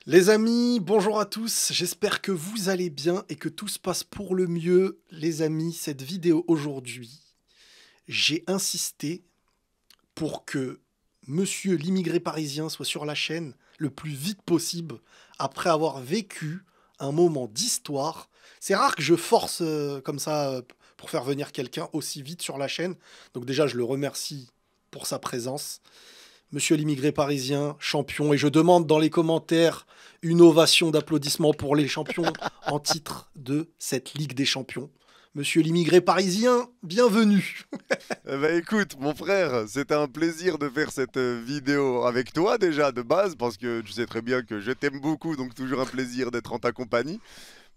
Les amis, bonjour à tous, j'espère que vous allez bien et que tout se passe pour le mieux. Les amis, cette vidéo aujourd'hui, j'ai insisté pour que monsieur l'immigré parisien soit sur la chaîne le plus vite possible après avoir vécu un moment d'histoire. C'est rare que je force comme ça pour faire venir quelqu'un aussi vite sur la chaîne. Donc déjà, je le remercie pour sa présence. Monsieur l'immigré parisien, champion. Et je demande dans les commentaires une ovation d'applaudissements pour les champions en titre de cette Ligue des Champions. Monsieur l'immigré parisien, bienvenue. Écoute, mon frère, c'était un plaisir de faire cette vidéo avec toi déjà de base, parce que tu sais très bien que je t'aime beaucoup, donc toujours un plaisir d'être en ta compagnie.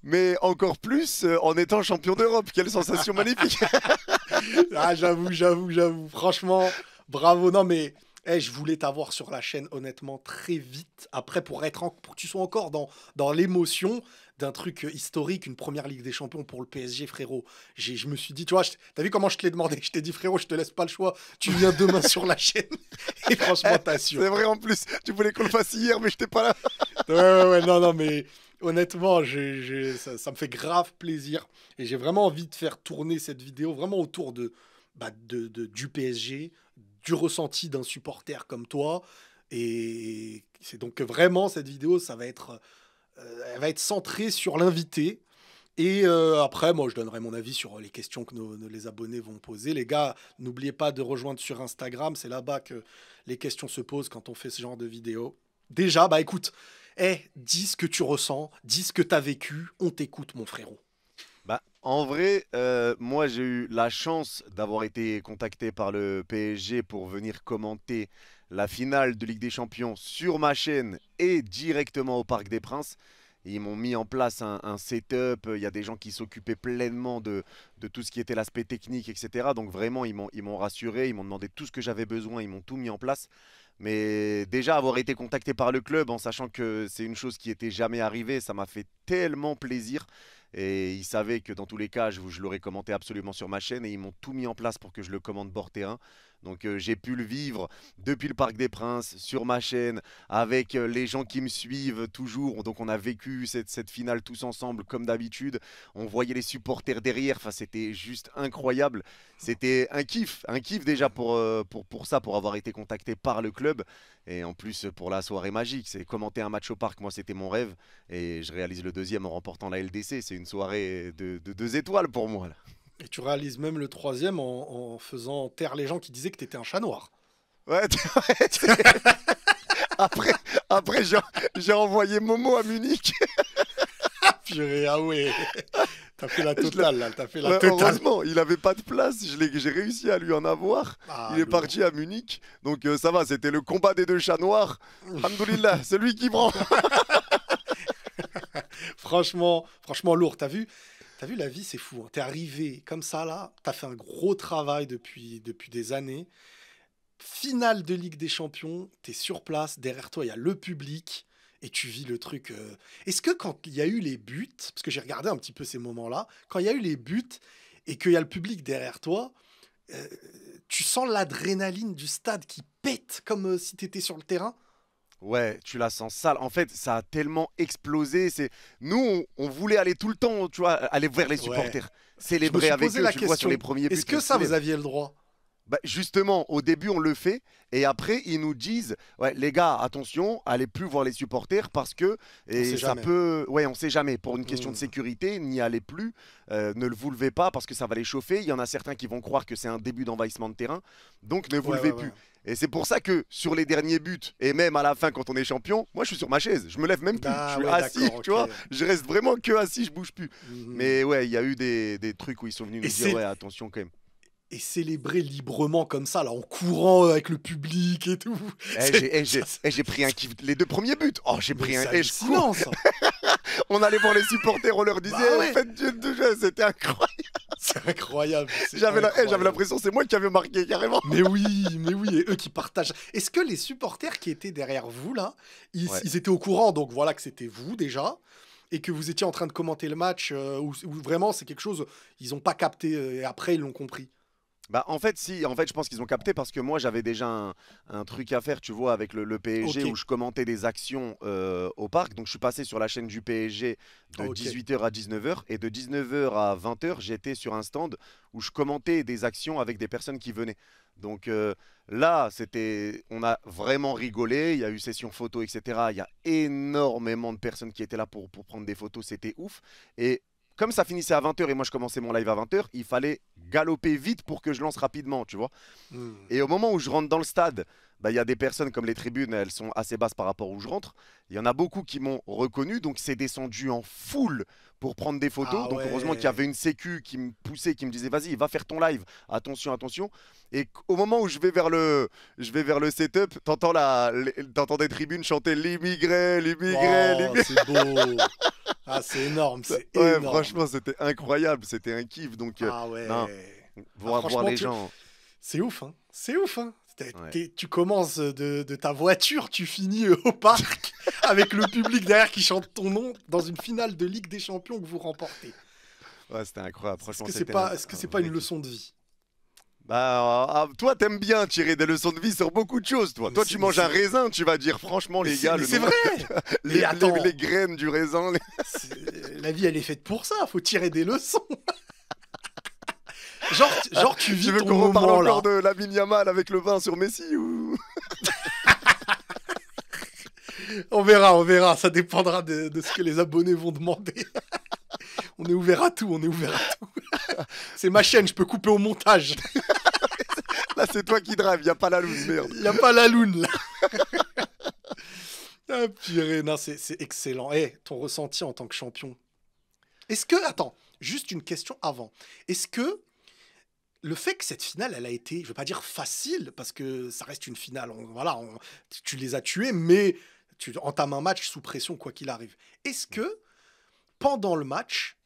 Mais encore plus en étant champion d'Europe. Quelle sensation magnifique! Ah, j'avoue. Franchement, bravo. Non, mais je voulais t'avoir sur la chaîne, honnêtement, très vite. Après, pour que tu sois encore dans l'émotion d'un truc historique, une première Ligue des Champions pour le PSG, frérot. Je me suis dit, tu vois, t'as vu comment je te l'ai demandé? Je t'ai dit, frérot, je te laisse pas le choix. Tu viens demain sur la chaîne. Et franchement, C'est t'assures. vrai en plus, tu voulais qu'on le fasse hier, mais j'étais pas là. Non, mais honnêtement, ça me fait grave plaisir. Et j'ai vraiment envie de faire tourner cette vidéo vraiment autour du PSG, du ressenti d'un supporter comme toi. Et c'est donc que vraiment, cette vidéo, elle va être centrée sur l'invité. Et après, moi, je donnerai mon avis sur les questions que les abonnés vont poser. Les gars, n'oubliez pas de rejoindre sur Instagram. C'est là-bas que les questions se posent quand on fait ce genre de vidéo. Déjà, bah écoute, dis ce que tu ressens, dis ce que tu as vécu. On t'écoute, mon frérot. En vrai, moi j'ai eu la chance d'avoir été contacté par le PSG pour venir commenter la finale de Ligue des Champions sur ma chaîne et directement au Parc des Princes. Ils m'ont mis en place un setup, il y a des gens qui s'occupaient pleinement de tout ce qui était l'aspect technique, etc. Donc vraiment, ils m'ont rassuré, ils m'ont demandé tout ce que j'avais besoin, ils m'ont tout mis en place. Mais déjà, avoir été contacté par le club en sachant que c'est une chose qui était jamais arrivée, ça m'a fait tellement plaisir. Et ils savaient que dans tous les cas, je l'aurais commenté absolument sur ma chaîne et ils m'ont tout mis en place pour que je le commande bord terrain. Donc j'ai pu le vivre depuis le Parc des Princes, sur ma chaîne, avec les gens qui me suivent toujours. Donc on a vécu cette finale tous ensemble comme d'habitude. On voyait les supporters derrière, enfin, c'était juste incroyable. C'était un kiff déjà pour ça, pour avoir été contacté par le club. Et en plus pour la soirée magique, c'est commenter un match au parc, moi c'était mon rêve. Et je réalise le deuxième en remportant la LDC. C'est une soirée de 2 étoiles pour moi, là. Et tu réalises même le troisième en faisant taire les gens qui disaient que tu étais un chat noir. Ouais, ouais, après, après j'ai envoyé Momo à Munich. Purée, ah ouais. T'as fait la Je l'ai- totale, là. T'as fait la Ouais, totale. heureusement, il avait pas de place. J'ai réussi à lui en avoir. Ah, Il est lourd. parti à Munich. Donc ça va, c'était le combat des deux chats noirs. Alhamdoulilah, celui qui prend. Franchement lourd. T'as vu la vie, c'est fou, hein. T'es arrivé comme ça là, t'as fait un gros travail depuis des années. Finale de Ligue des Champions, t'es sur place, derrière toi il y a le public et tu vis le truc. Est-ce que quand il y a eu les buts, parce que j'ai regardé un petit peu ces moments-là, quand il y a eu les buts et qu'il y a le public derrière toi, euh, tu sens l'adrénaline du stade qui pète comme si t'étais sur le terrain? Ouais, tu la sens sale. En fait, ça a tellement explosé. Nous, on voulait aller tout le temps, tu vois, aller vers les Ouais. supporters, Je me célébrer suis avec posé eux. la Tu le vois sur les question. premiers buts, Est-ce que on ça vous célèbre. aviez le droit? Bah, justement, au début, on le fait, et après, ils nous disent, ouais, les gars, attention, allez plus voir les supporters parce que On et sait ça jamais. peut, ouais, on sait jamais. Pour une question de Hmm. sécurité, n'y allez plus, ne le vous levez pas parce que ça va les chauffer. Il y en a certains qui vont croire que c'est un début d'envahissement de terrain, donc ne vous Ouais, ouais, levez ouais. plus. Et c'est pour ça que sur les derniers buts, et même à la fin quand on est champion, moi je suis sur ma chaise, je me lève même plus, je Ah suis ouais, assis, d'accord, tu ok. vois, je reste vraiment que assis, je bouge plus. Mhm. Mais ouais, il y a eu des trucs où ils sont venus Et nous dire, c'est ouais, attention quand même. et célébrer librement comme ça, là, en courant avec le public et tout. J'ai pris un kiff. Les deux premiers buts. Oh, j'ai Mais pris un. c'est Et je cours. hallucinant, ça. On allait voir les supporters, on leur disait, Bah ouais, faites Dieu de jeu. C'était incroyable. c'est incroyable, c'est J'avais incroyable. l'impression, c'est moi qui avais marqué carrément. Mais oui, et eux qui partagent. Est-ce que les supporters qui étaient derrière vous, là, Ouais. ils étaient au courant, donc voilà que c'était vous déjà, et que vous étiez en train de commenter le match, ou vraiment c'est quelque chose, ils n'ont pas capté, et après ils l'ont compris. Bah, en fait, si, en fait, je pense qu'ils ont capté parce que moi, j'avais déjà un truc à faire, tu vois, avec le PSG Ok, où je commentais des actions au parc. Donc, je suis passé sur la chaîne du PSG de ok. 18h à 19h et de 19h à 20h, j'étais sur un stand où je commentais des actions avec des personnes qui venaient. Donc là, on a vraiment rigolé. Il y a eu session photo, etc. Il y a énormément de personnes qui étaient là pour prendre des photos. C'était ouf. Et comme ça finissait à 20h et moi je commençais mon live à 20h, il fallait galoper vite pour que je lance rapidement, tu vois. Hmm. Et au moment où je rentre dans le stade, bah, il y a des personnes comme les tribunes, elles sont assez basses par rapport où je rentre. Il y en a beaucoup qui m'ont reconnu, donc c'est descendu en foule pour prendre des photos. Ah Donc heureusement qu'il y avait ouais. une sécu qui me poussait, qui me disait vas-y, va faire ton live, attention, attention. Et au moment où je vais vers le setup, t'entends des tribunes chanter l'immigré, l'immigré, Oh, l'immigré. c'est beau. Ah, c'est énorme, c'est Ouais, énorme. franchement, c'était incroyable, c'était un kiff. Donc, Ah non, ouais. Ah, voir franchement, les gens. c'est ouf, hein. C'est ouf, hein. Ouais. Tu commences de ta voiture, tu finis au parc avec le public derrière qui chante ton nom dans une finale de Ligue des Champions que vous remportez. Ouais, c'était incroyable. Est-ce Franchement, que c'est c'était pas, est-ce que un c'est pas une vrai kiff. leçon de vie? Toi, t'aimes bien tirer des leçons de vie sur beaucoup de choses, toi. Mais Toi, tu c'est, mais manges un c'est, raisin, tu vas dire, franchement, les gars, mais le c'est nom, vrai. Mais les attends, graines du raisin. la vie elle est faite pour ça. Faut tirer des leçons. Genre tu Tu vis veux ton qu'on reparle moment encore là. de Lamine Yamal avec le vin sur Messi ou... On verra, on verra. Ça dépendra de ce que les abonnés vont demander. On est ouvert à tout, on est ouvert à tout. C'est ma chaîne, je peux couper au montage. Là, c'est toi qui drive, y a pas la loose, merde. Il n'y a pas la loune là. Ah purée, non, c'est excellent. Eh, ton ressenti en tant que champion. Est-ce que, attends, juste une question avant. Est-ce que le fait que cette finale, elle a été, je veux pas dire facile, parce que ça reste une finale, voilà, tu les as tués, mais tu entames un match sous pression, quoi qu'il arrive. Est-ce que, pendant le match,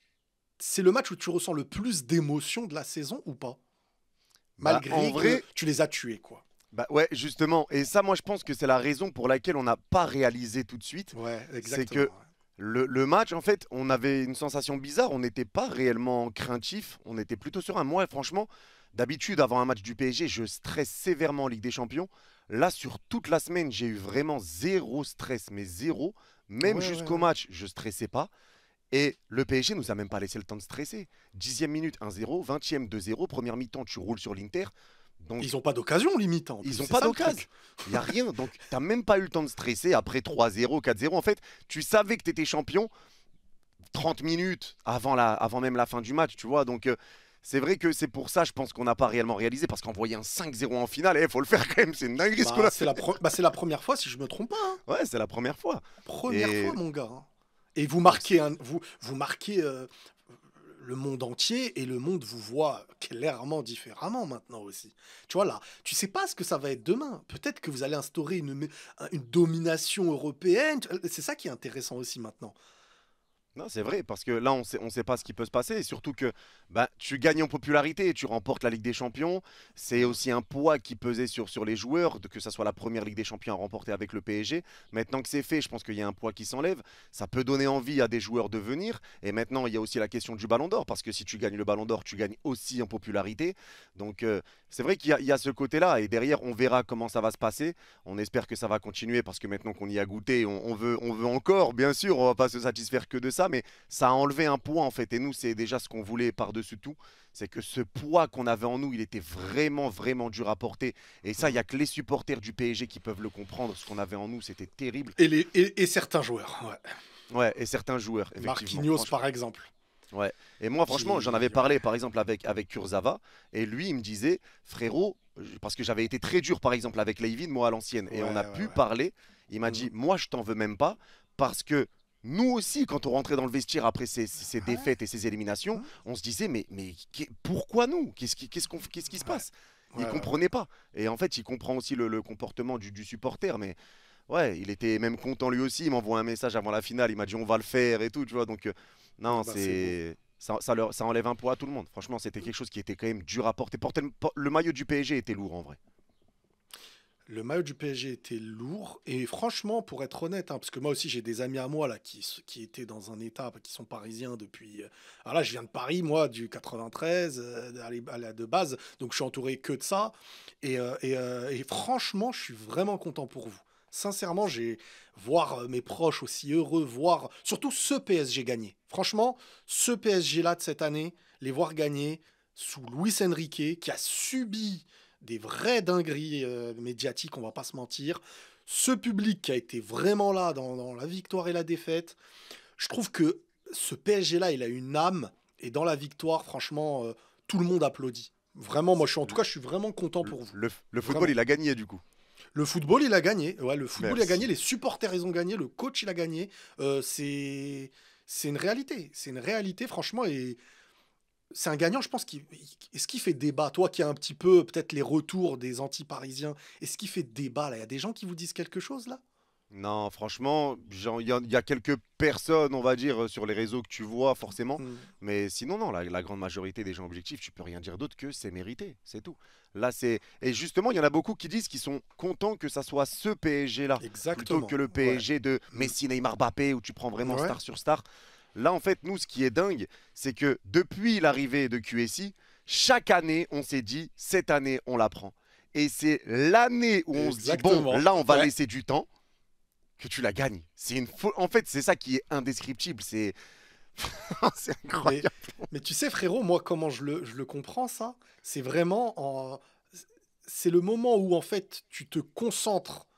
c'est le match où tu ressens le plus d'émotion de la saison ou pas? Bah, en Malgré que vrai, tu les as tués, quoi. bah ouais, justement. Et ça, moi, je pense que c'est la raison pour laquelle on n'a pas réalisé tout de suite. Ouais, C'est exactement. que le match, en fait, on avait une sensation bizarre. On n'était pas réellement craintif. On était plutôt serein. Moi, franchement, d'habitude, avant un match du PSG, je stresse sévèrement en Ligue des Champions. Là, sur toute la semaine, j'ai eu vraiment zéro stress, mais zéro. Même Ouais, ouais, jusqu'au ouais. match, je stressais pas. Et le PSG nous a même pas laissé le temps de stresser. 10e minute 1-0, 20e 2-0, première mi-temps tu roules sur l'Inter. Donc Ils ont pas d'occasion, limite, en plus. ils n'ont C'est pas ça le d'occasion. truc. Il n'y a rien. Donc tu n'as même pas eu le temps de stresser après 3-0, 4-0. En fait, tu savais que tu étais champion 30 minutes avant même la fin du match, tu vois. Donc c'est vrai que c'est pour ça, je pense qu'on n'a pas réellement réalisé. Parce qu'envoyer un 5-0 en finale, il faut le faire quand même. C'est une dinguerie ce qu'on Bah, a fait. c'est la première fois, si je me trompe pas, hein. Ouais, c'est la première fois. Première fois, Et mon gars, hein. Et vous donc, marquez, vous marquez le monde entier et le monde vous voit clairement différemment maintenant aussi. Tu vois là, tu sais pas ce que ça va être demain. Peut-être que vous allez instaurer une domination européenne. C'est ça qui est intéressant aussi maintenant. non, c'est vrai, parce que là, on sait pas ce qui peut se passer. Et surtout que bah, tu gagnes en popularité, tu remportes la Ligue des Champions. C'est Mm. aussi un poids qui pesait sur les joueurs, que ce soit la première Ligue des Champions à remporter avec le PSG. Maintenant que c'est fait, je pense qu'il y a un poids qui s'enlève. Ça peut donner envie à des joueurs de venir. Et maintenant, il y a aussi la question du Ballon d'Or, parce que si tu gagnes le Ballon d'Or, tu gagnes aussi en popularité. Donc, c'est vrai qu'il y a ce côté-là. Et derrière, on verra comment ça va se passer. On espère que ça va continuer, parce que maintenant qu'on y a goûté, on veut encore, bien sûr. On va pas se satisfaire que de ça, mais ça a enlevé un poids en fait. Et nous, c'est déjà ce qu'on voulait par-dessus tout. C'est que ce poids qu'on avait en nous, il était vraiment, vraiment dur à porter. Et ça, il n'y Mm. a que les supporters du PSG qui peuvent le comprendre. Ce qu'on avait en nous, c'était terrible. Et certains joueurs, ouais. Ouais, et certains joueurs, effectivement. Marquinhos par exemple, Ouais. Et moi, franchement, j'en avais qui, parlé ouais, par exemple avec Kurzawa. Et lui, il me disait, frérot, parce que j'avais été très dur par exemple avec Levin, moi à l'ancienne. Et on a ouais, ouais, pu ouais. parler. Il m'a Mm. dit, moi, je t'en veux même pas. Parce que nous aussi, quand on rentrait dans le vestiaire après ces Ouais, défaites et ces éliminations, mm, on se disait, pourquoi nous? Qu'est-ce qui se ouais, passe? Il ouais, ouais, ouais. comprenait pas. Et en fait, il comprend aussi le comportement du supporter. Mais ouais, il était même content lui aussi. Il m'envoie un message avant la finale. Il m'a dit, on va le faire et tout. Tu vois, donc, Ah non, bah c'est beau. ça enlève un poids à tout le monde. Franchement, c'était quelque chose qui était quand même dur à porter. Le maillot du PSG était lourd en vrai. Le maillot du PSG était lourd et franchement, pour être honnête, hein, parce que moi aussi j'ai des amis à moi là qui étaient dans un état, qui sont parisiens depuis. Alors là, je viens de Paris, moi, du 93, de base, donc je suis entouré que de ça. Et franchement, je suis vraiment content pour vous. Sincèrement, j'ai voir mes proches aussi heureux, voir surtout ce PSG gagner. Franchement, ce PSG là de cette année, les voir gagner sous Luis Enrique, qui a subi des vraies dingueries médiatiques, on va pas se mentir. Ce public qui a été vraiment là dans la victoire et la défaite, je trouve que ce PSG-là, il a une âme. Et dans la victoire, franchement, tout le monde applaudit. Vraiment, moi, en tout cas, je suis vraiment content pour vous. Le football, Vraiment. il a gagné du coup. Le football, il a gagné. Ouais, le football, il a gagné. Merci. Les supporters, ils ont gagné. Le coach, il a gagné. C'est une réalité. C'est une réalité, franchement. Et c'est un gagnant, je pense. Est-ce qu'il fait débat? Toi qui as un petit peu, peut-être, les retours des anti-parisiens, est-ce qu'il fait débat, là? Il y a des gens qui vous disent quelque chose, là? Non, franchement, il y a quelques personnes, on va dire, sur les réseaux que tu vois forcément. Hmm. Mais sinon, non, la grande majorité des gens objectifs, tu peux rien dire d'autre que c'est mérité, c'est tout. Là, c'est. Et justement, il y en a beaucoup qui disent qu'ils sont contents que ça soit ce PSG-là, plutôt que Exactement. le Ouais. PSG de Hmm. Messi, Neymar, Mbappé, où tu prends vraiment Ouais. star sur star. Là, en fait, nous, ce qui est dingue, c'est que depuis l'arrivée de QSI, chaque année, on s'est dit, cette année, on la prend. Et c'est l'année où on se dit, bon, Exactement. là, on va Ouais. laisser du temps que tu la gagnes. En fait, c'est ça qui est indescriptible. C'est c'est Mais, incroyable. mais tu sais, frérot, moi, comment je le comprends, ça? C'est vraiment c'est le moment où, en fait, tu te concentres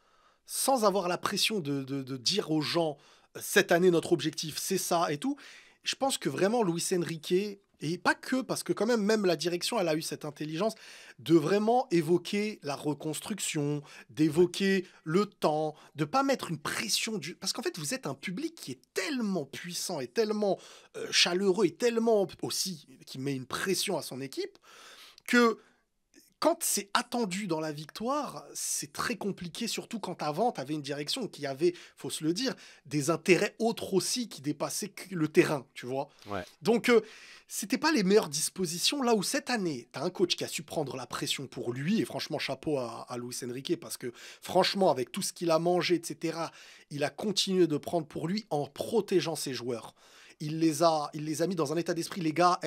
sans avoir la pression de dire aux gens, cette année, notre objectif, c'est ça et tout. Je pense que vraiment, Luis Enrique, et pas que, parce que quand même la direction, elle a eu cette intelligence de vraiment évoquer la reconstruction, Ouais, d'évoquer le temps, de pas mettre une pression Parce qu'en fait, vous êtes un public qui est tellement puissant et tellement chaleureux et tellement aussi qui met une pression à son équipe que quand c'est attendu dans la victoire, c'est très compliqué, surtout quand avant, tu avais une direction qui avait, faut se le dire, des intérêts autres aussi qui dépassaient que le terrain, tu vois. ouais, Donc, c'était pas les meilleures dispositions. Là où cette année, tu as un coach qui a su prendre la pression pour lui, et franchement, chapeau à Luis Enrique, parce que franchement, avec tout ce qu'il a mangé, etc., il a continué de prendre pour lui en protégeant ses joueurs. Il les a mis dans un état d'esprit, les gars,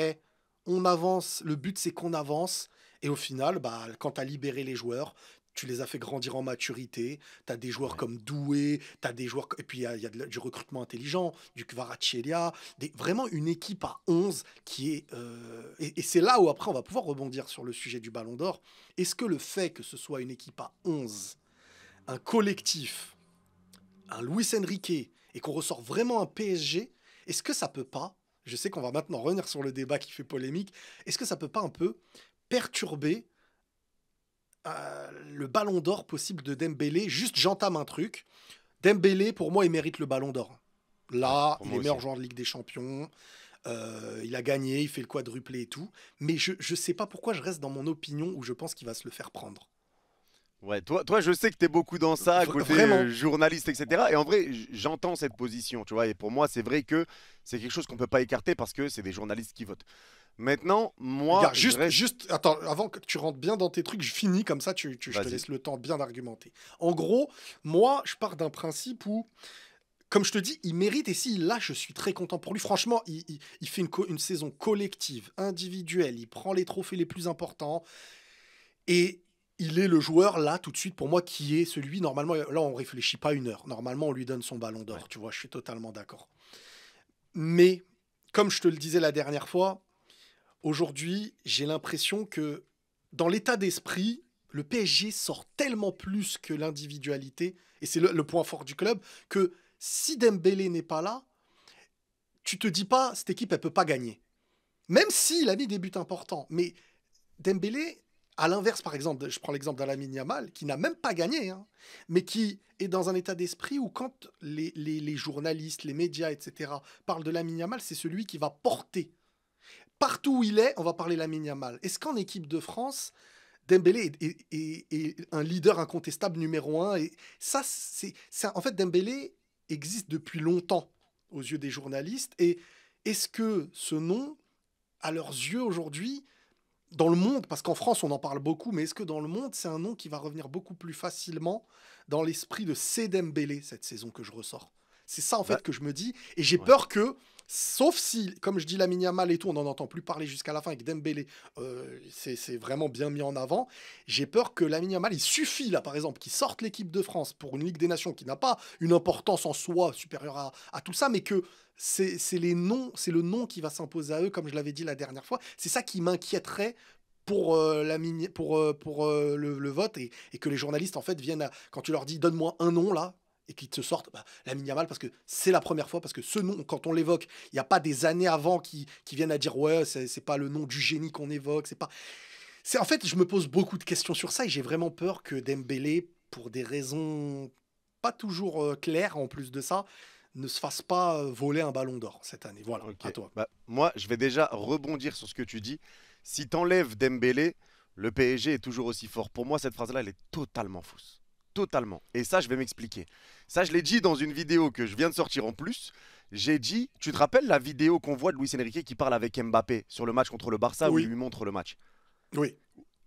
on avance, le but c'est qu'on avance. Et au final, bah, quand tu as libéré les joueurs, tu les as fait grandir en maturité. Tu as des joueurs ouais. comme Doué, tu as des joueurs. Et puis il y a du recrutement intelligent, du Kvaratskhelia, vraiment une équipe à 11 qui est. Et c'est là où après on va pouvoir rebondir sur le sujet du Ballon d'Or. Est-ce que le fait que ce soit une équipe à 11, un collectif, un Luis Enrique, et qu'on ressort vraiment un PSG, est-ce que ça peut pas, je sais qu'on va maintenant revenir sur le débat qui fait polémique, est-ce que ça peut pas un peu perturber le ballon d'or possible de Dembélé? Juste, j'entame un truc. Dembélé, pour moi, il mérite le ballon d'or. Ouais, Là, pour il moi est meilleur aussi. joueur de Ligue des Champions. Il a gagné, il fait le quadruplé et tout. Mais je ne sais pas pourquoi je reste dans mon opinion où je pense qu'il va se le faire prendre. Ouais, toi, je sais que tu es beaucoup dans ça, côté Vraiment. journaliste, etc. Et en vrai, j'entends cette position, tu vois. Et pour moi, c'est vrai que c'est quelque chose qu'on peut pas écarter parce que c'est des journalistes qui votent. Maintenant, moi, Regarde, je reste. juste, attends, avant que tu rentres bien dans tes trucs, je finis comme ça, je te Vas-y. laisse le temps bien d'argumenter. En gros, moi, je pars d'un principe où, comme je te dis, il mérite, et s'il lâche, je suis très content pour lui. Franchement, il fait une saison collective, individuelle, il prend les trophées les plus importants, et il est le joueur, là, tout de suite, pour moi, qui est celui, normalement, là, on réfléchit pas une heure. Normalement, on lui donne son ballon Ouais. d'or, tu vois, je suis totalement d'accord. Mais, comme je te le disais la dernière fois, aujourd'hui, j'ai l'impression que dans l'état d'esprit, le PSG sort tellement plus que l'individualité, et c'est le point fort du club, que si Dembélé n'est pas là, tu te dis pas, cette équipe, elle peut pas gagner. Même s'il a mis des buts importants. Mais Dembélé, à l'inverse, par exemple, je prends l'exemple d'Lamine Yamal, qui n'a même pas gagné, hein, mais qui est dans un état d'esprit où quand les journalistes, les médias, etc., parlent de Lamine Yamal, c'est celui qui va porter. Partout où il est, on va parler Lamine Yamal. Est-ce qu'en équipe de France, Dembélé est un leader incontestable numéro un? Et ça, en fait, Dembélé existe depuis longtemps aux yeux des journalistes. Et est-ce que ce nom, à leurs yeux aujourd'hui, dans le monde, parce qu'en France, on en parle beaucoup, mais est-ce que dans le monde, c'est un nom qui va revenir beaucoup plus facilement dans l'esprit de C. Dembélé cette saison que je ressors? C'est ça, en Bah, fait, que je me dis. Et j'ai ouais. peur que, sauf si, comme je dis, Lamine Yamal et tout, on n'en entend plus parler jusqu'à la fin, et que Dembélé, c'est vraiment bien mis en avant. J'ai peur que Lamine Yamal, il suffit, là, par exemple, qu'il sorte l'équipe de France pour une Ligue des Nations qui n'a pas une importance en soi supérieure à tout ça, mais que c'est les noms, c'est le nom qui va s'imposer à eux, comme je l'avais dit la dernière fois. C'est ça qui m'inquiéterait pour, pour le vote et que les journalistes en fait viennent quand tu leur dis donne-moi un nom là et qu'ils te sortent bah, Lamine Yamal parce que c'est la première fois parce que ce nom quand on l'évoque il n'y a pas des années avant qui viennent à dire ouais c'est pas le nom du génie qu'on évoque c'est pas c'est en fait je me pose beaucoup de questions sur ça et j'ai vraiment peur que Dembélé pour des raisons pas toujours claires en plus de ça ne se fasse pas voler un ballon d'or cette année voilà Ok. à toi. Bah, moi, je vais déjà rebondir sur ce que tu dis. Si t'enlèves Dembélé, le PSG est toujours aussi fort. Pour moi, cette phrase-là, elle est totalement fausse. Totalement. Et ça, je vais m'expliquer. Ça, je l'ai dit dans une vidéo que je viens de sortir en plus. J'ai dit, tu te rappelles la vidéo qu'on voit de Luis Enrique qui parle avec Mbappé sur le match contre le Barça où il Oui lui montre le match. oui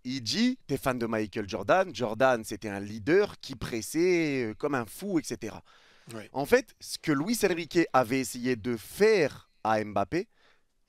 Il dit, t'es fan de Michael Jordan. Jordan, c'était un leader qui pressait comme un fou, etc. oui En fait, ce que Luis Enrique avait essayé de faire à Mbappé,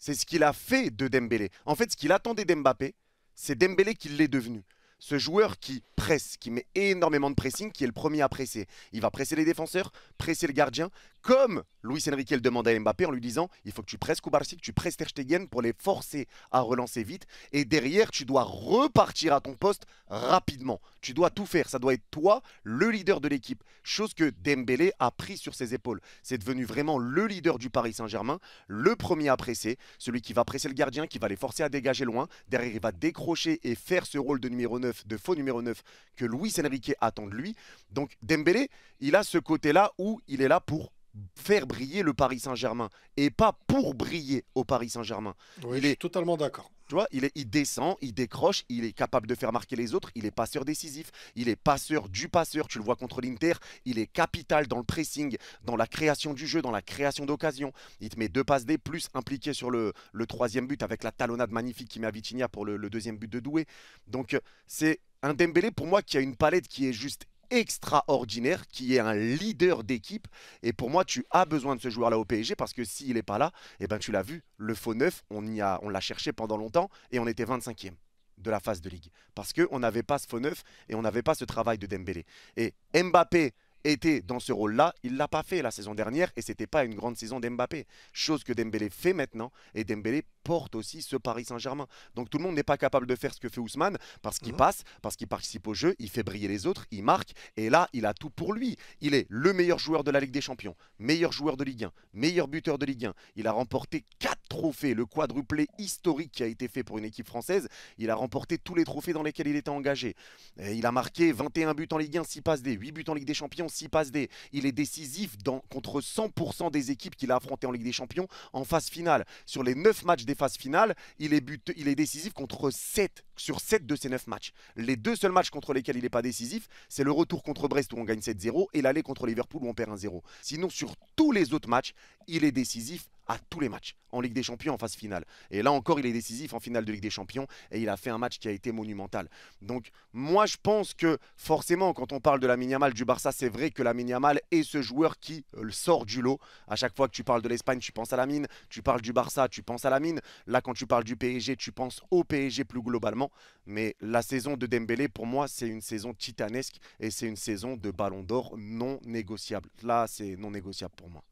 c'est ce qu'il a fait de Dembélé. En fait, ce qu'il attendait d'Mbappé, c'est Dembélé qui l'est devenu. Ce joueur qui presse, qui met énormément de pressing, qui est le premier à presser. Il va presser les défenseurs, presser le gardien, comme Luis Enrique le demande à Mbappé en lui disant il faut que tu presses Kubarsi, que tu presses Ter Stegen pour les forcer à relancer vite. Et derrière, tu dois repartir à ton poste rapidement. Tu dois tout faire. Ça doit être toi, le leader de l'équipe. Chose que Dembélé a pris sur ses épaules. C'est devenu vraiment le leader du Paris Saint-Germain, le premier à presser, celui qui va presser le gardien, qui va les forcer à dégager loin. Derrière, il va décrocher et faire ce rôle de numéro 9, de faux numéro 9 que Luis Enrique attend de lui. Donc Dembélé, il a ce côté-là où il est là pour faire briller le Paris Saint-Germain et pas pour briller au Paris Saint-Germain. Oui, Il je suis est totalement d'accord. tu vois, il descend, il décroche, il est capable de faire marquer les autres, il est passeur décisif, il est passeur du passeur, tu le vois contre l'Inter, il est capital dans le pressing, dans la création du jeu, dans la création d'occasion. Il te met 2 passes D, plus impliqué sur le troisième but avec la talonnade magnifique qu'il met à Vitinha pour le deuxième but de Doué. Donc c'est un Dembélé pour moi qui a une palette qui est juste extraordinaire, qui est un leader d'équipe. Et pour moi, tu as besoin de ce joueur-là au PSG parce que s'il n'est pas là, eh ben, tu l'as vu, le faux neuf, on l'a cherché pendant longtemps et on était 25e de la phase de ligue. Parce qu'on n'avait pas ce faux neuf et on n'avait pas ce travail de Dembélé. Et Mbappé était dans ce rôle-là, il ne l'a pas fait la saison dernière et c'était pas une grande saison d'Mbappé. Chose que Dembélé fait maintenant et Dembélé porte aussi ce Paris Saint-Germain. Donc tout le monde n'est pas capable de faire ce que fait Ousmane parce qu'il passe, parce qu'il participe au jeu, il fait briller les autres, il marque et là il a tout pour lui. Il est le meilleur joueur de la Ligue des Champions, meilleur joueur de Ligue 1, meilleur buteur de Ligue 1. Il a remporté 4 trophées, le quadruplé historique qui a été fait pour une équipe française. Il a remporté tous les trophées dans lesquels il était engagé. Et il a marqué 21 buts en Ligue 1, 6 passes D, 8 buts en Ligue des Champions, 6 passes D. Il est décisif contre 100% des équipes qu'il a affrontées en Ligue des Champions en phase finale. Sur les 9 matchs des phases finales, il est décisif contre 7 sur 7 de ces 9 matchs. Les 2 seuls matchs contre lesquels il n'est pas décisif, c'est le retour contre Brest où on gagne 7-0 et l'aller contre Liverpool où on perd 1-0. Sinon, sur tous les autres matchs, il est décisif à tous les matchs en Ligue des Champions en phase finale. Et là encore, il est décisif en finale de Ligue des Champions et il a fait un match qui a été monumental. Donc moi, je pense que forcément, quand on parle de Lamine Yamal du Barça, c'est vrai que Lamine Yamal est ce joueur qui sort du lot. À chaque fois que tu parles de l'Espagne, tu penses à Lamine. Tu parles du Barça, tu penses à Lamine. Là, quand tu parles du PSG, tu penses au PSG plus globalement. Mais la saison de Dembélé, pour moi, c'est une saison titanesque et c'est une saison de Ballon d'Or non négociable. Là, c'est non négociable pour moi.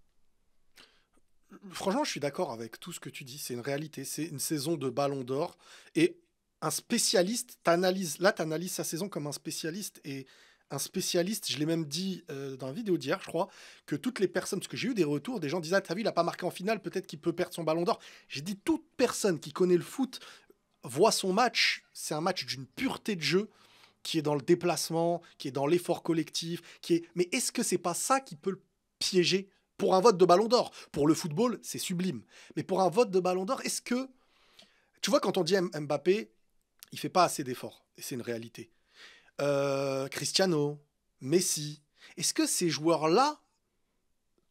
Franchement, je suis d'accord avec tout ce que tu dis. C'est une réalité. C'est une saison de Ballon d'Or. Et un spécialiste, là, tu analyses sa saison comme un spécialiste. Et un spécialiste, je l'ai même dit dans la vidéo d'hier, je crois, que toutes les personnes, parce que j'ai eu des retours, des gens disaient, ah, t'as vu, il n'a pas marqué en finale, peut-être qu'il peut perdre son Ballon d'Or. J'ai dit, toute personne qui connaît le foot voit son match. C'est un match d'une pureté de jeu qui est dans le déplacement, qui est dans l'effort collectif, qui est. Mais est-ce que c'est pas ça qui peut le piéger pour un vote de Ballon d'Or? Pour le football, c'est sublime. Mais pour un vote de Ballon d'Or, est-ce que tu vois quand on dit Mbappé, il fait pas assez d'efforts et c'est une réalité. Cristiano, Messi, est-ce que ces joueurs-là,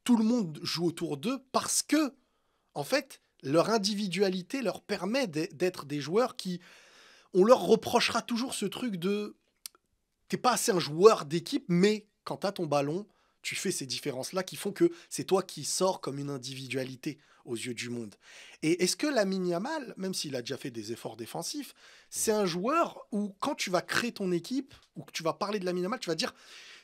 tout le monde joue autour d'eux parce que en fait leur individualité leur permet d'être des joueurs qui on leur reprochera toujours ce truc de t'es pas assez un joueur d'équipe, mais quand tu as ton ballon, tu fais ces différences-là qui font que c'est toi qui sors comme une individualité aux yeux du monde. Et est-ce que Lamine Yamal, même s'il a déjà fait des efforts défensifs, c'est un joueur où quand tu vas créer ton équipe, ou que tu vas parler de Lamine Yamal, tu vas dire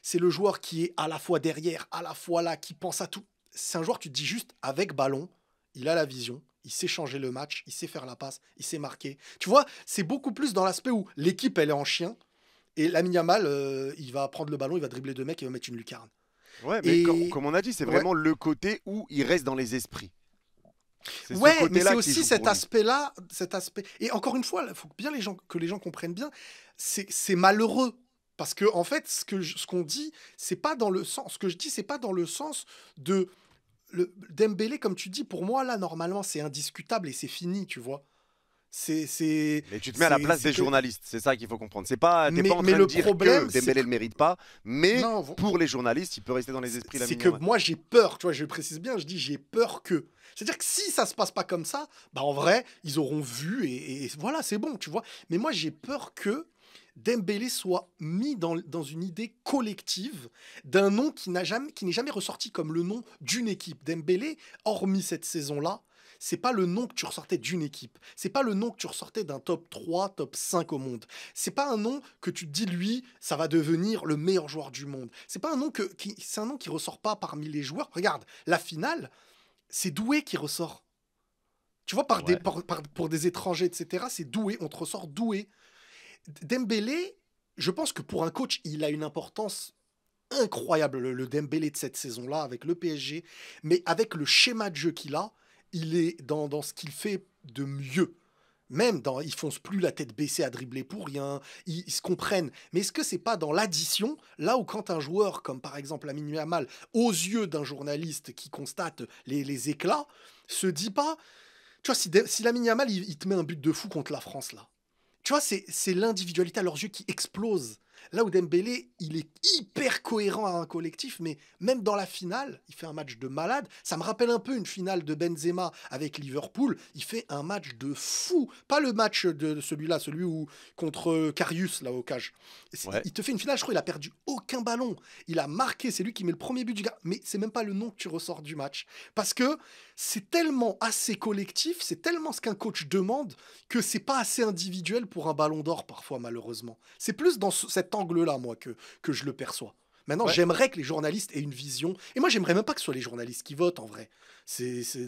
c'est le joueur qui est à la fois derrière, à la fois là, qui pense à tout. C'est un joueur, tu te dis juste avec ballon, il a la vision, il sait changer le match, il sait faire la passe, il sait marquer. Tu vois, c'est beaucoup plus dans l'aspect où l'équipe, elle est en chien, et Lamine Yamal, il va prendre le ballon, il va dribbler deux mecs et il va mettre une lucarne. Ouais, mais Et comme on a dit, c'est ouais, vraiment le côté où il reste dans les esprits. C'est ce ouais, mais c'est côté-là qui aussi joue cet pour lui. aspect-là, cet aspect. Et encore une fois, il faut bien que les gens comprennent bien, c'est malheureux. Parce que, en fait, ce qu'on dit, c'est pas dans le sens. Ce que je dis, c'est pas dans le sens de. Dembélé, comme tu dis, pour moi, là, normalement, c'est indiscutable et c'est fini, tu vois. C'est. C'est. Mais tu te mets à la place C'est des que. journalistes, c'est ça qu'il faut comprendre. C'est pas, t'es pas en Mais train de le dire que problème, c'est Dembélé que. le mérite pas, mais Non, pour les journalistes, il peut rester dans les esprits c'est Lamine que Yamal. moi j'ai peur, tu vois, je précise bien, je dis j'ai peur que. C'est-à-dire que si ça se passe pas comme ça, bah en vrai, ils auront vu et voilà, c'est bon, tu vois. Mais moi j'ai peur que Dembélé soit mis dans une idée collective d'un nom qui n'est jamais ressorti comme le nom d'une équipe. Dembélé, hormis cette saison-là, c'est pas le nom que tu ressortais d'une équipe. C'est pas le nom que tu ressortais d'un top 3, top 5 au monde. C'est pas un nom que tu te dis, lui, ça va devenir le meilleur joueur du monde. C'est pas un nom c'est un nom qui ressort pas parmi les joueurs. Regarde, la finale, c'est Doué qui ressort. Tu vois, Ouais. pour des étrangers, etc., c'est Doué, on te ressort Doué. Dembélé, je pense que pour un coach, il a une importance incroyable, le Dembélé de cette saison-là, avec le PSG, mais avec le schéma de jeu qu'il a, il est dans ce qu'il fait de mieux. Même ils foncent plus la tête baissée à dribbler pour rien, ils se comprennent. Mais est-ce que c'est pas dans l'addition, là où quand un joueur comme par exemple Lamine Yamal, aux yeux d'un journaliste qui constate les éclats, se dit pas, tu vois, si Lamine Yamal il te met un but de fou contre la France là, tu vois, c'est l'individualité à leurs yeux qui explose. Là où Dembélé, il est hyper cohérent à un collectif, mais même dans la finale, il fait un match de malade. Ça me rappelle un peu une finale de Benzema avec Liverpool. Il fait un match de fou. Pas le match de celui-là, celui où contre Karius, là, au cage. Ouais. Il te fait une finale, je crois, il a perdu aucun ballon. Il a marqué, c'est lui qui met le premier but du gars. Mais c'est même pas le nom que tu ressors du match. Parce que c'est tellement assez collectif, c'est tellement ce qu'un coach demande que c'est pas assez individuel pour un ballon d'or parfois malheureusement. C'est plus dans cet angle-là moi que je le perçois. Maintenant, Ouais. j'aimerais que les journalistes aient une vision. Et moi, j'aimerais même pas que ce soit les journalistes qui votent en vrai.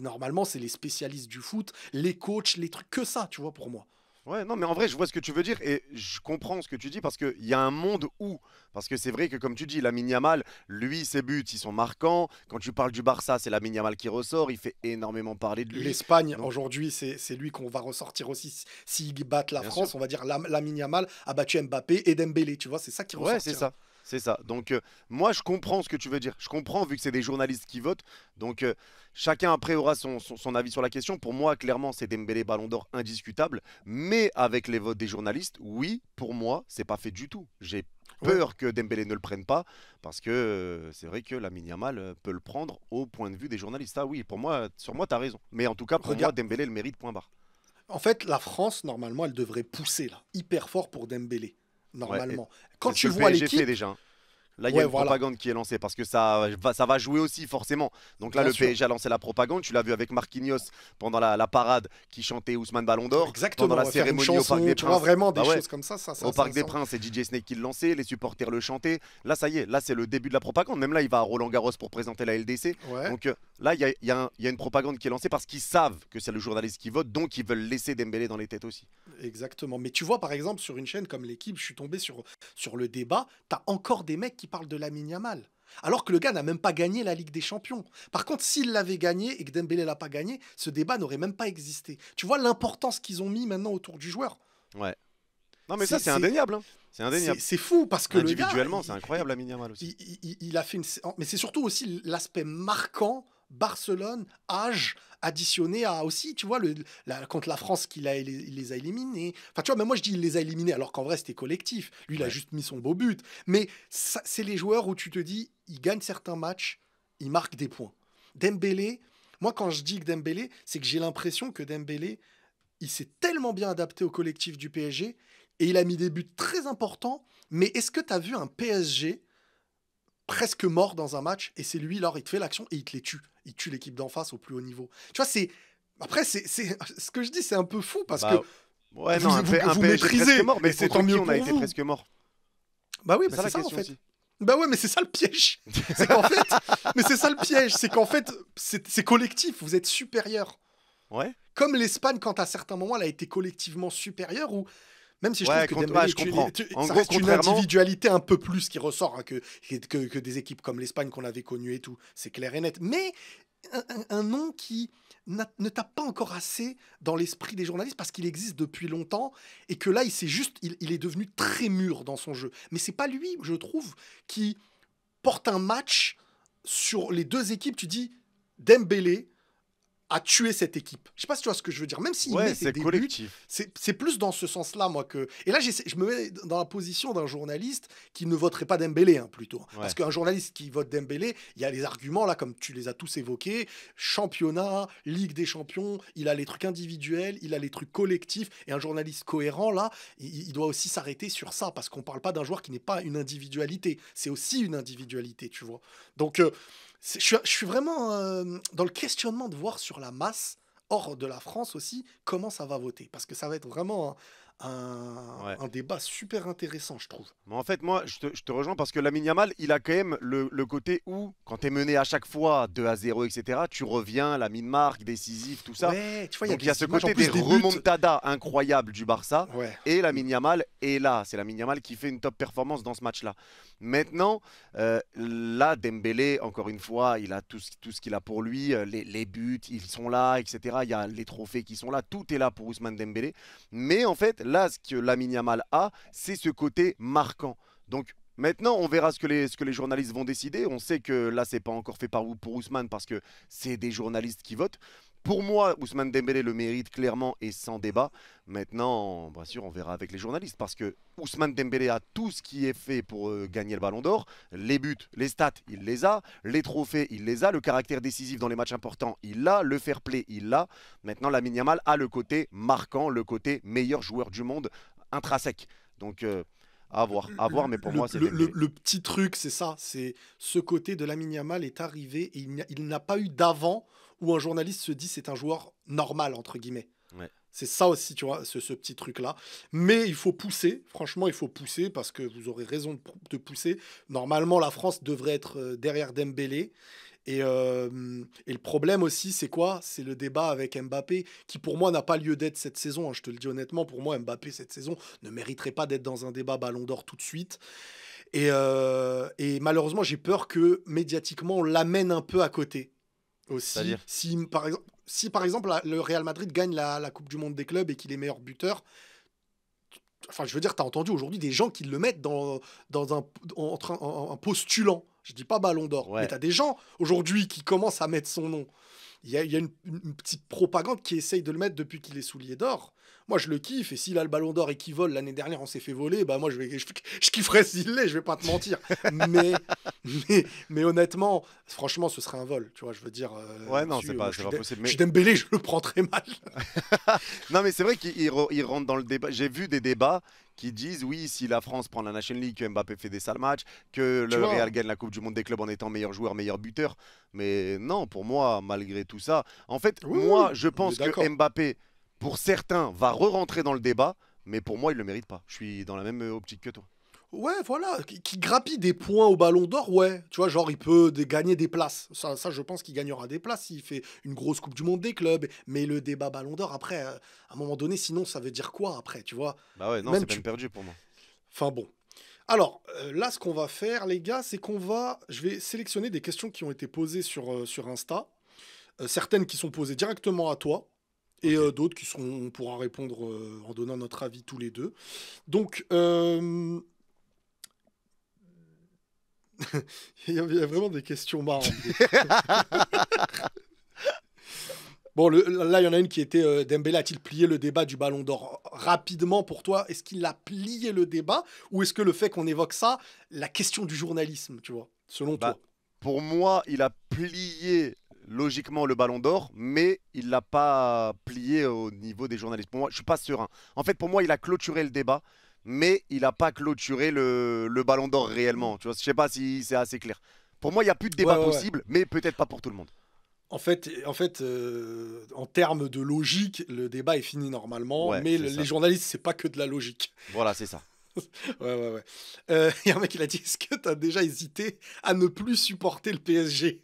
Normalement, c'est les spécialistes du foot, les coachs, les trucs, que ça, tu vois, pour moi. Ouais, non, mais en vrai, je vois ce que tu veux dire et je comprends ce que tu dis parce qu'il y a un monde où, parce que c'est vrai que comme tu dis, Lamine Yamal, lui, ses buts, ils sont marquants. Quand tu parles du Barça, c'est Lamine Yamal qui ressort, il fait énormément parler de lui. L'Espagne, Donc, aujourd'hui, c'est lui qu'on va ressortir aussi. S'ils battent la bien sûr. France, on va dire Lamine Yamal a battu Mbappé et Dembélé, tu vois, c'est ça qui Ouais, c'est ressortira. ça. C'est ça. Donc, moi, je comprends ce que tu veux dire. Je comprends, vu que c'est des journalistes qui votent. Donc, chacun après aura son avis sur la question. Pour moi, clairement, c'est Dembélé Ballon d'Or indiscutable. Mais avec les votes des journalistes, oui, pour moi, c'est pas fait du tout. J'ai Ouais. peur que Dembélé ne le prenne pas. Parce que c'est vrai que Lamine Yamal peut le prendre au point de vue des journalistes. Ah oui, pour moi, sur moi, tu as raison. Mais en tout cas, pour moi, Regarde, Dembélé le mérite, point barre. en fait, la France, normalement, elle devrait pousser là, hyper fort pour Dembélé. Ouais, et Normalement. Quand c'est ce que tu le vois PSG fait l'équipe, déjà, hein. Là, il y a ouais, une voilà, propagande qui est lancée parce que ça va jouer aussi forcément. Donc là, bien le sûr. PSG a lancé la propagande. Tu l'as vu avec Marquinhos pendant la parade qui chantait Ousmane Ballon d'Or. Pendant Exactement, la ouais, faire une cérémonie au Parc chanson, des tu vois, Princes. vraiment des Bah ouais, choses comme ça, au Parc des Princes, c'est DJ Snake qui le lançait. Les supporters le chantaient. Là, ça y est, là, c'est le début de la propagande. Même là, il va à Roland-Garros pour présenter la LDC. ouais, Donc là, il y a une propagande qui est lancée parce qu'ils savent que c'est le journaliste qui vote. Donc, ils veulent laisser Dembélé dans les têtes aussi. exactement. Mais tu vois, par exemple, sur une chaîne comme l'équipe, je suis tombé sur le débat, t'as encore des mecs qui parlent de Lamine Yamal. Alors que le gars n'a même pas gagné la Ligue des Champions. Par contre, s'il l'avait gagné et que Dembélé l'a pas gagné, ce débat n'aurait même pas existé. Tu vois l'importance qu'ils ont mis maintenant autour du joueur. Ouais. Non, mais ça, C'est c'est c'est- indéniable, hein. C'est indéniable. c'est fou parce que le gars, Individuellement, c'est incroyable, Lamine Yamal aussi. il a fait une. Mais c'est surtout aussi l'aspect marquant. Barcelone, âge, additionné à aussi, tu vois, contre la France il les a éliminés. Enfin, tu vois, même moi je dis il les a éliminés alors qu'en vrai c'était collectif. Lui, il a Ouais. juste mis son beau but. Mais c'est les joueurs où tu te dis, il gagne certains matchs, il marque des points. Dembélé, moi quand je dis que Dembélé, c'est que j'ai l'impression que Dembélé, il s'est tellement bien adapté au collectif du PSG et il a mis des buts très importants. Mais est-ce que tu as vu un PSG presque mort dans un match et c'est lui, alors il te fait l'action et il te les tue. Il tue l'équipe d'en face au plus haut niveau. Tu vois, c'est. Après, ce que je dis, c'est un peu fou parce que Bah, ouais, non, un vous PSG presque maîtrisez, mort, mais et c'est contre tant qui mieux on a pour été vous. presque mort? Bah oui, C'est bah ça c'est la ça en question fait. aussi. Bah ouais, mais c'est ça le piège. C'est qu'en fait, mais c'est ça le piège, c'est qu'en fait, c'est collectif. Vous êtes supérieur. Ouais, Comme l'Espagne, quand à certains moments, elle a été collectivement supérieure, ou même si je trouve ouais, que ouais, Dembélé, je comprends. En ça gros, reste une contrairement, individualité un peu plus qui ressort hein, que des équipes comme l'Espagne qu'on avait connues et tout. C'est clair et net. Mais un nom qui ne tape pas encore assez dans l'esprit des journalistes parce qu'il existe depuis longtemps et que là, il est devenu très mûr dans son jeu. Mais c'est pas lui, je trouve, qui porte un match sur les deux équipes. Tu dis Dembélé a tué cette équipe. Je sais pas si tu vois ce que je veux dire. Même s'il ouais, met c'est des buts, collectif. c'est plus dans ce sens-là, moi, que... Et là, je me mets dans la position d'un journaliste qui ne voterait pas Dembélé, hein, plutôt. Parce Ouais. qu'un journaliste qui vote Dembélé, il y a les arguments, là, comme tu les as tous évoqués. Championnat, Ligue des Champions, il a les trucs individuels, il a les trucs collectifs. Et un journaliste cohérent, là, il doit aussi s'arrêter sur ça, parce qu'on parle pas d'un joueur qui n'est pas une individualité. C'est aussi une individualité, tu vois. Donc, je suis vraiment dans le questionnement de voir sur la masse, hors de la France aussi, comment ça va voter. Parce que ça va être vraiment Ouais. un débat super intéressant, je trouve. Mais en fait, moi, je te rejoins parce que Lamine Yamal, il a quand même le côté où, quand tu es mené à chaque fois 2-0, etc., tu reviens, la mine-marque, décisif, tout ça. Ouais, tu vois, il y a Donc il y a des ce images, en côté des plus des buts. remontadas incroyables du Barça. Ouais. Et Lamine Yamal est là. C'est Lamine Yamal qui fait une top performance dans ce match-là. Maintenant, là, Dembélé, encore une fois, il a tout ce qu'il a pour lui. Les buts, ils sont là, etc. Il y a les trophées qui sont là. Tout est là pour Ousmane Dembélé. Mais en fait, là, ce que Lamine Yamal a, c'est ce côté marquant. Donc maintenant, on verra ce que les journalistes vont décider. On sait que là, c'est pas encore fait pour Ousmane parce que c'est des journalistes qui votent. Pour moi, Ousmane Dembélé le mérite clairement et sans débat. Maintenant, bien sûr, on verra avec les journalistes parce que Ousmane Dembélé a tout ce qui est fait pour gagner le Ballon d'Or. Les buts, les stats, il les a. Les trophées, il les a. Le caractère décisif dans les matchs importants, il l'a. Le fair play, il l'a. Maintenant, Lamine Yamal a le côté marquant, le côté meilleur joueur du monde intrinsèque. Donc, à voir, mais pour moi, c'est Dembélé. Le petit truc, c'est ça. C'est ce côté de Lamine Yamal est arrivé et il n'a pas eu d'avant où un journaliste se dit c'est un joueur normal, entre guillemets. Ouais. C'est ça aussi, tu vois, ce petit truc-là. Mais il faut pousser, franchement, il faut pousser parce que vous aurez raison de pousser. Normalement, la France devrait être derrière Dembélé. Et le problème aussi, c'est quoi? C'est le débat avec Mbappé, qui pour moi n'a pas lieu d'être cette saison, hein, je te le dis honnêtement, pour moi, Mbappé, cette saison, ne mériterait pas d'être dans un débat Ballon d'Or tout de suite. Et malheureusement, j'ai peur que médiatiquement, on l'amène un peu à côté aussi. C'est-à-dire? Si par exemple le Real Madrid gagne la Coupe du Monde des clubs et qu'il est meilleur buteur, enfin, je veux dire, tu as entendu aujourd'hui des gens qui le mettent en postulant. Je dis pas Ballon d'Or, mais Ouais. tu as des gens aujourd'hui qui commencent à mettre son nom. Il y a une petite propagande qui essaye de le mettre depuis qu'il est soulier d'or. Moi, je le kiffe. Et s'il a le Ballon d'Or et qu'il vole, l'année dernière, on s'est fait voler, bah moi, je kifferais s'il l'est, je vais pas te mentir. Mais, mais honnêtement, franchement, ce serait un vol. Tu vois, je veux dire. Ouais, non, là-dessus, moi, c'est pas possible. je suis Dembélé, je le prends très mal. Non, mais c'est vrai qu'il rentre dans le débat. J'ai vu des débats qui disent oui, si la France prend la Nation League, que Mbappé fait des sales matchs, que Tu le vois. Real gagne la Coupe du Monde des clubs en étant meilleur joueur, meilleur buteur. Mais non, pour moi, malgré tout ça, en fait, Oui, moi, oui, je on est pense que d'accord. Mbappé, pour certains, va re-rentrer dans le débat, mais pour moi, il le mérite pas. Je suis dans la même optique que toi. Ouais, voilà, qui grappille des points au Ballon d'Or, ouais. Tu vois, genre, il peut gagner des places. Ça, je pense qu'il gagnera des places s'il fait une grosse Coupe du Monde des clubs. Mais le débat Ballon d'Or, après, à un moment donné, sinon, ça veut dire quoi après, tu vois? Bah ouais, non, Même c'est tu. peine perdue pour moi. Enfin bon. Alors, là, ce qu'on va faire, les gars, c'est je vais sélectionner des questions qui ont été posées sur Insta. Certaines qui sont posées directement à toi. Et Ok. d'autres on pourra répondre en donnant notre avis tous les deux. Donc, il y a vraiment des questions marrantes. Bon, là, il y en a une qui était Dembélé a-t-il plié le débat du Ballon d'Or? Rapidement, pour toi, est-ce qu'il a plié le débat ou est-ce que le fait qu'on évoque ça, la question du journalisme, tu vois, selon Bah, toi? pour moi, il a plié logiquement le ballon d'or, mais il l'a pas plié au niveau des journalistes. Pour moi, je suis pas serein. En fait, pour moi, il a clôturé le débat, mais il n'a pas clôturé le ballon d'or réellement. Tu vois, je sais pas si c'est assez clair. Pour moi, il n'y a plus de Ouais, débat ouais, ouais. possible, mais peut-être pas pour tout le monde. En termes de logique, le débat est fini normalement, Ouais, mais c'est les ça. journalistes, c'est pas que de la logique. Voilà, c'est ça. Ouais, ouais, ouais. Il y a un mec qui a dit, est-ce que tu as déjà hésité à ne plus supporter le PSG?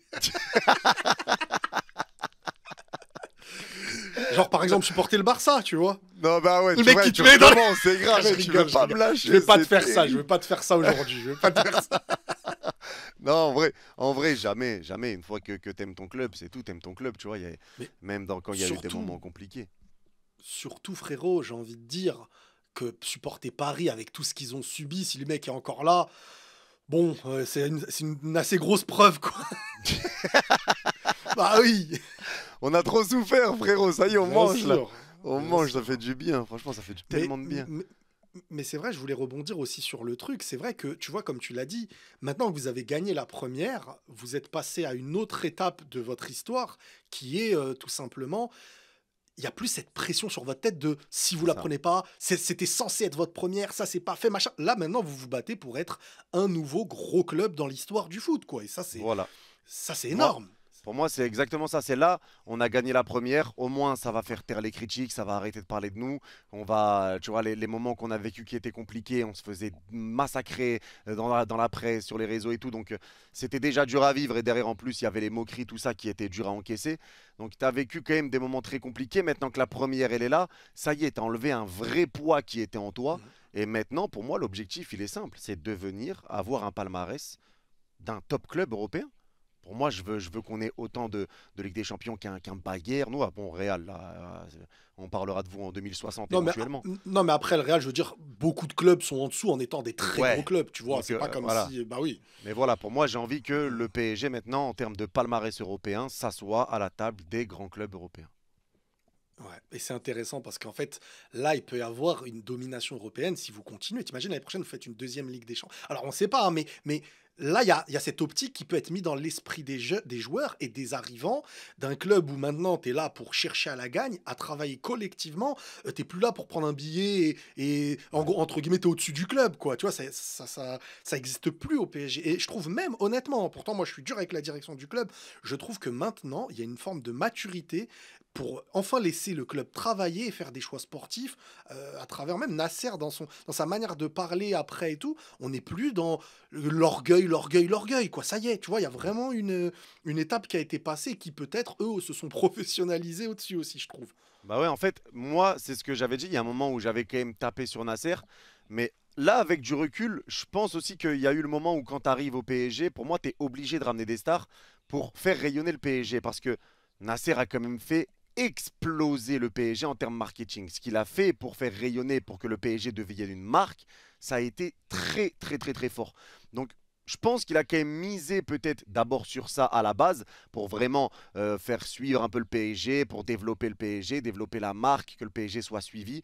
Genre, par exemple, supporter le Barça, tu vois. Non, bah ouais, Le tu mec vois, qui tu te met dans le... recommences, c'est grave, Je tu veux rigole, je pas me rigole. Je lâcher, vais pas te c'est faire ça, je terrible. vais pas te faire ça aujourd'hui. Je vais pas te faire ça. Non, en vrai, jamais, jamais. Une fois que t'aimes ton club, c'est tout, t'aimes ton club, tu vois. Mais Même quand il y a eu des moments surtout, compliqués. surtout, frérot, j'ai envie de dire que supporter Paris avec tout ce qu'ils ont subi, si le mec est encore là, bon, c'est une assez grosse preuve, quoi. Bah oui, On a trop souffert, frérot, ça y est, on bien mange là. sûr, On bien mange, ça sûr. fait du bien. Franchement, ça fait Mais, tellement de bien. mais, mais c'est vrai, je voulais rebondir aussi sur le truc. C'est vrai que, tu vois, comme tu l'as dit, maintenant que vous avez gagné la première, vous êtes passé à une autre étape de votre histoire qui est tout simplement, il n'y a plus cette pression sur votre tête de si vous C'est la ça. prenez pas, c'était censé être votre première, ça c'est pas fait, machin. Là maintenant, vous vous battez pour être un nouveau gros club dans l'histoire du foot, quoi. Et Voilà. ça c'est Moi, énorme. pour moi, c'est exactement ça. C'est là, on a gagné la première. Au moins, ça va faire taire les critiques, ça va arrêter de parler de nous. On va, tu vois, les moments qu'on a vécu qui étaient compliqués, on se faisait massacrer dans la presse, sur les réseaux et tout. Donc, c'était déjà dur à vivre. Et derrière, en plus, il y avait les moqueries, tout ça qui était dur à encaisser. Donc, tu as vécu quand même des moments très compliqués. Maintenant que la première, elle est là, ça y est, tu as enlevé un vrai poids qui était en toi. Mhm. Et maintenant, pour moi, l'objectif, il est simple, c'est de devenir avoir un palmarès d'un top club européen. Pour moi, je veux qu'on ait autant de Ligue des Champions qu'un Bayern. Nous, bon, Real, là, on parlera de vous en 2060 Non mais, éventuellement. non, mais après le Real, je veux dire, beaucoup de clubs sont en dessous en étant des très gros Ouais, clubs, tu vois. donc C'est pas comme voilà. si, bah oui. Mais voilà, pour moi, j'ai envie que le PSG, maintenant, en termes de palmarès européen, s'assoie à la table des grands clubs européens. Ouais, et c'est intéressant parce qu'en fait, là, il peut y avoir une domination européenne si vous continuez. T'imagines, l'année prochaine, vous faites une deuxième Ligue des Champions. Alors, on ne sait pas, hein, mais là, il y a cette optique qui peut être mise dans l'esprit des joueurs et des arrivants d'un club où maintenant, tu es là pour chercher à la gagne, à travailler collectivement. Tu n'es plus là pour prendre un billet et en gros, entre guillemets, tu es au-dessus du club, quoi. Tu vois, ça existe plus au PSG. Et je trouve même, honnêtement, pourtant, moi, je suis dur avec la direction du club, je trouve que maintenant, il y a une forme de maturité pour enfin laisser le club travailler et faire des choix sportifs à travers même Nasser dans sa manière de parler après et tout. On n'est plus dans l'orgueil, l'orgueil, l'orgueil, quoi. Ça y est, tu vois, il y a vraiment une étape qui a été passée qui peut-être, eux, se sont professionnalisés au-dessus aussi, je trouve. Bah ouais, en fait, moi, c'est ce que j'avais dit. Il y a un moment où j'avais quand même tapé sur Nasser. Mais là, avec du recul, je pense aussi qu'il y a eu le moment où, quand tu arrives au PSG, pour moi, tu es obligé de ramener des stars pour faire rayonner le PSG. Parce que Nasser a quand même fait exploser le PSG en termes marketing. Ce qu'il a fait pour faire rayonner, pour que le PSG devienne une marque, ça a été très, très, très, très fort. Donc, je pense qu'il a quand même misé peut-être d'abord sur ça à la base pour vraiment faire suivre un peu le PSG, pour développer le PSG, développer la marque, que le PSG soit suivi.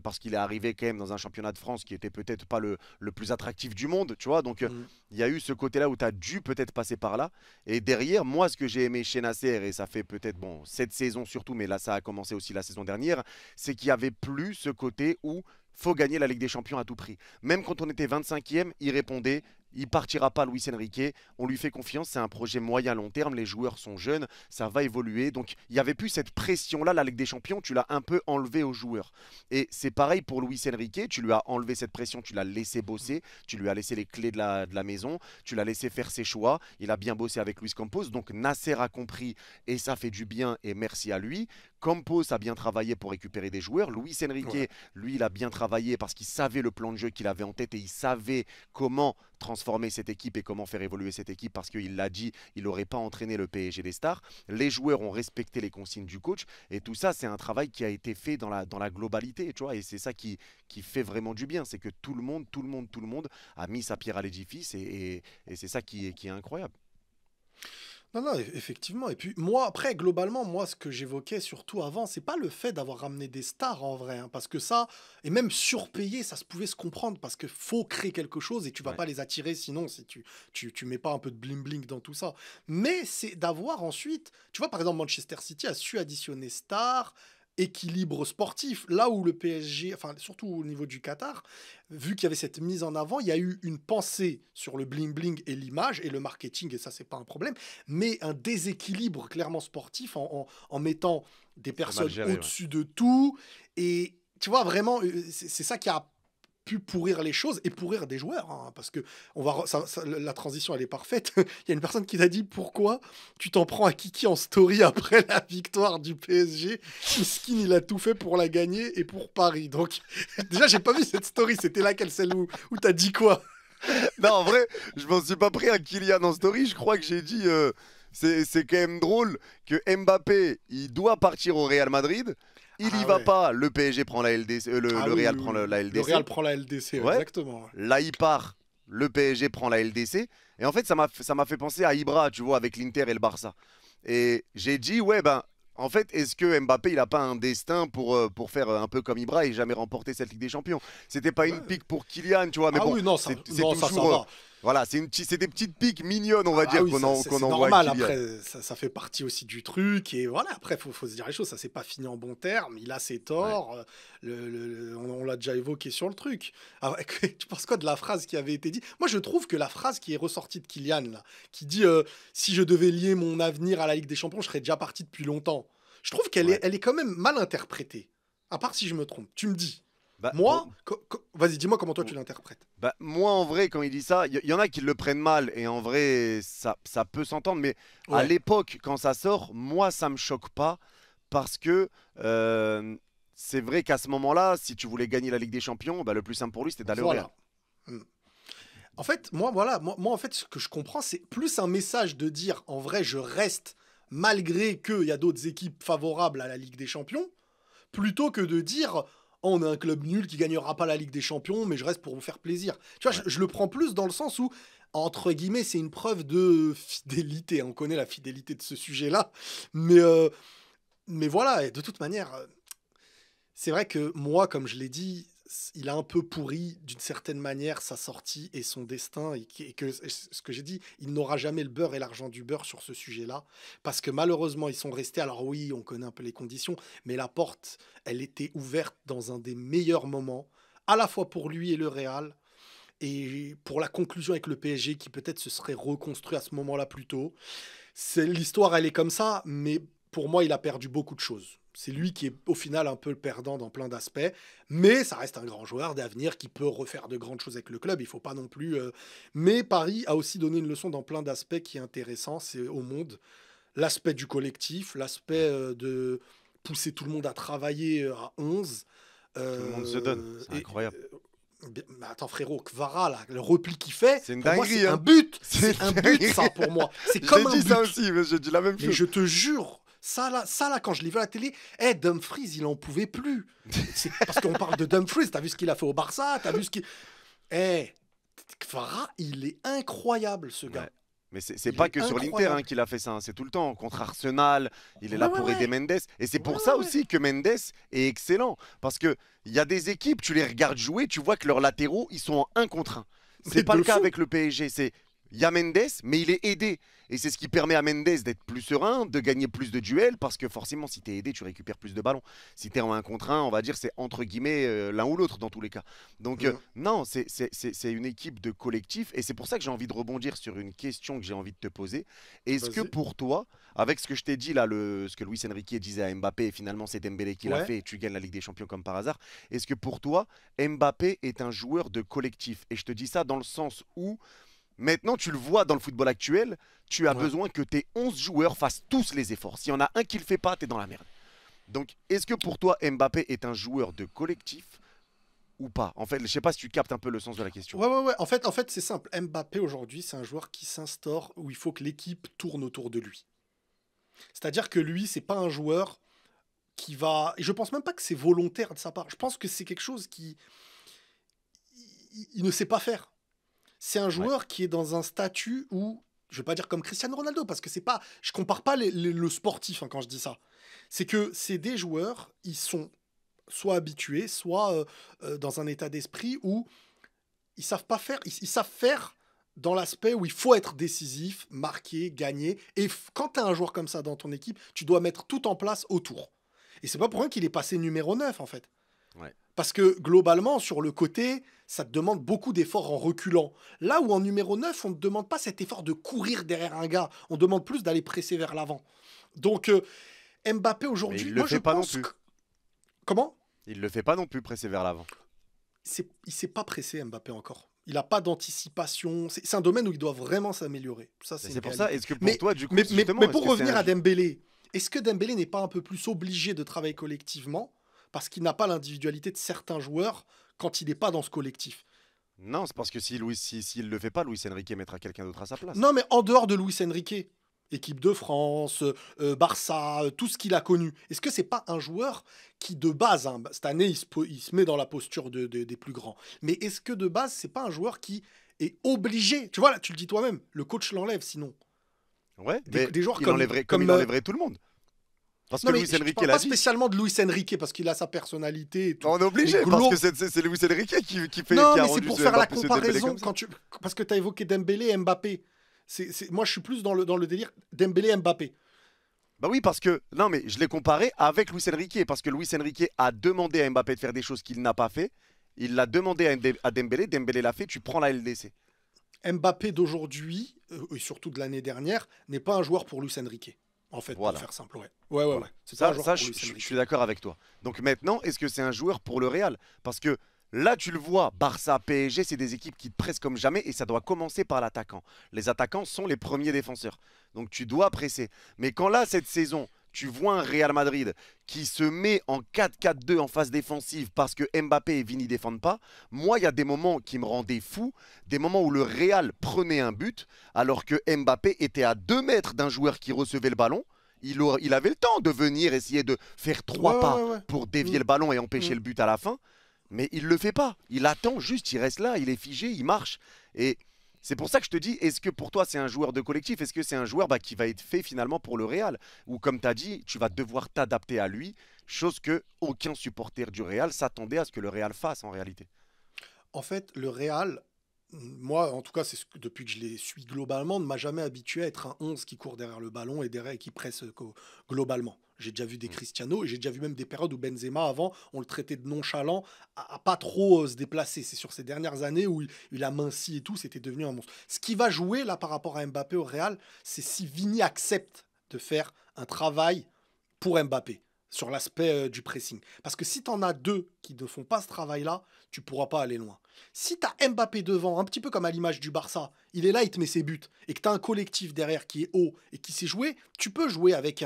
Parce qu'il est arrivé quand même dans un championnat de France qui était peut-être pas le plus attractif du monde, tu vois. Donc Mm. il y a eu ce côté-là où tu as dû peut-être passer par là. Et derrière, moi, ce que j'ai aimé chez Nasser, et ça fait peut-être, bon, cette saison surtout, mais là, ça a commencé aussi la saison dernière, c'est qu'il n'y avait plus ce côté où faut gagner la Ligue des Champions à tout prix. Même quand on était 25e, il répondait. Il partira pas, Luis Enrique. On lui fait confiance. C'est un projet moyen long terme. Les joueurs sont jeunes. Ça va évoluer. Donc, il n'y avait plus cette pression-là. La Ligue des Champions, tu l'as un peu enlevé aux joueurs. Et c'est pareil pour Luis Enrique. Tu lui as enlevé cette pression. Tu l'as laissé bosser. Tu lui as laissé les clés de la maison. Tu l'as laissé faire ses choix. Il a bien bossé avec Luis Campos. Donc, Nasser a compris. Et ça fait du bien. Et merci à lui. Campos a bien travaillé pour récupérer des joueurs. Luis Enrique, Ouais. lui, il a bien travaillé parce qu'il savait le plan de jeu qu'il avait en tête et il savait comment transformer cette équipe et comment faire évoluer cette équipe parce qu'il l'a dit, il n'aurait pas entraîné le PSG des stars. Les joueurs ont respecté les consignes du coach et tout ça, c'est un travail qui a été fait dans la globalité, tu vois, et c'est ça qui fait vraiment du bien, c'est que tout le monde a mis sa pierre à l'édifice et c'est ça qui est incroyable. Non, non, effectivement. Et puis moi, après, globalement, moi, ce que j'évoquais surtout avant, c'est pas le fait d'avoir ramené des stars en vrai, hein, parce que ça, et même surpayé, ça se pouvait se comprendre, parce que faut créer quelque chose et tu vas Ouais. pas les attirer sinon si tu mets pas un peu de bling bling dans tout ça. Mais c'est d'avoir ensuite, tu vois, par exemple, Manchester City a su additionner stars, équilibre sportif, là où le PSG, enfin surtout au niveau du Qatar, vu qu'il y avait cette mise en avant, il y a eu une pensée sur le bling bling et l'image et le marketing, et ça c'est pas un problème, mais un déséquilibre clairement sportif en mettant des C'était mal personnes géré, ouais. au-dessus de tout. Et tu vois, vraiment, c'est ça qui a pu pourrir les choses et pourrir des joueurs, hein, parce que la transition elle est parfaite. Il y a une personne qui t'a dit pourquoi tu t'en prends à Kiki en story après la victoire du PSG. Miskin, il a tout fait pour la gagner et pour Paris. Donc déjà j'ai pas vu cette story, c'était laquelle, celle où t'as dit quoi? Non, en vrai, je m'en suis pas pris à Kylian en story. Je crois que j'ai dit, c'est quand même drôle que Mbappé, il doit partir au Real Madrid. Il y Ah va ouais. pas, le PSG prend la LDC, Ah le oui, Real oui, prend oui, oui. la Le LDC. Real prend la LDC, Ouais. exactement. Ouais. Là, il part, le PSG prend la LDC. Et en fait, ça m'a fait penser à Ibra, tu vois, avec l'Inter et le Barça. Et j'ai dit, ouais, ben, en fait, est-ce que Mbappé, il a pas un destin pour faire un peu comme Ibra et jamais remporter cette Ligue des Champions? C'était pas une Ouais. pique pour Kylian, tu vois, mais Ah bon, oui, non, ça, c'est non, ça toujours. va. Voilà, c'est des petites piques mignonnes, on Ah va bah dire, oui, qu'on c'est envoie à normal. Kylian. Après, ça fait partie aussi du truc. Et voilà, après, faut se dire les choses. Ça s'est pas fini en bon terme. Il a ses Ouais. torts. On l'a déjà évoqué sur le truc. Ah ouais, tu penses quoi de la phrase qui avait été dit? Moi, je trouve que la phrase qui est ressortie de Kylian, là, qui dit si je devais lier mon avenir à la Ligue des Champions, je serais déjà parti depuis longtemps. Je trouve Ouais. elle est quand même mal interprétée. À part si je me trompe. Tu me dis. Bah, Moi, vas-y, dis-moi comment toi tu pour- l'interprètes. bah, moi, en vrai, quand il dit ça, il y en a qui le prennent mal, et en vrai, ça peut s'entendre, mais à Ouais, l'époque, quand ça sort, moi, ça me choque pas, parce que c'est vrai qu'à ce moment-là, si tu voulais gagner la Ligue des Champions, bah, le plus simple pour lui, c'était d'aller au Real. voilà. Hmm. En fait, moi, voilà, moi, en fait, ce que je comprends, c'est plus un message de dire, en vrai, je reste malgré qu'il y a d'autres équipes favorables à la Ligue des Champions, plutôt que de dire, oh, on est un club nul qui gagnera pas la Ligue des Champions, mais je reste pour vous faire plaisir. Tu vois, Ouais. je le prends plus dans le sens où, entre guillemets, c'est une preuve de fidélité. On connaît la fidélité de ce sujet-là, mais, euh, mais voilà, et de toute manière, c'est vrai que moi, comme je l'ai dit, il a un peu pourri d'une certaine manière sa sortie et son destin. Et que ce que j'ai dit, il n'aura jamais le beurre et l'argent du beurre sur ce sujet-là. Parce que malheureusement, ils sont restés. Alors oui, on connaît un peu les conditions, mais la porte, elle était ouverte dans un des meilleurs moments, à la fois pour lui et le Real. Et pour la conclusion avec le PSG, qui peut-être se serait reconstruit à ce moment-là plus tôt. L'histoire, elle est comme ça, mais pour moi, il a perdu beaucoup de choses. C'est lui qui est au final un peu le perdant dans plein d'aspects, mais ça reste un grand joueur d'avenir qui peut refaire de grandes choses avec le club. Il faut pas non plus. Mais Paris a aussi donné une leçon dans plein d'aspects qui est intéressant. C'est au monde l'aspect du collectif, l'aspect de pousser tout le monde à travailler à 11. Tout le monde se donne, Euh, c'est et incroyable. mais attends frérot, Kvara là, le repli qu'il fait, C'est une pour moi dinguerie, c'est un hein. but, C'est c'est une un but dinguerie. ça pour moi, c'est Je l'ai comme un dit ça but. aussi, mais j'ai dit la même Mais chose. je te jure, ça là, quand je l'ai vu à la télé, Dumfries, il en pouvait plus. C'est parce qu'on parle de Dumfries, t'as vu ce qu'il a fait au Barça, t'as vu ce qu'il. Eh, Kvara, il est incroyable, ce Ouais. gars. Mais c'est Il pas est que sur l'Inter hein, incroyable. qu'il a fait ça, hein, c'est tout le temps. Contre Arsenal, il est Ouais, là ouais, pour aider ouais. Mendes. Et c'est Ouais, pour ouais, ça ouais. aussi que Mendes est excellent. Parce que il y a des équipes, tu les regardes jouer, tu vois que leurs latéraux, ils sont en 1 contre 1. C'est Mais pas de le cas fou. avec le PSG. Il y a Mendes, mais il est aidé. Et c'est ce qui permet à Mendes d'être plus serein, de gagner plus de duels, parce que forcément, si tu es aidé, tu récupères plus de ballons. Si tu es en 1 contre 1, on va dire c'est entre guillemets l'un ou l'autre dans tous les cas. Donc Mm. non, c'est une équipe de collectif, et c'est pour ça que j'ai envie de rebondir sur une question que j'ai envie de te poser. Est-ce que Vas-y. pour toi, avec ce que je t'ai dit là, ce que Luis Enrique disait à Mbappé, et finalement c'est Dembélé qui l'a Ouais. fait, et tu gagnes la Ligue des Champions comme par hasard, est-ce que pour toi, Mbappé est un joueur de collectif? Et je te dis ça dans le sens où maintenant, tu le vois dans le football actuel, tu as Ouais. besoin que tes 11 joueurs fassent tous les efforts. S'il y en a un qui le fait pas, tu es dans la merde. Donc, est-ce que pour toi, Mbappé est un joueur de collectif ou pas? En fait, je sais pas si tu captes un peu le sens de la question. Ouais, ouais, ouais. En fait, c'est simple. Mbappé aujourd'hui, c'est un joueur qui s'instaure où il faut que l'équipe tourne autour de lui. C'est-à-dire que lui, c'est pas un joueur qui va. Et je pense même pas que c'est volontaire de sa part. Je pense que c'est quelque chose qui. Il ne sait pas faire. C'est un Ouais, joueur qui est dans un statut où je vais pas dire comme Cristiano Ronaldo, parce que c'est pas, je compare pas le sportif hein, quand je dis ça. C'est que c'est des joueurs, ils sont soit habitués, soit dans un état d'esprit où ils savent pas faire, ils savent faire dans l'aspect où il faut être décisif, marquer, gagner. Et quand tu as un joueur comme ça dans ton équipe, tu dois mettre tout en place autour. Et c'est pas pour rien qu'il est passé numéro 9 en fait. Ouais. Parce que globalement, sur le côté, ça te demande beaucoup d'efforts en reculant. Là où en numéro 9, on ne te demande pas cet effort de courir derrière un gars. On demande plus d'aller presser vers l'avant. Donc Mbappé Mais aujourd'hui, il le moi je fait pas non pense plus. que... Comment Il le fait pas non plus presser vers l'avant. Il s'est pas pressé Mbappé encore. Il n'a pas d'anticipation. C'est un domaine où il doit vraiment s'améliorer. Ça, c'est Et une c'est pour ça, réalité. est-ce que pour Mais, toi, du coup, mais justement, est-ce pour que c'est revenir un à jeu? Dembélé, est-ce que Dembélé n'est pas un peu plus obligé de travailler collectivement parce qu'il n'a pas l'individualité de certains joueurs quand il n'est pas dans ce collectif? Non, c'est parce que s'il le fait pas, Luis Enrique mettra quelqu'un d'autre à sa place. Non, mais en dehors de Luis Enrique, équipe de France, Barça, tout ce qu'il a connu, est-ce que c'est pas un joueur qui de base, hein, cette année il se met dans la posture des plus grands, mais est-ce que de base c'est pas un joueur qui est obligé, tu vois là tu le dis toi-même, le coach l'enlève sinon, Ouais, mais des joueurs il enlèverait, comme comme il enlèverait tout le monde. Parce que non mais Luis je Enrique parle l'a pas dit. spécialement de Luis Enrique parce qu'il a sa personnalité et tout, On est mais obligé, parce que c'est Luis Enrique non qui a mais c'est rendu pour faire la Ce Dembélé comparaison comme ça. quand parce que tu as évoqué Dembélé et Mbappé. Moi je suis plus dans le délire Dembélé et Mbappé. Bah oui, parce que, non mais je l'ai comparé avec Luis Enrique, parce que Luis Enrique a demandé à Mbappé de faire des choses qu'il n'a pas fait. Il l'a demandé à Dembélé, Dembélé l'a fait, tu prends la LDC. Mbappé d'aujourd'hui, et surtout de l'année dernière, n'est pas un joueur pour Luis Enrique. En fait, pour Voilà. faire simple, ouais. Ouais. Voilà. C'est pas un joueur Ça pour Luis je Enrique. suis d'accord avec toi. Donc maintenant, est-ce que c'est un joueur pour le Real? Parce que là, tu le vois, Barça, PSG, c'est des équipes qui te pressent comme jamais et ça doit commencer par l'attaquant. Les attaquants sont les premiers défenseurs. Donc tu dois presser. Mais quand là, cette saison, tu vois un Real Madrid qui se met en 4-4-2 en phase défensive parce que Mbappé et Vini défendent pas, moi, il y a des moments qui me rendaient fou, des moments où le Real prenait un but alors que Mbappé était à 2 mètres d'un joueur qui recevait le ballon. Il avait le temps de venir essayer de faire 3 pas Ouais. pour dévier Mm, le ballon et empêcher mm. le but à la fin. Mais il le fait pas. Il attend juste, il reste là, il est figé, il marche. Et c'est pour ça que je te dis, est-ce que pour toi c'est un joueur de collectif? Est-ce que c'est un joueur qui va être fait finalement pour le Real? Ou comme tu as dit, tu vas devoir t'adapter à lui, chose que aucun supporter du Real s'attendait à ce que le Real fasse en réalité. En fait, le Real, moi, en tout cas, depuis que je les suis globalement, ne m'a jamais habitué à être un 11 qui court derrière le ballon et derrière et qui presse globalement. J'ai déjà vu des Mm. Cristiano et j'ai déjà vu même des périodes où Benzema, avant, on le traitait de nonchalant, à pas trop se déplacer. C'est sur ces dernières années où il a minci et tout, c'était devenu un monstre. Ce qui va jouer là par rapport à Mbappé au Real, c'est si Vini accepte de faire un travail pour Mbappé sur l'aspect du pressing. Parce que si tu en as deux qui ne font pas ce travail-là, tu pourras pas aller loin. Si tu as Mbappé devant, un petit peu comme à l'image du Barça, il est là, il te met ses buts, et que tu as un collectif derrière qui est haut et qui sait jouer, tu peux jouer avec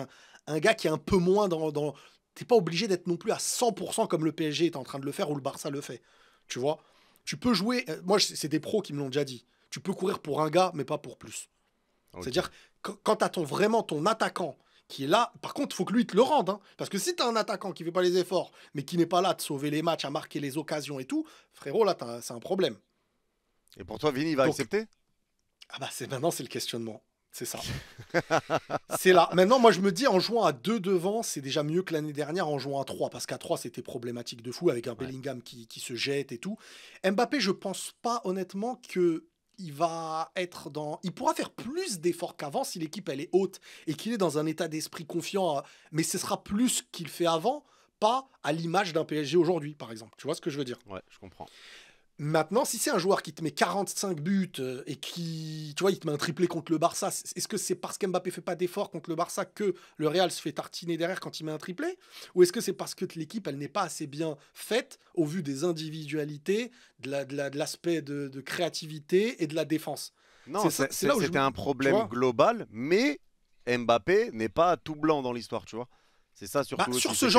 un gars qui est un peu moins dans... T'es pas obligé d'être non plus à 100% comme le PSG est en train de le faire ou le Barça le fait. Tu vois. Tu peux jouer... Moi, c'est des pros qui me l'ont déjà dit. Tu peux courir pour un gars, mais pas pour plus. Ok. C'est-à-dire, quand tu as vraiment ton attaquant qui est là, par contre, il faut que lui te le rende. Hein. Parce que si tu as un attaquant qui ne fait pas les efforts, mais qui n'est pas là de sauver les matchs, à marquer les occasions et tout, frérot, là, c'est un problème. Et pour toi, Vini va Donc, accepter? ah bah maintenant, c'est le questionnement. C'est ça. C'est là. Maintenant, moi, je me dis, en jouant à 2 devant, c'est déjà mieux que l'année dernière en jouant à 3. Parce qu'à 3 c'était problématique de fou avec un Ouais. Bellingham qui se jette et tout. Mbappé, je pense pas honnêtement que il va être dans... Il pourra faire plus d'efforts qu'avant si l'équipe, elle est haute et qu'il est dans un état d'esprit confiant. Mais ce sera plus qu'il fait avant, pas à l'image d'un PSG aujourd'hui, par exemple. Tu vois ce que je veux dire? Ouais, je comprends. Maintenant, si c'est un joueur qui te met 45 buts et qui, tu vois, il te met un triplé contre le Barça, est-ce que c'est parce qu'Mbappé fait pas d'effort contre le Barça que le Real se fait tartiner derrière quand il met un triplé? Ou est-ce que c'est parce que l'équipe, elle n'est pas assez bien faite au vu des individualités, de l'aspect de créativité et de la défense? Non, C'est là où c'était un tu problème vois, global, mais Mbappé n'est pas tout blanc dans l'histoire, tu vois. C'est ça bah, surtout aussi, c'est que c'est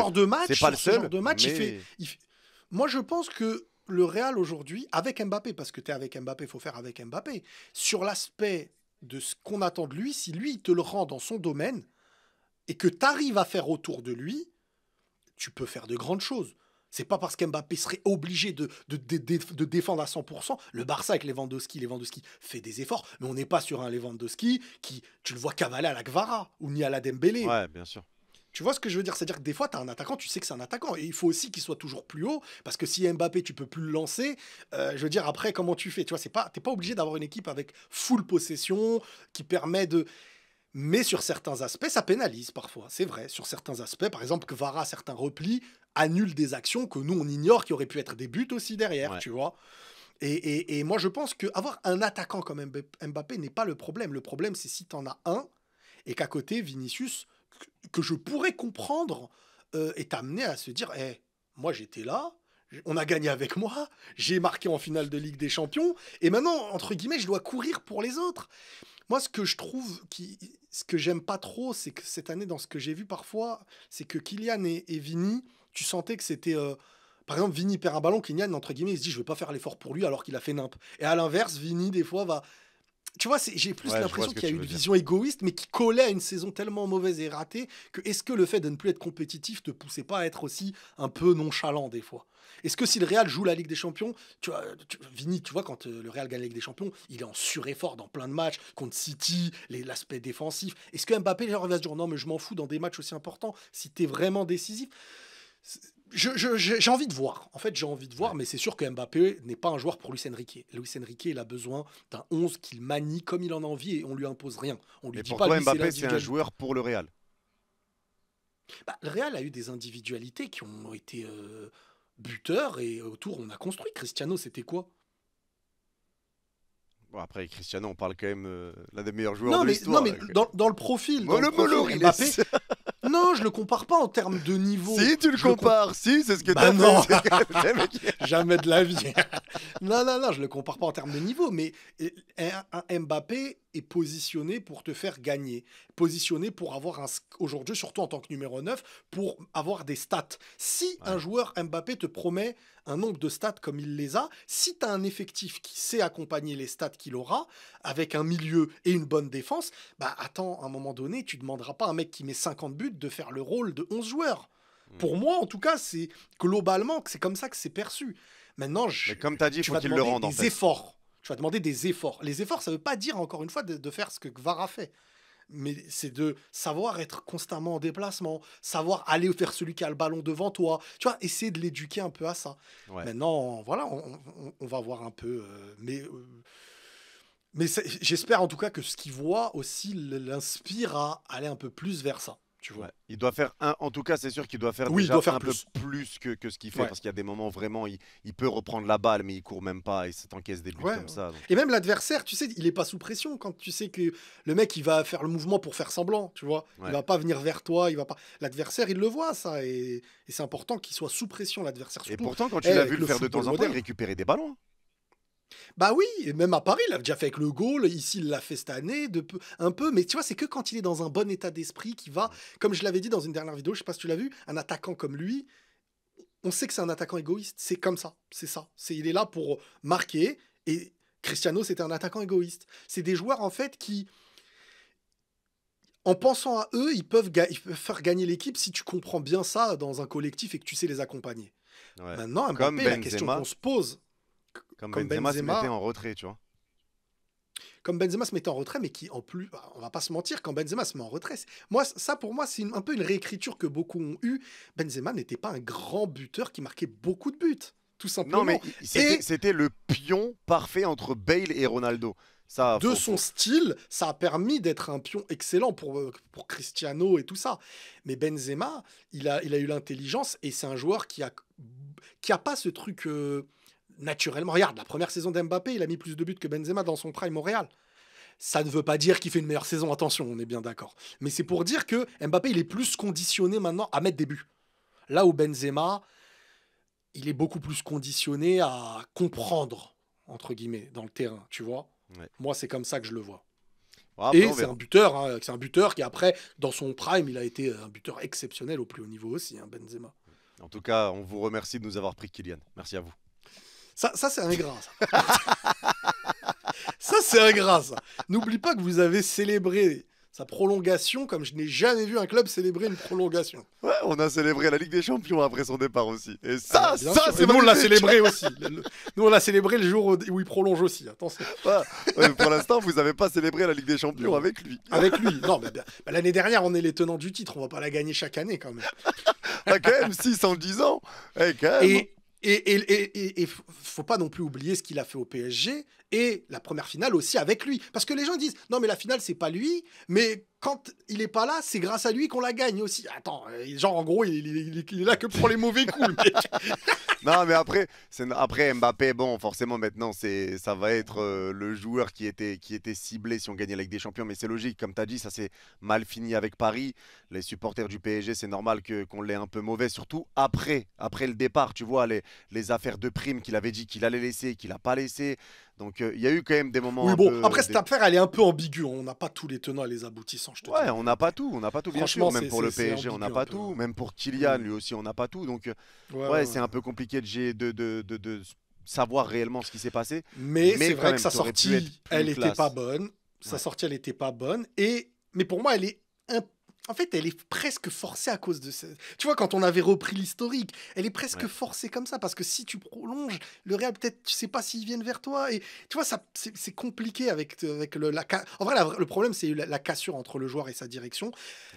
pas le sur ce genre seul, de match, mais moi, je pense que le Real aujourd'hui, avec Mbappé, parce que tu es avec Mbappé, il faut faire avec Mbappé, sur l'aspect de ce qu'on attend de lui, si lui, il te le rend dans son domaine et que tu arrives à faire autour de lui, tu peux faire de grandes choses. C'est pas parce qu'Mbappé serait obligé de défendre à 100%. Le Barça avec Lewandowski fait des efforts, mais on n'est pas sur un Lewandowski qui, tu le vois cavaler à la Kvara ou ni à la Dembélé. Ouais, bien sûr. Tu vois ce que je veux dire? C'est-à-dire que des fois, tu as un attaquant, tu sais que c'est un attaquant. Et il faut aussi qu'il soit toujours plus haut, parce que si Mbappé, tu peux plus le lancer, je veux dire, après, comment tu fais? Tu vois, t'es pas obligé d'avoir une équipe avec full possession, qui permet de... Mais sur certains aspects, ça pénalise parfois, c'est vrai. Sur certains aspects, par exemple, que Vara, certains replis, annulent des actions que nous, on ignore, qui auraient pu être des buts aussi derrière, Ouais. tu vois. Et moi, je pense qu'avoir un attaquant comme Mbappé n'est pas le problème. Le problème, c'est si tu en as un, et qu'à côté, Vinicius, que je pourrais comprendre, est amené à se dire, moi, j'étais là, on a gagné avec moi, j'ai marqué en finale de Ligue des Champions, et maintenant, entre guillemets, je dois courir pour les autres. Moi, ce que je trouve, ce que j'aime pas trop, c'est que cette année, dans ce que j'ai vu parfois, c'est que Kylian et Vini, tu sentais que c'était... par exemple, Vini perd un ballon, Kylian, entre guillemets, il se dit, je vais pas faire l'effort pour lui alors qu'il a fait nimp. Et à l'inverse, Vini, des fois, va... Tu vois, j'ai plus Ouais, je vois l'impression ce que qu'il y a tu une veux dire. vision égoïste, mais qui collait à une saison tellement mauvaise et ratée, que est-ce que le fait de ne plus être compétitif te poussait pas à être aussi un peu nonchalant des fois? Est-ce que si le Real joue la Ligue des Champions, Vini, tu vois, quand le Real gagne la Ligue des Champions, il est en sureffort dans plein de matchs, contre City, l'aspect défensif. Est-ce que Mbappé genre, va se dire non, mais je m'en fous dans des matchs aussi importants, si t'es vraiment décisif? J'ai envie de voir. En fait, j'ai envie de voir, Ouais. mais c'est sûr que Mbappé n'est pas un joueur pour Luis Enrique. Luis Enrique, il a besoin d'un 11 qu'il manie comme il en a envie et on lui impose rien. On lui Mais dit pour pas, toi, lui, c'est Mbappé, c'est un l'individualité. joueur pour le Real. Bah, le Real a eu des individualités qui ont été buteurs et autour, on a construit. Cristiano, c'était quoi? Bon, après, Cristiano, on parle quand même l'un des meilleurs joueurs Non, de mais, non, l'histoire. mais dans le profil, Mollo Mollo, il Mbappé, est... non, je le compare pas en termes de niveau. Si, tu le Je le com- compares. Si, c'est ce que Bah t'as non, fait. Le mec, jamais de la vie. Non, non, non, je le compare pas en termes de niveau, mais un Mbappé est positionné pour te faire gagner, positionné pour avoir aujourd'hui, surtout en tant que numéro 9, pour avoir des stats. Si un Ouais. joueur Mbappé te promet un nombre de stats comme il les a, si tu as un effectif qui sait accompagner les stats qu'il aura, avec un milieu et une bonne défense, bah attends, à un moment donné, tu demanderas pas à un mec qui met 50 buts de faire le rôle de 11 joueurs. Mm. Pour moi, en tout cas, c'est globalement, c'est comme ça que c'est perçu. Maintenant, Mais comme t'as dit, il tu faut vas qu'il le demander rende, en des fait. efforts. Tu vas demander des efforts. Les efforts, ça ne veut pas dire, encore une fois, de faire ce que Gvara fait. Mais c'est de savoir être constamment en déplacement, savoir aller vers celui qui a le ballon devant toi. Tu vois, essayer de l'éduquer un peu à ça. Ouais. Maintenant, voilà, on va voir un peu. Mais j'espère en tout cas que ce qu'il voit aussi l'inspire à aller un peu plus vers ça. Tu vois. Ouais. Il doit faire un. En tout cas, c'est sûr qu'il doit faire Oui, il déjà doit faire un peu plus. plus que ce qu'il fait. Ouais. Parce qu'il y a des moments vraiment, il peut reprendre la balle, mais il court même pas et s'encaisse des buts Ouais, comme ouais. ça. Donc. Et même l'adversaire, tu sais, il est pas sous pression quand tu sais que le mec il va faire le mouvement pour faire semblant, tu vois. Il Ouais. va pas venir vers toi, il va pas. L'adversaire, il le voit ça et c'est important qu'il soit sous pression l'adversaire Et surtout. pourtant, quand tu l'as Avec vu le faire de football temps en temps, il moderne. récupérait des ballons. Bah oui, et même à Paris, il l'a déjà fait avec le goal, ici il l'a fait cette année, un peu, mais tu vois, c'est que quand il est dans un bon état d'esprit qui va, comme je l'avais dit dans une dernière vidéo, je sais pas si tu l'as vu, un attaquant comme lui, on sait que c'est un attaquant égoïste, c'est comme ça, c'est ça. Il est là pour marquer, et Cristiano, c'était un attaquant égoïste. C'est des joueurs, en fait, qui, en pensant à eux, ils peuvent faire gagner l'équipe si tu comprends bien ça dans un collectif et que tu sais les accompagner. Ouais. Maintenant, Comme Mbappé, la question Benzema. qu'on se pose, Comme comme Benzema se mettait Benzema, en retrait, tu vois. comme Benzema se mettait en retrait, mais qui en plus, bah, on va pas se mentir, quand Benzema se met en retrait, moi, ça pour moi, c'est un peu une réécriture que beaucoup ont eue. Benzema n'était pas un grand buteur qui marquait beaucoup de buts, tout Non, mais simplement. c'était Et c'était le pion parfait entre Bale et Ronaldo. Ça, de son style, ça a permis d'être un pion excellent pour Cristiano et tout ça. Mais Benzema, il a eu l'intelligence et c'est un joueur qui a pas ce truc naturellement. Regarde, la première saison d'Mbappé, il a mis plus de buts que Benzema dans son prime au Real. Ça ne veut pas dire qu'il fait une meilleure saison, attention, on est bien d'accord. Mais c'est pour dire que Mbappé, il est plus conditionné maintenant à mettre des buts. Là où Benzema, il est beaucoup plus conditionné à comprendre, entre guillemets, dans le terrain, tu vois. Ouais. Moi, c'est comme ça que je le vois. Bon, après, Et on c'est verra. un buteur, hein, c'est un buteur qui après, dans son prime, il a été un buteur exceptionnel au plus haut niveau aussi, hein, Benzema. En tout cas, on vous remercie de nous avoir pris Kylian. Merci à vous. Ça c'est ingrat, ça. Ça, c'est ingrat, ça. N'oublie pas que vous avez célébré sa prolongation comme je n'ai jamais vu un club célébrer une prolongation. Ouais, on a célébré la Ligue des Champions après son départ aussi. Et ça, Bien ça, sûr. c'est Et nous, on l'a magnifique. célébré aussi. Nous, on l'a célébré le jour où il prolonge aussi. Attention. Ouais. Ouais, pour l'instant, vous n'avez pas célébré la Ligue des Champions avec lui. Avec lui. Non, mais l'année dernière, on est les tenants du titre. On va pas la gagner chaque année quand même. Ah, quand même, 6 en 10 ans. Eh, quand même. Et faut pas non plus oublier ce qu'il a fait au PSG et la première finale aussi avec lui. Parce que les gens disent non, mais la finale, c'est pas lui, mais quand il est pas là, c'est grâce à lui qu'on la gagne aussi. Attends, genre en gros, il est là que pour les mauvais coups. Le mec. Non, mais après Mbappé, bon, forcément maintenant ça va être le joueur qui était ciblé si on gagnait la Ligue des Champions, mais c'est logique, comme tu as dit, ça s'est mal fini avec Paris. Les supporters du PSG, c'est normal qu'on l'ait un peu mauvais, surtout après le départ, tu vois, les affaires de primes qu'il avait dit qu'il allait laisser, qu'il n'a pas laissé. Donc il y a eu quand même des moments Oui, un bon, peu, après cette affaire, elle est un peu ambiguë. On n'a pas tous les tenants et les aboutissants, je te dis. Ouais, on n'a pas tout, bien sûr. Franchement, Même pour le c'est PSG, on n'a ambigu pas un peu, tout. ouais. Même pour Kylian, lui aussi, on n'a pas tout. Donc, ouais, c'est un peu compliqué de savoir réellement ce qui s'est passé. Mais c'est quand vrai même, que sa ça aurait pu sortie, être plus elle était classe. pas bonne. Sa Ouais. sortie, elle était pas bonne. Mais pour moi, elle est en fait, elle est presque forcée à cause de ça. Tu vois, quand on avait repris l'historique, elle est presque Ouais. forcée comme ça parce que si tu prolonges, le Real peut-être, tu sais pas s'ils viennent vers toi. Et tu vois, ça, c'est compliqué avec En vrai, le problème, c'est la cassure entre le joueur et sa direction.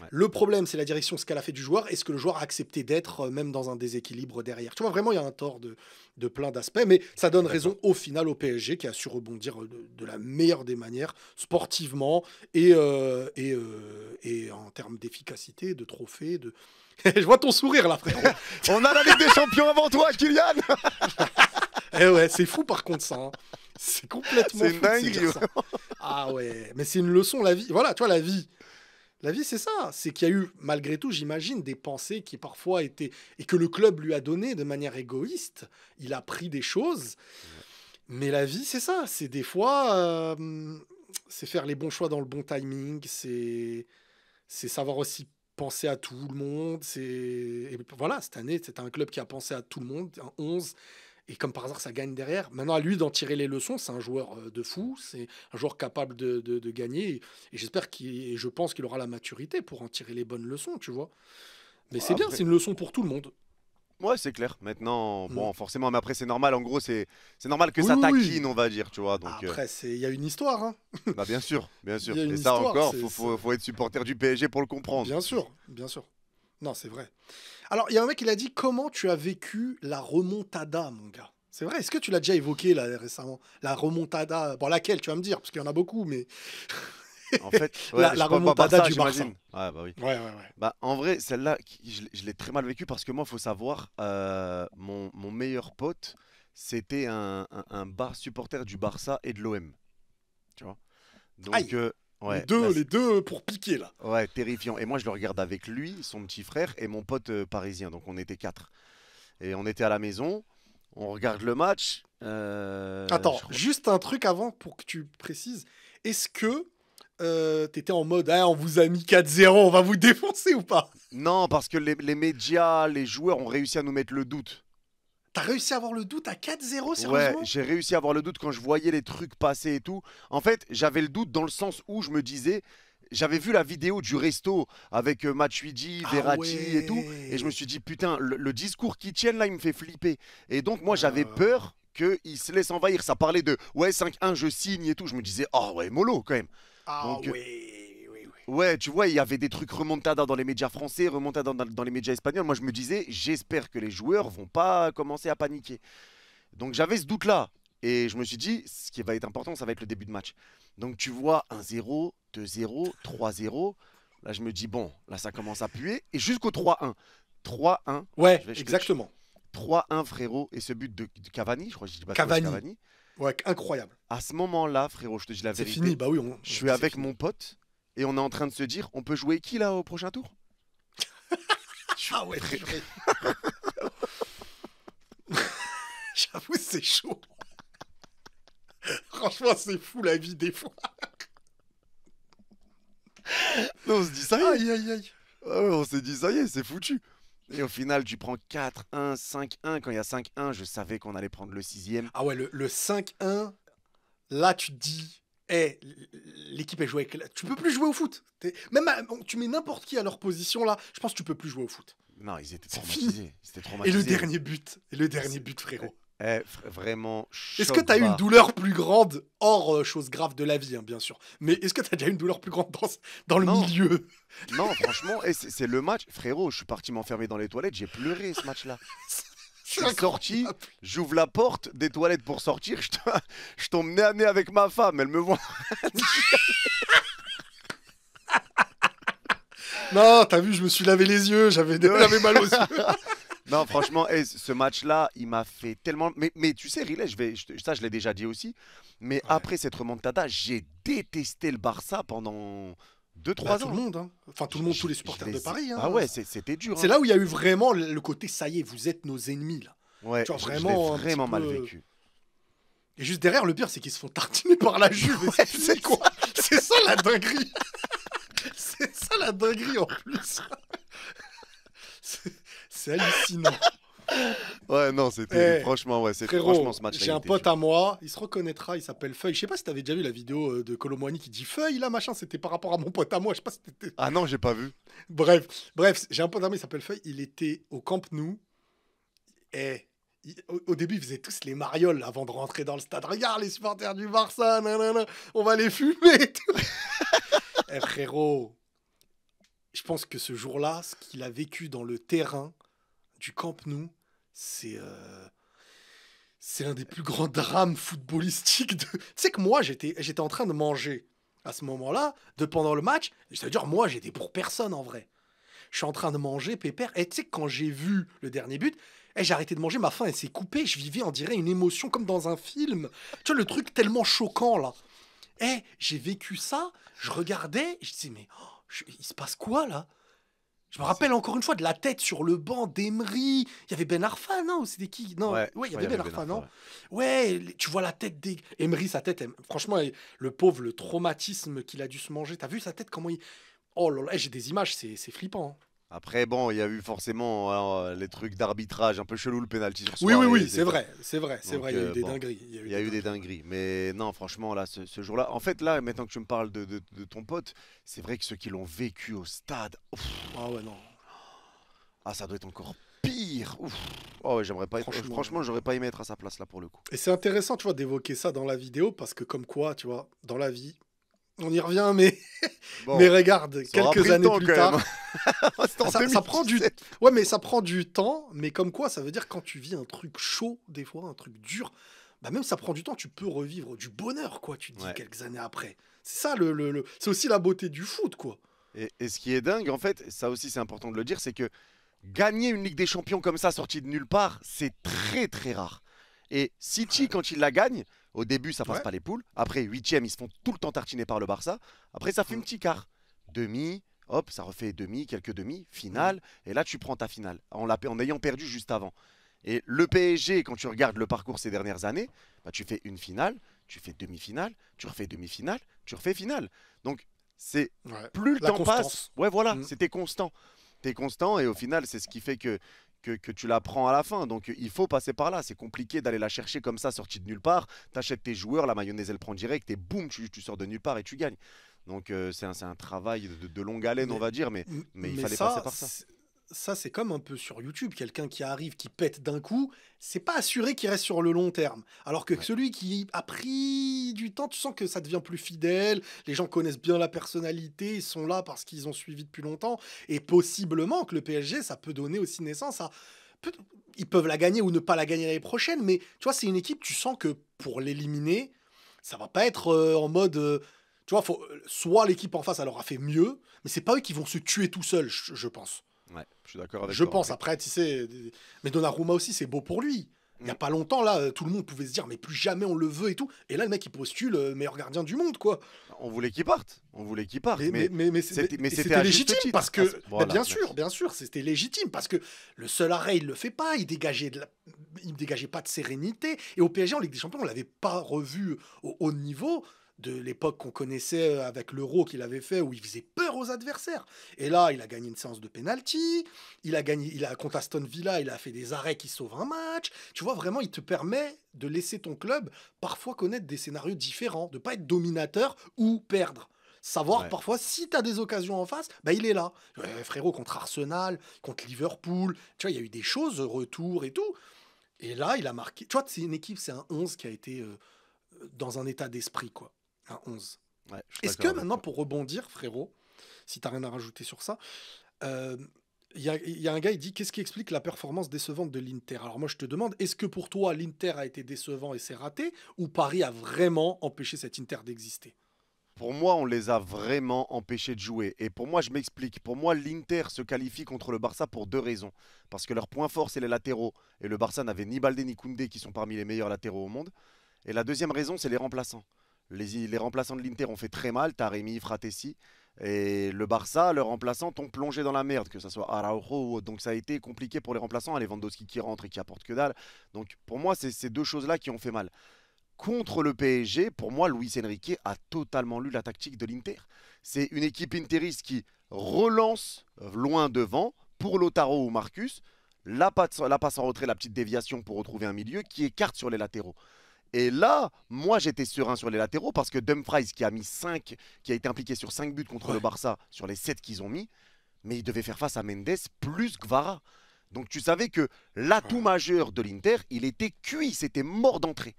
Ouais. Le problème, c'est la direction, ce qu'elle a fait du joueur et ce que le joueur a accepté d'être, même dans un déséquilibre derrière. Tu vois, vraiment, il y a un tort de plein d'aspects, mais ça donne raison au final au PSG qui a su rebondir de la meilleure des manières, sportivement et en termes d'efficacité, de trophées. Je vois ton sourire là, frérot. On a la Ligue des Champions avant toi, Kylian. Eh ouais, c'est fou par contre ça. Hein. C'est complètement C'est fou une de se dinguerie, dire ça. Ah ouais, mais c'est une leçon la vie. Voilà, tu vois la vie. La vie, c'est ça. C'est qu'il y a eu, malgré tout, j'imagine, des pensées qui parfois étaient... Et que le club lui a donné de manière égoïste. Il a pris des choses. Mais la vie, c'est ça. C'est des fois... c'est faire les bons choix dans le bon timing. C'est savoir aussi penser à tout le monde. Et voilà, cette année, c'était un club qui a pensé à tout le monde. Un 11. Et comme par hasard, ça gagne derrière. Maintenant, à lui d'en tirer les leçons. C'est un joueur de fou. C'est un joueur capable de gagner. Et j'espère et je pense qu'il aura la maturité pour en tirer les bonnes leçons, tu vois. Mais c'est bien, Après- c'est une leçon pour tout le monde. Ouais, c'est clair. Maintenant, Mm. bon, forcément, mais après, c'est normal. En gros, c'est normal que Oui, ça oui, oui. taquine, on va dire, tu vois. Donc, Après, il y a une histoire. Hein. bah, bien sûr, bien sûr. Il y a une Et ça histoire, encore, c'est- faut être supporter du PSG pour le comprendre. Bien sûr, bien sûr. Non, c'est vrai. Alors, il y a un mec qui l'a dit, comment tu as vécu la remontada, mon gars? C'est vrai, est-ce que tu l'as déjà évoqué là récemment? La remontada, bon, laquelle tu vas me dire, parce qu'il y en a beaucoup, mais... En fait, La je crois pas remontada par ça, du Barça. j'imagine. Ouais, bah oui. Ouais, ouais, ouais. Bah, en vrai, celle-là, je l'ai très mal vécue parce que moi, il faut savoir, mon meilleur pote, c'était un supporter du Barça et de l'OM. Tu vois? Donc, Aïe. ouais, Les deux pour piquer, là. ouais, terrifiant. Et moi, je le regarde avec lui, son petit frère et mon pote parisien. Donc, on était quatre. Et on était à la maison, on regarde le match. Attends, je crois- juste un truc avant pour que tu précises. Est-ce que t'étais en mode, ah, on vous a mis 4-0, on va vous défoncer ou pas? Non, parce que les médias, les joueurs ont réussi à nous mettre le doute. T'as réussi à avoir le doute à 4-0, Ouais, sérieusement? j'ai réussi à avoir le doute quand je voyais les trucs passer et tout. En fait, j'avais le doute dans le sens où je me disais, j'avais vu la vidéo du resto avec Matuidi, Verratti et tout, et je me suis dit, putain, le discours qu'ils tiennent là, il me fait flipper. Et donc, moi, j'avais peur qu'ils se laissent envahir. Ça parlait de, ouais, 5-1, je signe et tout. Je me disais, oh ouais, mollo quand même. Ah Donc, oui, oui, oui. ouais, tu vois, il y avait des trucs remontada dans les médias français, remontada dans les médias espagnols. Moi, je me disais, j'espère que les joueurs vont pas commencer à paniquer. Donc, j'avais ce doute-là. Et je me suis dit, ce qui va être important, ça va être le début de match. Donc, tu vois, 1-0, 2-0, 3-0. Là, je me dis, bon, là, ça commence à puer. Et jusqu'au 3-1. 3-1. Ouais, Je vais- je- exactement. 3-1, frérot. Et ce but de Cavani, je crois que je dis pas Cavani. Cavani. Ouais, incroyable. À ce moment-là, frérot, je te dis la C'est vérité. fini, bah oui. Je suis avec mon pote et on est en train de se dire, on peut jouer qui là au prochain tour? Ah ouais, purée. J'avoue, c'est chaud. Franchement, c'est fou la vie des fois. Non, on se dit ça y est. Aïe, aïe, aïe. Ah ouais, on s'est dit ça y est, c'est foutu. Et au final, tu prends 4-1, 5-1. Quand il y a 5-1, je savais qu'on allait prendre le sixième. Ah ouais, le 5-1, là, tu te dis, Eh, l'équipe est jouée avec... Tu peux plus jouer au foot. Même tu mets n'importe qui à leur position là, je pense que tu peux plus jouer au foot. Non, ils étaient C'est fini. traumatisés. Ils étaient Et traumatisés. le dernier but, frérot. Vraiment, Est-ce que tu as eu une douleur plus grande, hors chose grave de la vie, hein, bien sûr, mais est-ce que tu as déjà eu une douleur plus grande dans le Non, milieu? non, franchement, c'est le match. Frérot, je suis parti m'enfermer dans les toilettes, j'ai pleuré ce match-là. Je C'est suis sorti, incroyable. j'ouvre la porte des toilettes pour sortir, je tombe nez à nez avec ma femme, elle me voit. Non, t'as vu, je me suis lavé les yeux, j'avais mal aux yeux. Non, franchement, ce match-là, il m'a fait tellement. Mais tu sais, Riley, ça, je l'ai déjà dit aussi. Mais Ouais. après cette remontada, j'ai détesté le Barça pendant Bah, 2-3 tout le ans. monde, hein. Enfin, tout le monde, tous les supporters de Paris. Hein. Ah ouais, c'était dur. C'est Hein. là où il y a eu vraiment le côté, ça y est, vous êtes nos ennemis, là. Ouais, Tu vois, je l'ai vraiment, un petit vraiment mal peu- vécu. Et juste derrière, le pire, c'est qu'ils se font tartiner par la Juve. Et c'est fini, quoi. C'est ça la dinguerie. C'est ça la dinguerie en plus. C'est hallucinant. Ouais, non, c'était. Eh, Franchement, ouais, Frérot, franchement, ce match-là. j'ai il un était pote dur. à moi, il se reconnaîtra, il s'appelle Feuille. Je sais pas si t'avais déjà vu la vidéo de Colomboigny qui dit Feuille, là, machin, c'était par rapport à mon pote à moi. Je sais pas si t'étais... Ah non, j'ai pas vu. Bref, j'ai un pote à moi, il s'appelle Feuille, il était au Camp Nou. Et au début, ils faisaient tous les marioles avant de rentrer dans le stade. Regarde les supporters du Barça, nanana, on va les fumer. et tout. Eh, frérot, je pense que ce jour-là, ce qu'il a vécu dans le terrain du Camp Nou, c'est l'un des plus grands drames footballistiques. Tu sais que moi, j'étais en train de manger à ce moment-là, pendant le match. C'est-à-dire, moi, j'étais pour personne en vrai. Je suis en train de manger, pépère. Et tu sais que quand j'ai vu le dernier but, j'ai arrêté de manger, ma faim, elle s'est coupée. Je vivais, on dirait, une émotion comme dans un film. Tu vois, le truc tellement choquant, là. J'ai vécu ça, je regardais, je disais, mais il se passe quoi, là? Je me rappelle encore une fois de la tête sur le banc d'Emery. Il y avait Ben Arfa, non? C'était qui? Non, Ouais, ouais, il y ouais, avait Ben Ben Arfa, Arfa, non? ouais. Ouais, tu vois la tête des... Emery, sa tête, franchement, le pauvre, le traumatisme qu'il a dû se manger. T'as vu sa tête, comment il... Oh là là, j'ai des images, c'est flippant. Hein. Après, bon, il y a eu forcément les trucs d'arbitrage un peu chelou, le penalty sur Oui, soirée. c'est vrai, Donc, il y a eu des bon, dingueries. il y a eu des dingueries. Mais non, franchement, là, ce jour-là. En fait, là, maintenant que tu me parles de ton pote, c'est vrai que ceux qui l'ont vécu au stade. Ouf, Ah ouais, non. ah, ça doit être encore pire. Ouf. Oh, ouais, j'aimerais pas être. Franchement. Franchement, j'aurais pas aimé être à sa place là pour le coup. Et c'est intéressant, tu vois, d'évoquer ça dans la vidéo, parce que comme quoi, tu vois, dans la vie, on y revient, mais, Bon, mais regarde, ça aura quelques pris le années temps, plus quand tard, même. C'était en ça prend du... 2017. Ouais, mais ça prend du temps, mais comme quoi, ça veut dire quand tu vis un truc chaud, des fois, un truc dur, bah même ça prend du temps, tu peux revivre du bonheur, quoi, tu te dis, Ouais. quelques années après. C'est ça, c'est aussi la beauté du foot, quoi. Et ce qui est dingue, en fait, ça aussi c'est important de le dire, c'est que gagner une Ligue des Champions comme ça, sortie de nulle part, c'est très très rare. Et City, Ouais. quand il la gagne, au début ça passe Ouais. pas les poules. Après, huitième, ils se font tout le temps tartiner par le Barça. Après, ça fait un Mm. petit quart. Demi, hop, ça refait demi, quelques demi, finale. Et là, tu prends ta finale en ayant perdu juste avant. Et le PSG, quand tu regardes le parcours ces dernières années, bah, tu fais une finale, tu fais demi-finale, tu refais demi-finale, tu refais finale. Donc, c'est Ouais. plus le La temps passe, constance. ouais voilà, Mm. c'était constant. T'es constant et au final, c'est ce qui fait que tu la prends à la fin. Donc il faut passer par là. C'est compliqué d'aller la chercher comme ça, sortie de nulle part. T'achètes tes joueurs, la mayonnaise elle prend direct et boum, tu sors de nulle part et tu gagnes. Donc c'est un travail de longue haleine, on Mais- va dire, mais il fallait ça, passer par ça. Ça, c'est comme un peu sur YouTube. Quelqu'un qui arrive, qui pète d'un coup, c'est pas assuré qu'il reste sur le long terme. Alors que Ouais. celui qui a pris du temps, tu sens que ça devient plus fidèle. Les gens connaissent bien la personnalité, ils sont là parce qu'ils ont suivi depuis longtemps. Et possiblement que le PSG, ça peut donner aussi naissance à... Ils peuvent la gagner ou ne pas la gagner l'année prochaine, mais tu vois, c'est une équipe, tu sens que pour l'éliminer, ça va pas être en mode... tu vois, soit l'équipe en face, elle aura fait mieux, mais c'est pas eux qui vont se tuer tout seuls, je pense. Ouais, je suis d'accord avec Je toi. pense, après, tu sais. Mais Donnarumma aussi, c'est beau pour lui. Il n'y a pas longtemps, là, tout le monde pouvait se dire, mais plus jamais on le veut et tout. Et là, le mec, il postule meilleur gardien du monde, quoi. On voulait qu'il parte. On voulait qu'il parte. Mais c'était à juste légitime titre. parce que. Ah, voilà, bien merci. sûr, bien sûr, c'était légitime parce que le seul arrêt, il le fait pas. Il dégageait pas de sérénité. Et au PSG, en Ligue des Champions, on l'avait pas revu au haut niveau de l'époque qu'on connaissait avec l'Euro qu'il avait fait, où il faisait peur aux adversaires. Et là, il a gagné une séance de penalty, contre Aston Villa, il a fait des arrêts qui sauvent un match. Tu vois, vraiment, il te permet de laisser ton club parfois connaître des scénarios différents, de pas être dominateur ou perdre. Savoir Ouais. parfois, si tu as des occasions en face, bah, il est là. Frérot, contre Arsenal, contre Liverpool, tu vois, il y a eu des choses, retour et tout. Et là, il a marqué. Tu vois, c'est une équipe, c'est un 11 qui a été dans un état d'esprit, quoi. Un 11. Ouais, je suis Est-ce d'accord que avec maintenant, toi. pour rebondir, frérot, si t'as rien à rajouter sur ça, euh, il y a un gars, il dit qu'est-ce qui explique la performance décevante de l'Inter? Alors moi, je te demande, est-ce que pour toi, l'Inter a été décevant et c'est raté, ou Paris a vraiment empêché cet Inter d'exister? Pour moi, on les a vraiment empêchés de jouer. Et pour moi, je m'explique. Pour moi, l'Inter se qualifie contre le Barça pour deux raisons. Parce que leur point fort, c'est les latéraux. Et le Barça n'avait ni Baldé ni Koundé, qui sont parmi les meilleurs latéraux au monde. Et la deuxième raison, c'est les remplaçants. Les remplaçants de l'Inter ont fait très mal, Taremi, Fratessi. Et le Barça, leurs remplaçants t'ont plongé dans la merde, que ce soit Araujo ou autre. Donc ça a été compliqué pour les remplaçants, Lewandowski qui rentre et qui apporte que dalle. Donc pour moi, c'est ces deux choses-là qui ont fait mal. Contre le PSG, pour moi, Luis Enrique a totalement lu la tactique de l'Inter. C'est une équipe interiste qui relance loin devant pour Lautaro ou Marcus, la passe en retrait, la petite déviation pour retrouver un milieu qui écarte sur les latéraux. Et là, moi j'étais serein sur les latéraux parce que Dumfries qui a mis 5, qui a été impliqué sur 5 buts contre le Ouais. Barça sur les 7 qu'ils ont mis, mais il devait faire face à Mendes plus Gvara. Donc tu savais que l'atout Ouais. majeur de l'Inter, il était cuit, c'était mort d'entrée.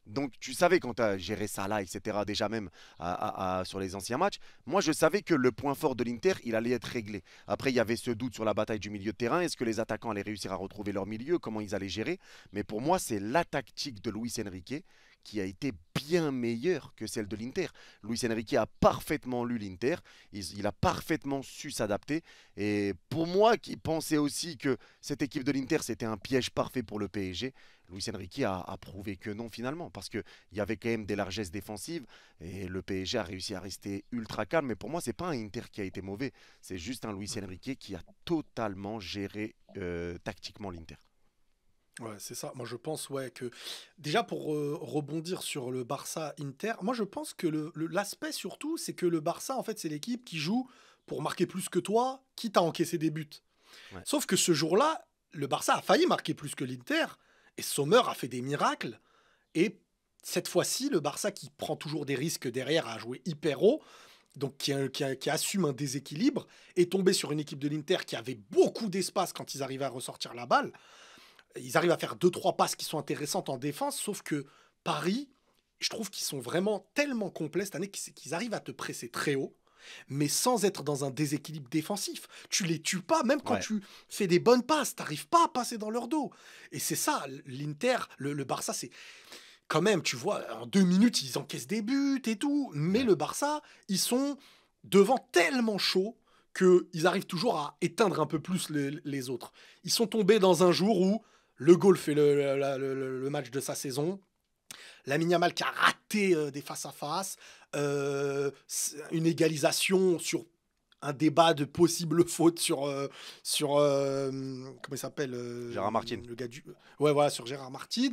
Donc tu savais quand tu as géré ça là, etc., déjà même sur les anciens matchs, moi je savais que le point fort de l'Inter, il allait être réglé. Après, il y avait ce doute sur la bataille du milieu de terrain, est-ce que les attaquants allaient réussir à retrouver leur milieu, comment ils allaient gérer. Mais pour moi, c'est la tactique de Luis Enrique qui a été bien meilleure que celle de l'Inter. Luis Enrique a parfaitement lu l'Inter, il a parfaitement su s'adapter. Et pour moi qui pensais aussi que cette équipe de l'Inter, c'était un piège parfait pour le PSG, Luis Enrique a prouvé que non finalement, parce qu'il y avait quand même des largesses défensives et le PSG a réussi à rester ultra calme. Mais pour moi, c'est pas un Inter qui a été mauvais, c'est juste un Luis Enrique qui a totalement géré tactiquement l'Inter. Ouais, c'est ça. Moi, je pense, ouais, que déjà pour rebondir sur le Barça-Inter, moi, je pense que l'aspect surtout, c'est que le Barça, en fait, c'est l'équipe qui joue pour marquer plus que toi, quitte à encaisser des buts. Ouais. Sauf que ce jour-là, le Barça a failli marquer plus que l'Inter, et Sommer a fait des miracles. Et cette fois-ci, le Barça qui prend toujours des risques derrière à jouer hyper haut, donc qui assume un déséquilibre, est tombé sur une équipe de l'Inter qui avait beaucoup d'espace quand ils arrivaient à ressortir la balle. Ils arrivent à faire deux trois passes qui sont intéressantes en défense, sauf que Paris, je trouve qu'ils sont vraiment tellement complets cette année qu'ils arrivent à te presser très haut, mais sans être dans un déséquilibre défensif. Tu les tues pas, même quand Ouais. tu fais des bonnes passes, t'arrives pas à passer dans leur dos. Et c'est ça, l'Inter, le Barça, c'est quand même, tu vois, en 2 minutes, ils encaissent des buts et tout, mais Ouais. le Barça, ils sont devant tellement chaud qu'ils arrivent toujours à éteindre un peu plus les autres. Ils sont tombés dans un jour où le goal fait le match de sa saison. Lamine Yamal qui a raté des face-à-face. Une égalisation sur un débat de possibles fautes sur comment il s'appelle Gérard Martin. le gars du ouais voilà sur Gérard Martin.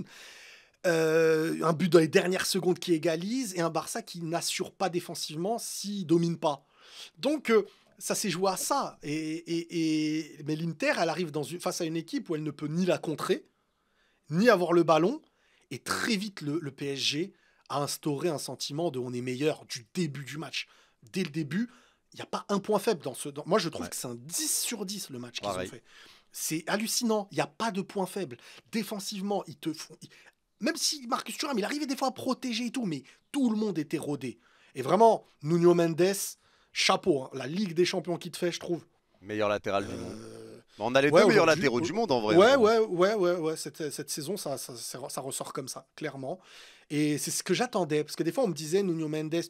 Un but dans les dernières secondes qui égalise et un Barça qui n'assure pas défensivement s'il domine pas. Donc ça s'est joué à ça. Mais l'Inter, elle arrive face à une équipe où elle ne peut ni la contrer, ni avoir le ballon. Et très vite, le PSG a instauré un sentiment de on est meilleur du début du match. Dès le début, il n'y a pas un point faible moi, je trouve Ouais. que c'est un 10 sur 10 le match qu'ils ont Pareil. fait. C'est hallucinant. Il n'y a pas de point faible. Défensivement, ils te font. Même si Marcus Thuram, il arrivait des fois à protéger et tout, mais tout le monde était rodé. Et vraiment, Nuno Mendes, chapeau, hein, la Ligue des Champions qui te fait, je trouve. Meilleur latéral du monde. Euh, On a les Ouais, deux meilleurs aujourd'hui. latéraux du monde en vrai, hein, Ouais, pour moi. ouais, ouais, ouais, ouais. Cette saison, ça ressort comme ça, clairement. Et c'est ce que j'attendais. Parce que des fois, on me disait Nuno Mendes. Je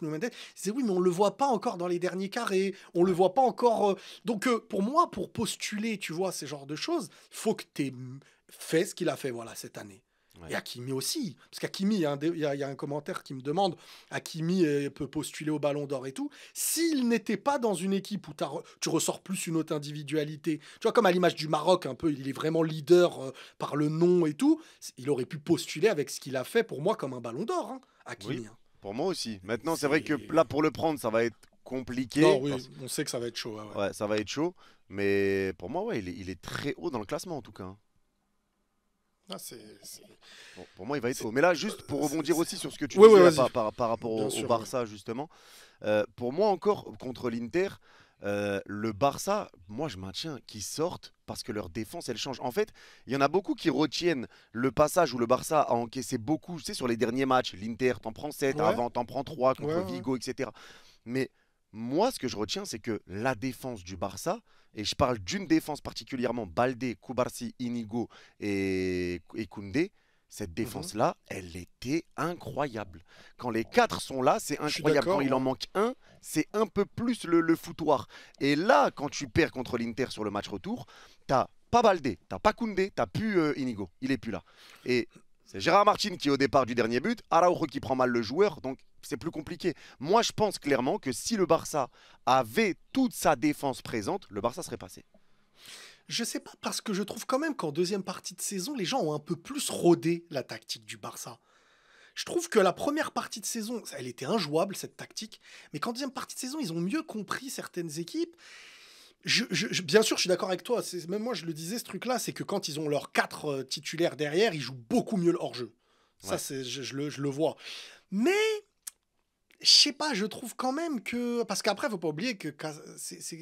disais oui, mais on le voit pas encore dans les derniers carrés. On le Ouais. voit pas encore. Donc, pour moi, pour postuler, tu vois, ces genres de choses, il faut que tu aies fait ce qu'il a fait, voilà, cette année. Ouais. Et Hakimi aussi. Parce qu'Hakimi, il y a un commentaire qui me demande Hakimi peut postuler au Ballon d'Or et tout. S'il n'était pas dans une équipe où tu ressors plus une autre individualité, tu vois, comme à l'image du Maroc, un peu, il est vraiment leader par le nom et tout, il aurait pu postuler avec ce qu'il a fait pour moi comme un Ballon d'Or, hein, Oui. Hakimi. Hein. Pour moi aussi. Maintenant, c'est vrai que C'est... là, pour le prendre, ça va être Non, compliqué. oui, on sait que ça va être chaud. Ouais, ouais. Ouais, ça va être chaud. Mais pour moi, ouais, il est très haut dans le classement en tout cas, hein. Ah, Bon, pour moi, il va être c'est- haut. Mais là, juste pour rebondir c'est- aussi sur ce que tu Ouais, ouais, disais là, vas-y. par rapport Bien au sûr, ouais. Barça, justement, pour moi encore, contre l'Inter, le Barça, moi, je maintiens qu'ils sortent parce que leur défense, elle change. En fait, il y en a beaucoup qui retiennent le passage où le Barça a encaissé beaucoup, tu sais, sur les derniers matchs. L'Inter, t'en prends 7, Ouais, avant, t'en prends 3 ouais, contre ouais. Vigo, etc. Mais moi, ce que je retiens, c'est que la défense du Barça, et je parle d'une défense particulièrement, Baldé, Koubarsi, Inigo et Koundé, cette Mhm. défense-là, elle était incroyable. Quand les quatre sont là, c'est Je suis incroyable. Quand d'accord, il en moi. manque un, c'est un peu plus le foutoir. Et là, quand tu perds contre l'Inter sur le match retour, t'as pas Baldé, t'as pas Koundé, t'as plus Inigo. Il est plus là. Et c'est Gérard Martin qui est au départ du dernier but, Araujo qui prend mal le joueur, donc c'est plus compliqué. Moi, je pense clairement que si le Barça avait toute sa défense présente, le Barça serait passé. Je sais pas, parce que je trouve quand même qu'en deuxième partie de saison, les gens ont un peu plus rodé la tactique du Barça. Je trouve que la première partie de saison, elle était injouable, cette tactique. Mais qu'en deuxième partie de saison, ils ont mieux compris certaines équipes. Bien sûr, je suis d'accord avec toi. Même moi, je le disais, ce truc-là, c'est que quand ils ont leurs quatre titulaires derrière, ils jouent beaucoup mieux le hors-jeu. Ça, Ouais. je le vois. Mais je sais pas, je trouve quand même que. Parce qu'après, faut pas oublier que c'est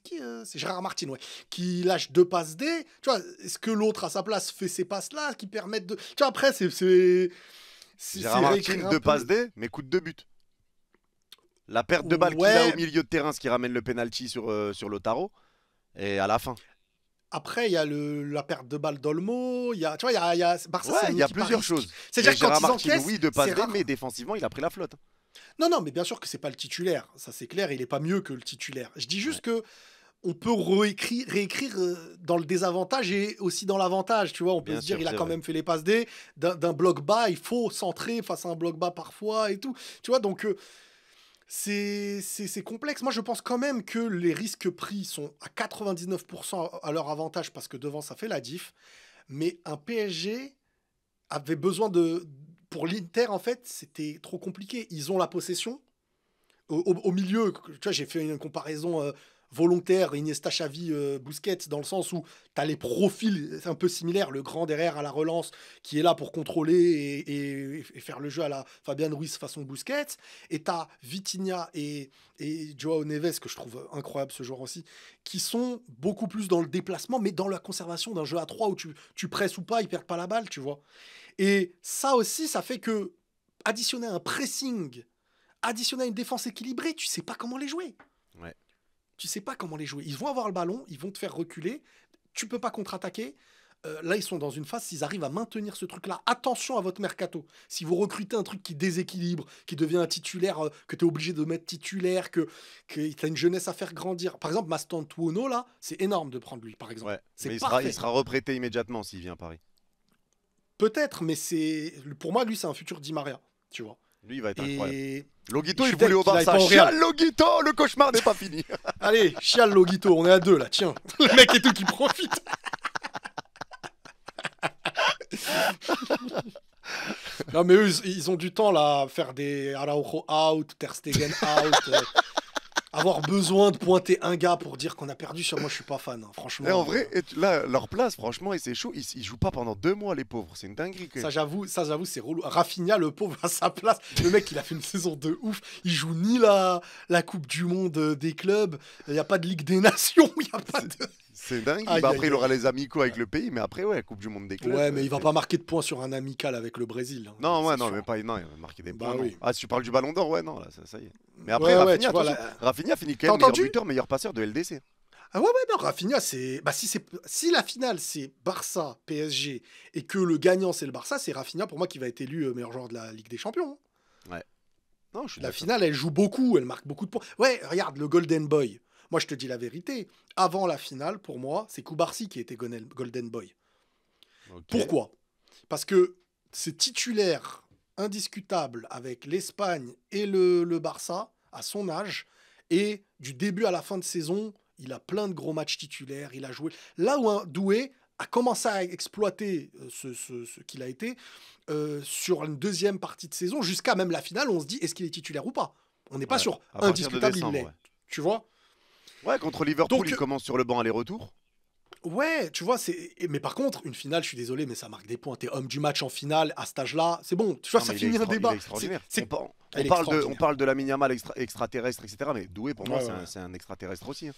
qui c'est Gérard Martin, ouais. Qui lâche deux passes D. Tu vois, est-ce que l'autre à sa place fait ces passes-là qui permettent de. Tu vois, après, Gérard c'est Martin, réécrire un deux passes peu. D, mais coup de deux buts. La perte de balle qu'il a au Ouais. milieu de terrain, ce qui ramène le penalty sur Lautaro, et à la fin. Après, il y a la perte de balle d'Olmo. Tu vois, Barça, c'est Ouais, il une y a équipe à plusieurs risque. choses. Mais C'est-à-dire que quand Gérard ils Martin, encaissent, oui, deux c'est passes D, mais rare. défensivement, il a pris la flotte, hein. Non, non, mais bien sûr que c'est pas le titulaire. Ça, c'est clair. Il est pas mieux que le titulaire. Je dis Ouais, juste que on peut réécrire dans le désavantage et aussi dans l'avantage. Tu vois, on peut bien se dire, sûr, il a c'est quand vrai. même fait les passes D. D'un bloc bas, il faut centrer face à un bloc bas parfois et tout. Tu vois, donc c'est complexe. Moi, je pense quand même que les risques pris sont à 99% à leur avantage parce que devant, ça fait la diff. Mais un PSG avait besoin de. Pour l'Inter, en fait, c'était trop compliqué. Ils ont la possession. Au milieu, tu vois, j'ai fait une comparaison volontaire, Iniesta, Xavi, Busquets, dans le sens où tu as les profils un peu similaires, le grand derrière à la relance qui est là pour contrôler et faire le jeu à la Fabian Ruiz façon Busquets, et tu as Vitinha et Joao Neves, que je trouve incroyable ce joueur aussi, qui sont beaucoup plus dans le déplacement, mais dans la conservation d'un jeu à 3 où tu presses ou pas, ils perdent pas la balle, tu vois. Et ça aussi, ça fait que additionner un pressing, additionner à une défense équilibrée, tu sais pas comment les jouer. Ouais. Tu sais pas comment les jouer. Ils vont avoir le ballon, ils vont te faire reculer, tu peux pas contre-attaquer. Là, ils sont dans une phase, s'ils arrivent à maintenir ce truc-là, attention à votre mercato. Si vous recrutez un truc qui déséquilibre, qui devient un titulaire, que tu es obligé de mettre titulaire, que tu as une jeunesse à faire grandir. Par exemple, Maston Tuono, là, c'est énorme de prendre lui, par exemple. Ouais. C'est Mais il parfait. sera reprêté immédiatement s'il vient à Paris. Peut-être, mais pour moi, lui, c'est un futur Di Maria, tu vois. Lui, il va être incroyable. Et je Loguito, suis il voulait deg au qu'il aille pas Barça. au Real. Chial Loguito, le cauchemar n'est pas fini. Allez, chial Loguito, on est à deux là, tiens. Le mec et tout qui profite. Non mais eux, ils ont du temps là à faire des Araujo out, Ter Stegen out. Avoir besoin de pointer un gars pour dire qu'on a perdu sur moi, je suis pas fan, hein, Et en franchement. vrai, là, leur place, franchement, et c'est chaud. Ils jouent pas pendant 2 mois, les pauvres. C'est une dinguerie, quand même. Ça j'avoue, c'est relou. Rafinha, le pauvre, à sa place. Le mec, il a fait une saison de ouf. Il joue ni la Coupe du Monde des clubs. Il n'y a pas de Ligue des Nations. Il y a pas C'est de. c'est dingue. Aïe, Bah, aïe, après, il aura aïe. les amicaux avec le pays, mais après, ouais, Coupe du Monde des clubs. Ouais, mais il va pas marquer de points sur un amical avec le Brésil, hein, Non, ouais, c'est non, sûr. mais pas. Non, il va marquer des points, Bah non. oui. Ah, si tu parles du Ballon d'Or, ouais, non, là, ça y est. Mais après, Ouais, ouais, tu Rafinha, vois attention. là. Rafinha finit quand T'as même meilleur entendu? buteur, meilleur passeur de LDC. Ah ouais, ouais, non, Rafinha, c'est. Bah, si la finale, c'est Barça, PSG, et que le gagnant, c'est le Barça, c'est Rafinha, pour moi, qui va être élu meilleur joueur de la Ligue des Champions, hein. Ouais. Non, je suis La d'accord. finale, elle joue beaucoup, elle marque beaucoup de points. Ouais, regarde, le Golden Boy. Moi, je te dis la vérité. Avant la finale, pour moi, c'est Koubarsi qui était Golden Boy. Ok. Pourquoi? Parce que c'est titulaire indiscutable avec l'Espagne et le Barça à son âge. Et du début à la fin de saison, il a plein de gros matchs titulaires. Il a joué. Là où un Doué, a commencé à exploiter ce qu'il a été sur une deuxième partie de saison, jusqu'à même la finale, on se dit, est-ce qu'il est titulaire ou pas? On n'est pas Ouais, sur à partir de indiscutable, il décembre, l'est. ouais. Tu vois? Ouais, contre Liverpool, Donc, il commence sur le banc aller-retour. ouais, tu vois, mais par contre, une finale, je suis désolé, mais ça marque des points. T'es homme du match en finale, à cet âge-là, c'est bon. Tu vois, Non, ça mais finit un il est débat. extraordinaire. Elle est On extraordinaire. parle de Lamine Yamal extraterrestre, etc. Mais Doué, pour moi, Ouais, ouais, c'est un extraterrestre aussi, hein.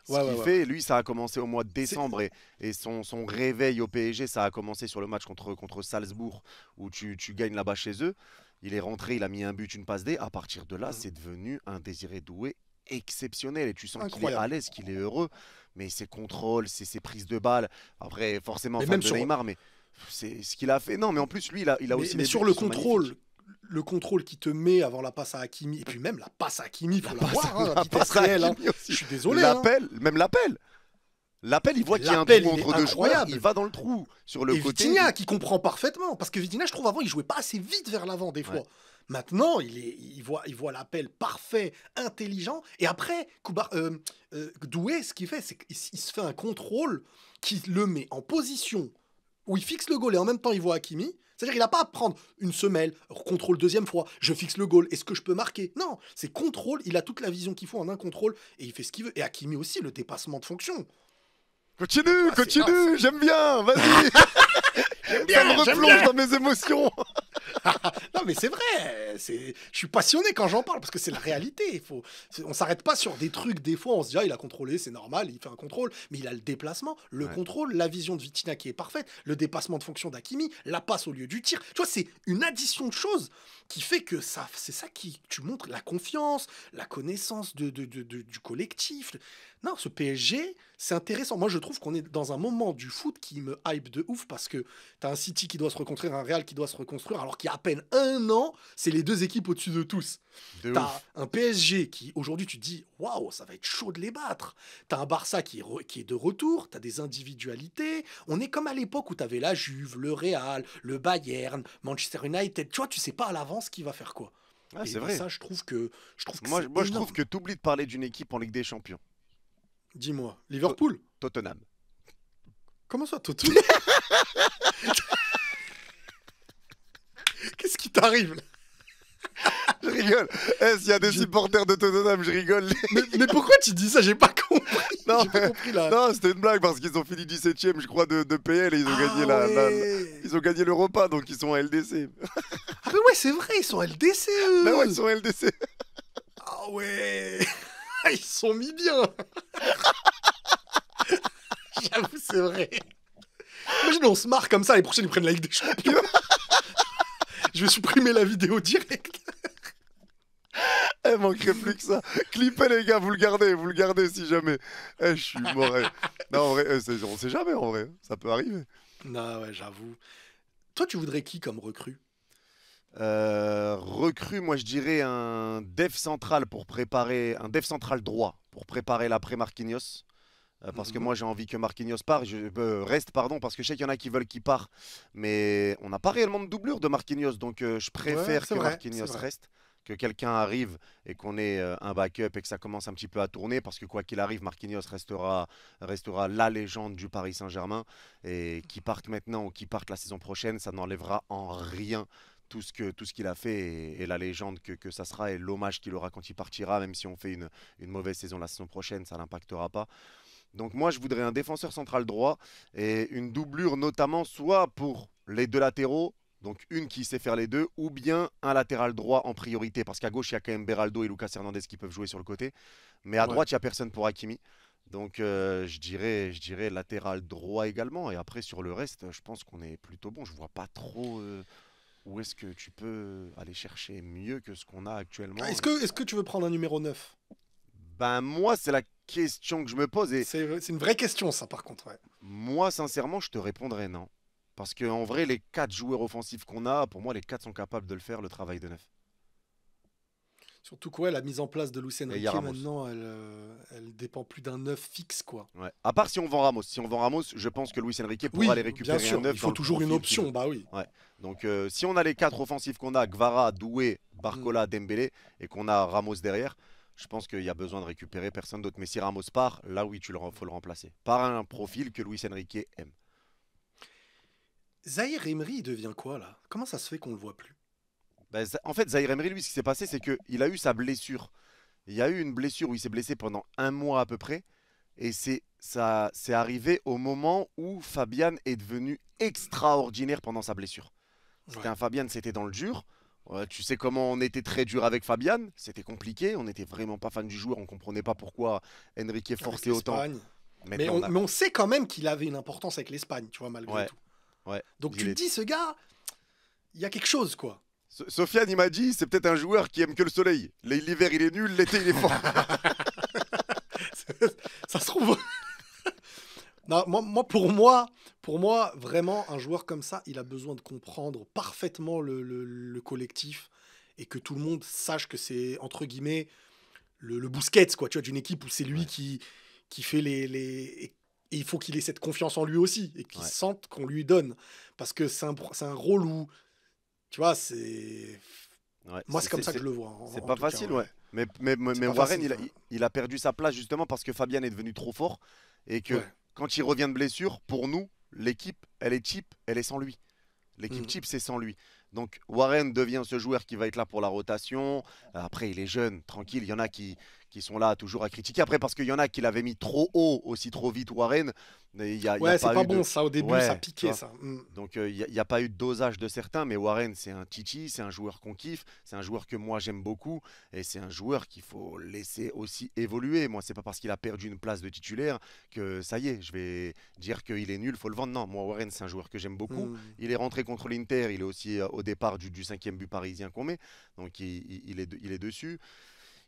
Ce ouais, qu'il ouais, ouais. fait, lui, ça a commencé au mois de C'est- décembre et son réveil au PSG, ça a commencé sur le match contre Salzbourg où tu gagnes là-bas chez eux. Il est rentré, il a mis un but, une passe D. À partir de là, Mhm. c'est devenu un Désiré Doué exceptionnel et tu sens qu'il est à Incroyable. l'aise, qu'il est heureux. Mais ses contrôles, ses prises de balles, après, forcément, Mais fan même de sur, Neymar, mais c'est ce qu'il a fait. Non, mais en plus, lui, il a aussi mais les buts sur qui sont magnifiques. le contrôle qui te met avant la passe à Hakimi, et puis même la passe à Hakimi, il faut la voir, hein, à La vitesse passe à réelle. Hein. Hakimi aussi. Je suis désolé. Hein. Même l'appel. L'appel, il voit qu'il y a un L'appel, trou il est entre deux joueurs, incroyable. il va dans le trou sur le Et côté. Vitinha qui comprend parfaitement. Parce que Vitinha, je trouve avant, il jouait pas assez vite vers l'avant des fois. Ouais. Maintenant, il voit l'appel parfait, intelligent. Et après, Doué, ce qu'il fait, c'est qu'il se fait un contrôle qui le met en position où il fixe le goal et en même temps il voit Hakimi. C'est-à-dire qu'il n'a pas à prendre une semelle, contrôle deuxième fois, je fixe le goal, est-ce que je peux marquer? Non, c'est contrôle, il a toute la vision qu'il faut en un contrôle et il fait ce qu'il veut. Et Hakimi aussi, le dépassement de fonction. Continue, Ah, continue, j'aime bien, vas-y. Ça me replonge dans mes émotions. Non, mais c'est vrai. Je suis passionné quand j'en parle parce que c'est la réalité. On s'arrête pas sur des trucs. Des fois, on se dit, ah, il a contrôlé, c'est normal, il fait un contrôle. Mais il a le déplacement, le Ouais. contrôle, la vision de Vitinha qui est parfaite, le dépassement de fonction d'Hakimi, la passe au lieu du tir. Tu vois, c'est une addition de choses qui fait que c'est ça qui. Tu montres la confiance, la connaissance du collectif. Non, ce PSG, c'est intéressant. Moi, je trouve qu'on est dans un moment du foot qui me hype de ouf parce que t'as un City qui doit se reconstruire, un Real qui doit se reconstruire, alors qu'il y a à peine un an, c'est les deux équipes au-dessus de tous. De T'as ouf. un PSG qui, aujourd'hui, tu te dis, waouh, ça va être chaud de les battre. T'as un Barça qui est de retour, t'as des individualités. On est comme à l'époque où t'avais la Juve, le Real, le Bayern, Manchester United. Tu vois, tu sais pas à l'avance qui va faire quoi. Ah, Et c'est vrai. ça, je trouve que Moi, c'est je trouve énorme. que tu oublies de parler d'une équipe en Ligue des Champions. Dis-moi, Liverpool? Tottenham. Comment ça, Toto? Qu'est-ce qui t'arrive là? Je rigole. Eh, s'il y a des Je- supporters de Tottenham, je rigole. Mais pourquoi tu dis ça? J'ai pas compris. Non, J'ai pas compris là. Non, c'était une blague parce qu'ils ont fini 17ème, je crois, de PL et ils ont Ah gagné ouais. ils ont gagné l'Europa, donc ils sont en LDC. Ah mais ouais, c'est vrai, ils sont LDC eux. Bah ouais, ils sont en LDC. Ah ouais. Ils sont mis bien. J'avoue, c'est vrai. Imagine, on se marre comme ça, les prochaines ils prennent la Ligue des Champions. Je vais supprimer la vidéo direct. Eh, manquerait plus que ça. Clippez les gars, vous le gardez si jamais. Eh, je suis mort. Non, en vrai, on sait jamais en vrai. Ça peut arriver. Non, ouais, j'avoue. Toi, tu voudrais qui comme recrue? Recrue, moi je dirais un dev central pour préparer, un dev central droit pour préparer l'après Marquinhos. Parce que Mhm. moi j'ai envie que Marquinhos reste, pardon, parce que je sais qu'il y en a qui veulent qu'il parte, mais on n'a pas réellement de doublure de Marquinhos, donc je préfère c'est que vrai, Marquinhos c'est vrai. reste, que quelqu'un arrive et qu'on ait un backup et que ça commence un petit peu à tourner, parce que quoi qu'il arrive, Marquinhos restera la légende du Paris Saint-Germain, et qu'il parte maintenant ou qu'il parte la saison prochaine, ça n'enlèvera en rien tout ce qu'il a fait et la légende que ça sera et l'hommage qu'il aura quand il partira, même si on fait une mauvaise saison la saison prochaine, ça n'impactera pas. Donc moi, je voudrais un défenseur central droit et une doublure notamment soit pour les deux latéraux, donc une qui sait faire les deux, ou bien un latéral droit en priorité, parce qu'à gauche, il y a quand même Beraldo et Lucas Hernandez qui peuvent jouer sur le côté, mais à Ouais. droite, il n'y a personne pour Hakimi. Donc je dirais latéral droit également, et après sur le reste, je pense qu'on est plutôt bon. Je vois pas trop où est-ce que tu peux aller chercher mieux que ce qu'on a actuellement. Est-ce que tu veux prendre un numéro 9? Ben moi, c'est la question que je me pose, et C'est une vraie question, ça, par contre. Ouais. moi, sincèrement, je te répondrais non. Parce qu'en vrai, les 4 joueurs offensifs qu'on a, pour moi, les 4 sont capables de le faire, le travail de neuf. Surtout que ouais, la mise en place de Luis Et il y a Enrique, Ramos. maintenant, elle dépend plus d'un 9 fixe, quoi. Ouais. À part si on vend Ramos. Si on vend Ramos, je pense que Luis Enrique pourra Oui, aller bien récupérer un sûr, neuf il dans faut le toujours une profil qu'il option, veut. bah oui. Ouais. Donc, si on a les 4 offensifs qu'on a, Gvara, Doué, Barcola, Dembélé, et qu'on a Ramos derrière, je pense qu'il y a besoin de récupérer personne d'autre. Mais si Ramos part, là oui, faut le remplacer. Par un profil que Luis Enrique aime. Zahir Emery, il devient quoi là? Comment ça se fait qu'on le voit plus? Bah, en fait, Zahir Emery, lui, ce qui s'est passé, c'est qu'il a eu sa blessure. Il y a eu une blessure où il s'est blessé pendant un mois à peu près. Et c'est arrivé au moment où Fabian est devenu extraordinaire pendant sa blessure. C'était Ouais. un Fabian, c'était dans le dur. Tu sais comment on était très dur avec Fabian. C'était compliqué. On n'était vraiment pas fan du joueur. On comprenait pas pourquoi Enrique Avec forçait autant. l'Espagne. Mais Maintenant, on, mais on sait quand même qu'il avait une importance avec l'Espagne, tu vois, malgré Ouais, tout. ouais. Donc Il tu te est- dis, ce gars, il y a quelque chose, quoi. Sofiane, il m'a dit, c'est peut-être un joueur qui aime que le soleil. L'hiver, il est nul. L'été, il est fort. Ça se trouve. Non, pour moi, vraiment, un joueur comme ça, il a besoin de comprendre parfaitement le collectif et que tout le monde sache que c'est, entre guillemets, le Busquets, quoi, tu vois, d'une équipe où c'est lui Ouais, qui fait et il faut qu'il ait cette confiance en lui aussi et qu'il ouais. sente qu'on lui donne. Parce que c'est un rôle où, tu vois, c'est. Ouais, Moi, c'est comme ça que je le vois, c'est en pas tout cas, facile, ouais. ouais. C'est Mais pas Warren, facile, ça. il a perdu sa place justement parce que Fabian est devenu trop fort et que Ouais. quand il revient de blessure, pour nous, l'équipe, elle est cheap, elle est sans lui. L'équipe Mm. type, c'est sans lui. Donc Warren devient ce joueur qui va être là pour la rotation. Après, il est jeune, tranquille. Il y en a qui sont là toujours à critiquer. Après, parce qu'il y en a qui l'avaient mis trop haut, aussi trop vite, Warren. Mais il y a Ouais, c'est pas pas eu bon, de... ça, au début, ça Ouais, tu piquait, vois. ça. Mm. Donc il n'y a pas eu de dosage de certains, mais Warren c'est un titi, c'est un joueur qu'on kiffe, c'est un joueur que moi j'aime beaucoup, et c'est un joueur qu'il faut laisser aussi évoluer. Moi c'est pas parce qu'il a perdu une place de titulaire que ça y est, je vais dire qu'il est nul, faut le vendre. Non, moi Warren c'est un joueur que j'aime beaucoup. Mm. Il est rentré contre l'Inter, il est aussi au départ du cinquième but parisien qu'on met, donc il est dessus.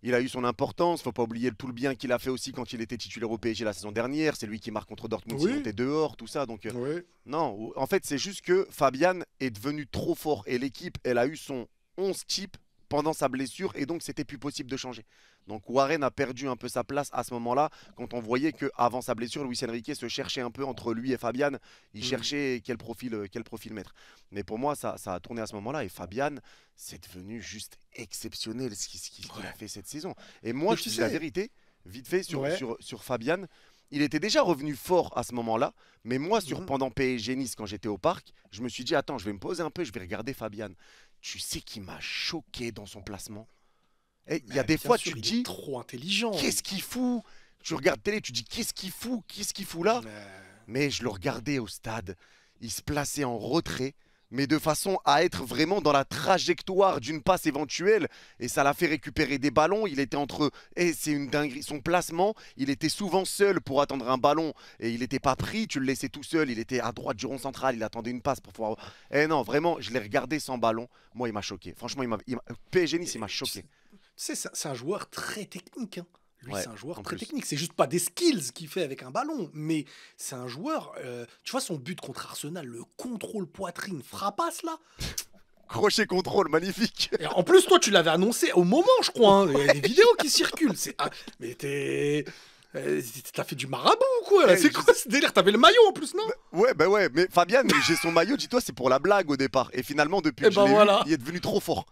Il a eu son importance, faut pas oublier tout le bien qu'il a fait aussi quand il était titulaire au PSG la saison dernière. C'est lui qui marque contre Dortmund, sinon Oui, t'es dehors, tout ça. Donc oui. non, en fait, c'est juste que Fabian est devenu trop fort et l'équipe, elle a eu son 11 type pendant sa blessure et donc c'était plus possible de changer. Donc Warren a perdu un peu sa place à ce moment-là quand on voyait que avant sa blessure, Luis Enrique se cherchait un peu entre lui et Fabian. Il Mm. cherchait quel profil mettre. Mais pour moi, ça a tourné à ce moment-là et Fabian, c'est devenu juste exceptionnel ce qu'il a Ouais. fait cette saison. Et moi, Mais je te tu dis la sais, vérité, vite fait ouais. sur Fabian, il était déjà revenu fort à ce moment-là. Mais moi, Mhm. pendant PSG Nice, quand j'étais au parc, je me suis dit, attends, je vais me poser un peu, je vais regarder Fabian. Tu sais qui m'a choqué dans son placement. Et il y a Mais des bien fois, tu sûr, te il est dis, trop intelligent. qu'est-ce qu'il fout? Tu regardes télé, tu dis, qu'est-ce qu'il fout là? Mais je le regardais au stade. Il se plaçait en retrait, mais de façon à être vraiment dans la trajectoire d'une passe éventuelle. Et ça l'a fait récupérer des ballons. Il était entre. Et c'est une dinguerie. Son placement, il était souvent seul pour attendre un ballon. Et il n'était pas pris. Tu le laissais tout seul. Il était à droite du rond central. Il attendait une passe pour pouvoir. Eh non, vraiment, je l'ai regardé sans ballon. Moi, il m'a choqué. Franchement, PSG Nice, il m'a Et choqué. tu sais, c'est un joueur très technique, hein. Lui, Ouais, c'est un joueur en très plus. technique. C'est juste pas des skills qu'il fait avec un ballon, mais c'est un joueur. Tu vois son but contre Arsenal, le contrôle poitrine, frappasse là. Crochet contrôle, magnifique. Et en plus, toi, tu l'avais annoncé au moment, je crois, hein. Il y a des vidéos qui circulent. Mais t'as fait du marabout ou quoi là? Eh, C'est quoi ce délire? T'avais le maillot en plus, non? Ouais, bah ouais, mais Fabian, j'ai son maillot, dis-toi, c'est pour la blague au départ. Et finalement, depuis Et que je ben l'ai voilà. eu, il est devenu trop fort.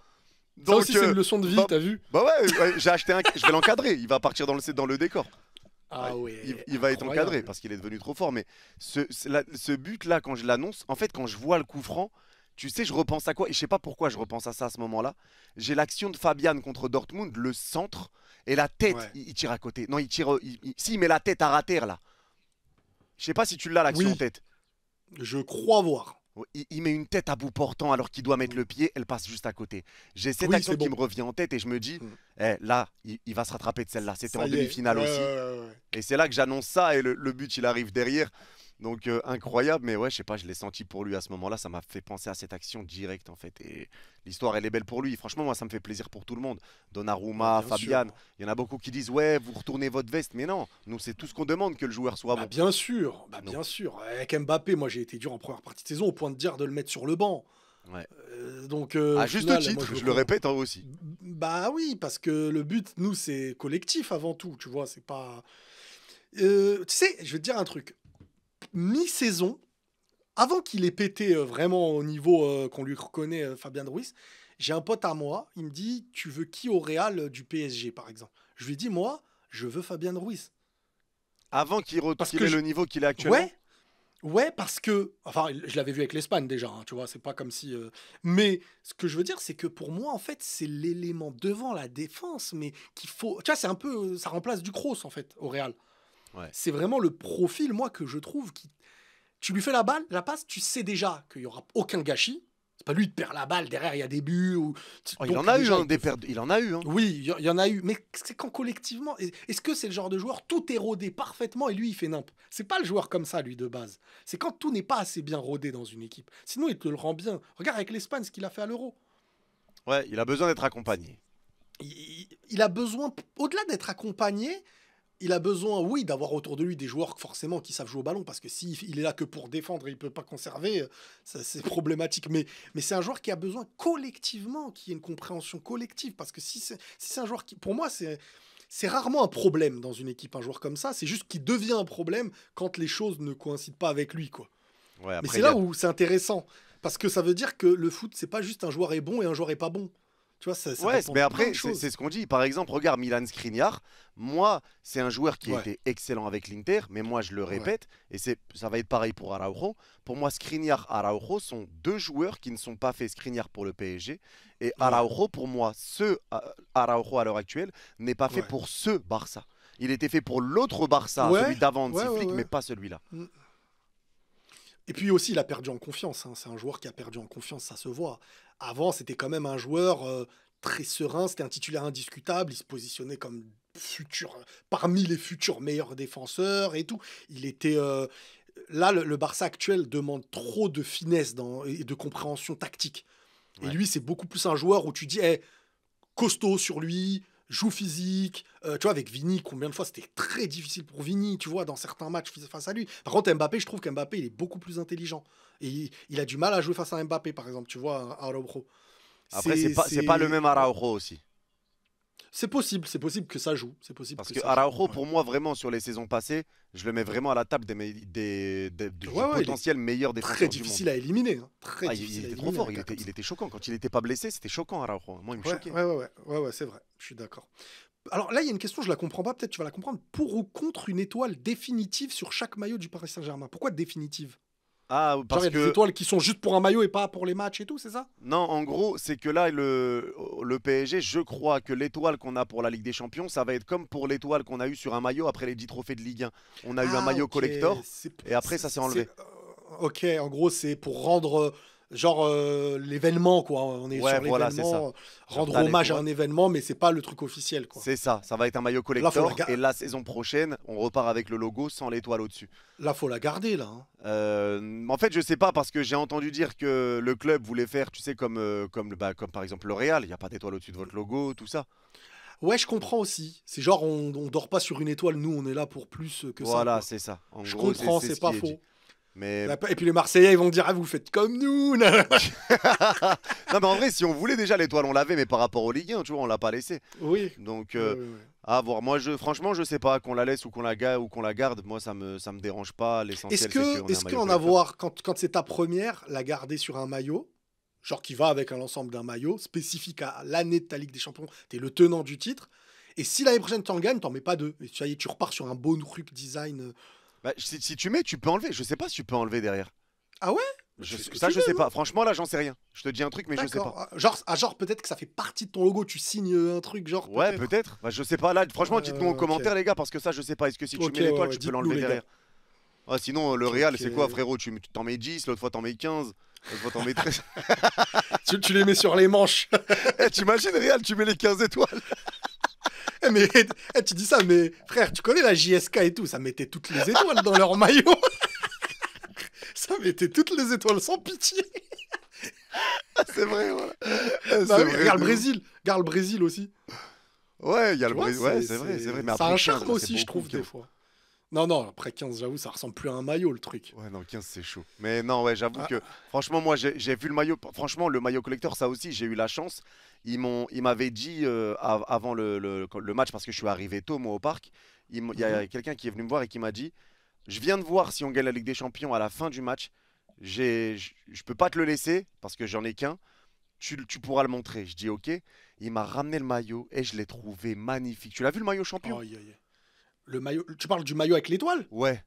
Ça Donc, aussi, c'est une leçon de vie, bah, t'as vu? bah ouais, j'ai acheté je vais l'encadrer. Il va partir dans le décor. Ah ouais, Il va être encadré incroyable. parce qu'il est devenu trop fort. Mais ce but-là, quand je l'annonce, en fait, quand je vois le coup franc, tu sais, je repense à quoi? Et je sais pas pourquoi je repense à ça à ce moment-là. J'ai l'action de Fabian contre Dortmund, le centre, et la tête, Ouais. il tire à côté. Non, il tire. Si, il met la tête à rater là. Je sais pas si tu l'as, l'action en Oui, tête. je crois voir. Il met une tête à bout portant alors qu'il doit mettre le pied, elle passe juste à côté. J'ai cette Oui, action c'est qui bon. me revient en tête et je me dis, Mm. là, il va se rattraper de celle-là. C'était Ça en y est. demi-finale Ouais, aussi. ouais, ouais, ouais. Et c'est là que j'annonce ça et le but, il arrive derrière. Donc incroyable, mais ouais, je sais pas, je l'ai senti pour lui à ce moment-là. Ça m'a fait penser à cette action directe en fait. Et l'histoire, elle est belle pour lui. Franchement, moi, ça me fait plaisir pour tout le monde. Bah, Donnarumma, bien sûr. Fabian, il y en a beaucoup qui disent, ouais, vous retournez votre veste. Mais non, nous, c'est tout ce qu'on demande que le joueur soit Bah bon. bien sûr, bah Donc, bien sûr. Avec Mbappé, moi j'ai été dur en première partie de saison au point de dire de le mettre sur le banc. ouais. Donc À au juste final, moi titre, je le répète hein, aussi. Bah oui, parce que le but, nous, c'est collectif avant tout, tu vois, c'est pas. Tu sais, je vais te dire un truc. Mi-saison, avant qu'il ait pété vraiment au niveau qu'on lui reconnaît, Fabien Ruiz, j'ai un pote à moi, il me dit, tu veux qui au Real du PSG, par exemple? Je lui dis, moi, je veux Fabien Ruiz. Avant Parce qu'il que ait le niveau qu'il a actuellement. ouais, Ouais, parce que, enfin, je l'avais vu avec l'Espagne déjà, hein, tu vois, c'est pas comme si. Mais ce que je veux dire, c'est que pour moi, en fait, c'est l'élément devant la défense, mais qu'il faut. Tu vois, c'est un peu. Ça remplace du Kroos, en fait, au Real. Ouais. C'est vraiment le profil, moi, que je trouve qui. Tu lui fais la balle, la passe, tu sais déjà qu'il y aura aucun gâchis. C'est pas lui qui perd la balle, derrière, il y a des buts. Oh, il en Donc, a eu, déjà, hein, il en a eu. Hein. oui, il y en a eu, mais c'est quand collectivement. Est-ce que c'est le genre de joueur, tout est rodé parfaitement et lui, il fait nimp? C'est pas le joueur comme ça, lui, de base. C'est quand tout n'est pas assez bien rodé dans une équipe. Sinon, il te le rend bien. Regarde avec l'Espagne ce qu'il a fait à l'Euro. Ouais, il a besoin d'être accompagné. Il a besoin, au-delà d'être accompagné, il a besoin, oui, d'avoir autour de lui des joueurs forcément qui savent jouer au ballon, parce que s'il est là que pour défendre et il peut pas conserver, ça c'est problématique. Mais c'est un joueur qui a besoin collectivement, qui ait une compréhension collective, parce que si c'est un joueur qui, pour moi, c'est rarement un problème dans une équipe, un joueur comme ça. C'est juste qu'il devient un problème quand les choses ne coïncident pas avec lui, quoi. Ouais, Mais après, c'est là où c'est intéressant, parce que ça veut dire que le foot, c'est pas juste un joueur est bon et un joueur est pas bon. Tu vois, ça ouais, dépend mais de plein de après, choses. c'est ce qu'on dit. Par exemple, regarde Milan Skriniar. Moi, c'est un joueur qui a Ouais, été excellent avec l'Inter, mais moi, je le ouais, répète, et ça va être pareil pour Araujo. Pour moi, Skriniar, Araujo sont deux joueurs qui ne sont pas faits Skriniar pour le PSG. Et ouais, Araujo, pour moi, Araujo à l'heure actuelle, n'est pas fait ouais. pour ce Barça. Il était fait pour l'autre Barça, Ouais, celui d'avant de ouais, ouais, Flick, mais ouais. pas celui-là. Mm. Et puis aussi, il a perdu en confiance, hein. C'est un joueur qui a perdu en confiance, ça se voit. Avant, c'était quand même un joueur très serein, c'était un titulaire indiscutable, il se positionnait comme futur, parmi les futurs meilleurs défenseurs et tout. Il était. Là, le Barça actuel demande trop de finesse et de compréhension tactique. Et Ouais. lui, c'est beaucoup plus un joueur où tu dis, hey, costaud sur lui, joue physique. Tu vois, avec Vini, combien de fois c'était très difficile pour Vini, tu vois, dans certains matchs face à lui. Par contre, Mbappé, je trouve qu'Mbappé, il est beaucoup plus intelligent. Et il a du mal à jouer face à Mbappé, par exemple, tu vois, à Araujo. Après, C'est c'est pas le c'est même Araujo aussi. c'est possible que ça joue, c'est possible Parce que que ça joue. Araujo, Ouais, pour moi, vraiment, sur les saisons passées, je le mets vraiment à la table ouais, du ouais, il est potentiel meilleur très défenseur du monde. difficile à éliminer, hein. Très Ah, il difficile à était trop éliminer un fort, gars comme il ça. était choquant. Quand il n'était pas blessé, c'était choquant, Araujo. Moi, il me Ouais, choquait. ouais, ouais, ouais, ouais, ouais, c'est vrai, je suis d'accord. Alors là, il y a une question, je la comprends pas, peut-être tu vas la comprendre. Pour ou contre une étoile définitive sur chaque maillot du Paris Saint-Germain? Pourquoi définitive? Ah, Genre, il y parce a des que, étoiles qui sont juste pour un maillot et pas pour les matchs et tout, c'est ça? non, en gros, c'est que là, le PSG, je crois que l'étoile qu'on a pour la Ligue des Champions, ça va être comme pour l'étoile qu'on a eue sur un maillot après les 10 trophées de Ligue 1. On a eu un Ah, maillot ok. collector, et après, ça s'est enlevé. Ok, en gros, c'est pour rendre, genre, l'événement, quoi. On est Ouais, sur voilà, c'est ça. l'événement, Genre, rendre t'as hommage à l'étoile. un événement, mais c'est pas le truc officiel, quoi. C'est ça, ça va être un maillot Là, faut la, collector, ga- et la saison prochaine, on repart avec le logo sans l'étoile au-dessus. Là, faut la garder, là, hein. En fait, je sais pas parce que j'ai entendu dire que le club voulait faire, tu sais, comme par exemple le Real, il n'y a pas d'étoile au-dessus de votre logo, tout ça. Ouais, je comprends aussi. C'est genre, on dort pas sur une étoile, nous, on est là pour plus que ça, Voilà, quoi. c'est ça. En Je gros, comprends, c'est c'est ce pas qui est dit. faux. Mais Et puis les Marseillais, ils vont dire, ah, vous faites comme nous. Nanana. non, mais en vrai, si on voulait déjà l'étoile, on l'avait, mais par rapport aux Ligue 1, tu vois, on l'a pas laissé. Oui. Donc, Ouais, ouais, ouais. à voir. Moi, franchement, je sais pas qu'on la laisse ou qu'on la garde. Moi, ça me dérange pas. L'essentiel, c'est qu'on ait un Est-ce maillot qu'en collector. avoir, quand c'est ta première, la garder sur un maillot, genre qui va avec un ensemble d'un maillot, spécifique à l'année de ta Ligue des Champions, t'es le tenant du titre, et si l'année prochaine t'en gagnes, t'en mets pas deux. Et ça y est, tu repars sur un beau truc design. Bah, si tu mets, tu peux enlever. Je sais pas si tu peux enlever derrière. Ah ouais? Tu fais ce que Ça, tu je veux, sais hein. pas. Franchement, là, j'en sais rien. Je te dis un truc, mais je sais pas. D'accord. Genre peut-être que ça fait partie de ton logo, tu signes un truc, genre Ouais, peut-être. peut-être. Bah, je sais pas. Là, franchement, dites-nous en Ok. commentaire, les gars, parce que ça, je sais pas. Est-ce que si tu Ok, mets ouais, l'étoile, ouais, tu peux dites-nous l'enlever les gars. derrière? Ouais, sinon, le Ok, Real, ok. c'est quoi, frérot? T'en mets 10, l'autre fois, t'en mets 15, l'autre fois, t'en mets 13. Tu les mets sur les manches. Eh, t'imagines, Real, tu mets les 15 étoiles? Eh, mais tu dis ça, mais frère, tu connais la JSK et tout, ça mettait toutes les étoiles dans leur maillot. Ça mettait toutes les étoiles sans pitié. C'est vrai, voilà. Bah C'est oui, vrai. regarde le Brésil aussi. Ouais, il y a Tu le vois, Brésil. Ouais, c'est vrai, c'est vrai. Mais ça a après un 15, charme là, c'est aussi, je beaucoup, trouve, des 15. fois. Non, non, après 15, j'avoue, ça ressemble plus à un maillot, le truc. Ouais, non, 15, c'est chaud. Mais non, ouais, j'avoue Ah, que, franchement, moi, j'ai vu le maillot. Franchement, le maillot collector, ça aussi, j'ai eu la chance. Ils m'avaient dit avant le match, parce que je suis arrivé tôt, moi, au parc. Il y mhm. a quelqu'un qui est venu me voir et qui m'a dit, je viens de voir si on gagne la Ligue des Champions à la fin du match. Je peux pas te le laisser parce que j'en ai qu'un. Tu pourras le montrer. Je dis ok. Il m'a ramené le maillot et je l'ai trouvé magnifique. Tu l'as vu le maillot champion? Aïe, aïe, aïe. Le maillot, tu parles du maillot avec l'étoile? Ouais.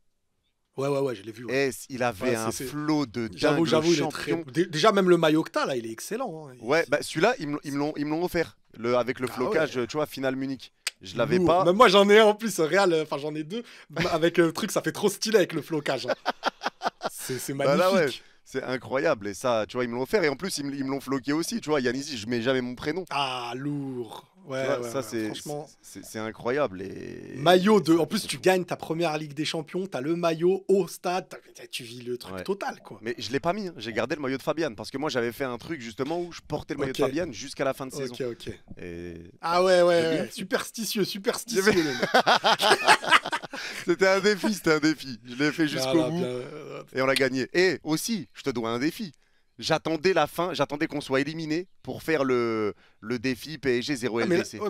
Ouais, je l'ai vu. Ouais. Et il avait Ouais, un flot de dingue, j'avoue, le il est très. champion. Déjà, même le maillot que t'as, là, il est excellent. Hein. Ouais, bah celui-là, ils me l'ont offert. Avec le Ah flocage, ouais. tu vois, finale Munich. Je l'avais Lourd. pas. Même moi, j'en ai un en plus, Real. Enfin, j'en ai deux. Avec le truc, ça fait trop stylé avec le flocage. Hein. C'est Bah là, ouais, magnifique. c'est incroyable. Et ça, tu vois, ils me l'ont offert. Et en plus, ils me l'ont floqué aussi. Tu vois, Yannis, je mets jamais mon prénom. Ah, lourd. Tu vois, ça, Ouais. Franchement. c'est incroyable. Et Maillot de. En plus, c'est tu fou. gagnes ta première Ligue des Champions. T'as le maillot au stade. Tu vis le truc Ouais. total, quoi. Mais je l'ai pas mis, hein. J'ai gardé le maillot de Fabian parce que moi j'avais fait un truc justement où je portais le maillot Ok. de Fabian jusqu'à la fin de saison. Ok. Et Ah ouais, J'ai bien ouais. fait. Superstitieux, J'ai le mec. c'était un défi. Je l'ai fait jusqu'au Voilà, bout bien, et on l'a gagné. Et aussi, je te dois un défi. J'attendais la fin, j'attendais qu'on soit éliminé pour faire le défi PSG 0 Ah, mais là, LDC. ouais,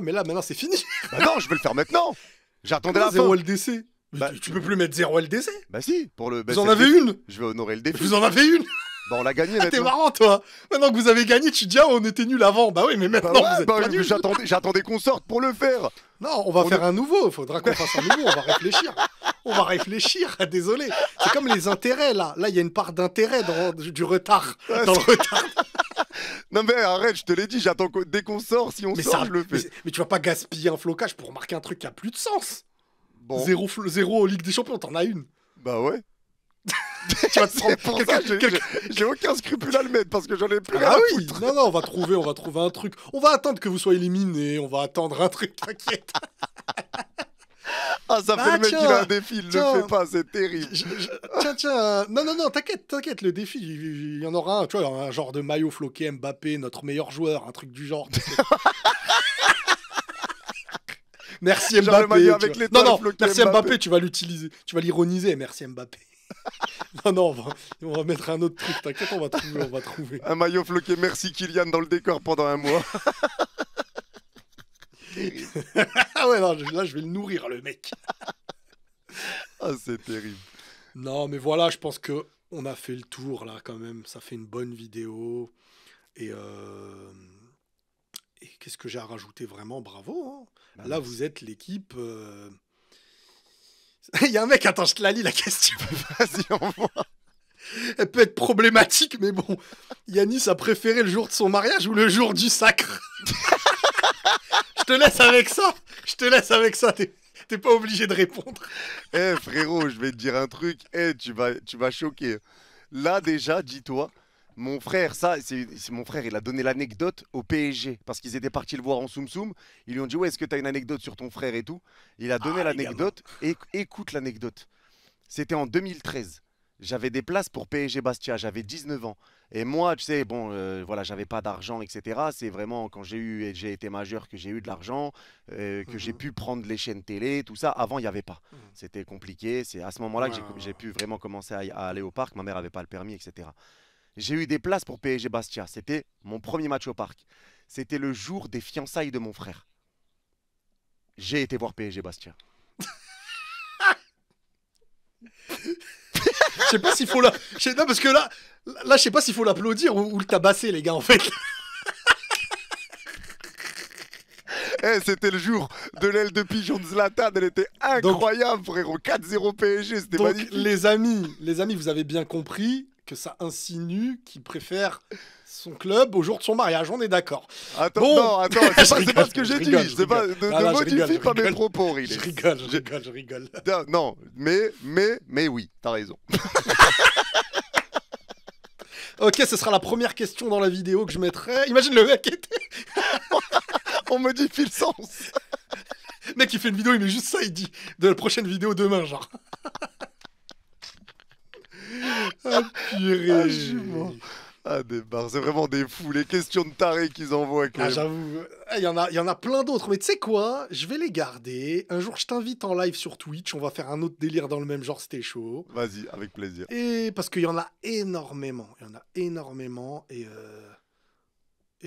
mais là, maintenant, c'est fini. Bah non, je vais le faire maintenant. J'attendais Comment la fin. 0 LDC. Mais Bah, tu peux plus mettre 0 LDC. Bah si, pour le. Bah, Vous en c'est le avez défi. une. Je vais honorer le défi. Vous en avez une. Bah on l'a gagné Ah, t'es maintenant. marrant, toi. Maintenant que vous avez gagné, tu te dis, ah, on était nul avant. Bah oui, mais Bah maintenant, ouais, vous êtes bah, pas nuls. j'attendais qu'on sorte pour le faire. Non, on va On faire un nouveau. Il faudra qu'on fasse un nouveau. On va réfléchir. On va réfléchir. Désolé. C'est comme les intérêts, là. Là, il y a une part d'intérêt du retard. Ouais, Dans le retard. Non mais arrête, je te l'ai dit, j'attends dès qu'on sort, si on Mais, sort, je le fais. mais tu vas pas gaspiller un flocage pour marquer un truc qui a plus de sens. Bon, Zéro au Ligue des Champions, t'en as une. bah ouais. Tu vas te prendre C'est pour ça que j'ai aucun scrupule à le mettre parce que j'en ai plus rien Ah à oui, foutre. non, on va trouver un truc. On va attendre que vous soyez éliminé, on va attendre un truc, t'inquiète. Ah, ça Bah, fait le mec, tiens, il a un défi, il le tiens. fait pas, c'est terrible. Tiens, non, t'inquiète, le défi, il y en aura un, tu vois, un genre de maillot floqué Mbappé, notre meilleur joueur, un truc du genre. Merci Genre le Mbappé. maillot tu avec vois. l'étoile Non, floquée merci Mbappé. Mbappé, tu vas l'utiliser, tu vas l'ironiser, merci Mbappé. Non, on va mettre un autre truc, t'inquiète, on va trouver. Un maillot floqué, merci Kylian dans le décor pendant un mois. Terrible. Ah ouais, non, là, je vais le nourrir, le mec. Ah, c'est terrible. Non, mais voilà, je pense que on a fait le tour là quand même. Ça fait une bonne vidéo. Et qu'est-ce que j'ai à rajouter vraiment? Bravo. Hein. Bah, Là, merci. vous êtes l'équipe. Il y a un mec, attends, je te la lis la question. Vas-y, envoie. Elle peut être problématique, mais bon. Yanis a préféré le jour de son mariage ou le jour du sacre? Je te laisse avec ça. T'es pas obligé de répondre. Eh frérot, je vais te dire un truc. Eh, tu vas choquer. Là déjà, dis-toi, mon frère, c'est mon frère, il a donné l'anecdote au PSG parce qu'ils étaient partis le voir en Soum Soum. Ils lui ont dit ouais, est-ce que tu as une anecdote sur ton frère et tout. Il a donné Ah, les l'anecdote et écoute l'anecdote. C'était en 2013. J'avais des places pour PSG Bastia, j'avais 19 ans. Et moi, tu sais, bon, voilà, j'avais pas d'argent, etc. C'est vraiment quand j'ai été majeur que j'ai eu de l'argent, que j'ai Mhm. pu prendre les chaînes télé, tout ça. Avant, il n'y avait pas. Mhm. C'était compliqué. C'est à ce moment-là que Ouais. j'ai pu vraiment commencer à aller au parc. Ma mère n'avait pas le permis, etc. J'ai eu des places pour PSG Bastia. C'était mon premier match au parc. C'était le jour des fiançailles de mon frère. J'ai été voir PSG Bastia. Je sais pas s'il faut non, parce que là, je sais pas s'il faut l'applaudir ou le tabasser, les gars, en fait. Eh, c'était le jour de l'aile de pigeon de Zlatan. Elle était incroyable, frérot. 4-0 PSG, c'était Donc, magnifique. les amis, vous avez bien compris que ça insinue qu'il préfère son club au jour de son mariage. On est d'accord. Attends, Bon. non, attends, c'est pas ce que j'ai dit. rigole, je C'est pas, rigole. ne Ah, là, je modifie rigole, pas je mes rigole. propos, Riley. Je rigole. Non, mais oui, t'as raison. Ok, ce sera la première question dans la vidéo que je mettrai. Imagine le mec On modifie le sens. Le mec, il fait une vidéo, il met juste ça, il dit de la prochaine vidéo demain, genre. Ah, purée. Ah, je suis mort. Ah, des barres, c'est vraiment des fous. Les questions de tarés qu'ils envoient. Quand Ah, même. j'avoue, il y en a plein d'autres, mais tu sais quoi? Je vais les garder. Un jour, je t'invite en live sur Twitch, on va faire un autre délire dans le même genre, c'était chaud. Vas-y, avec plaisir. Et parce qu'il y en a énormément, et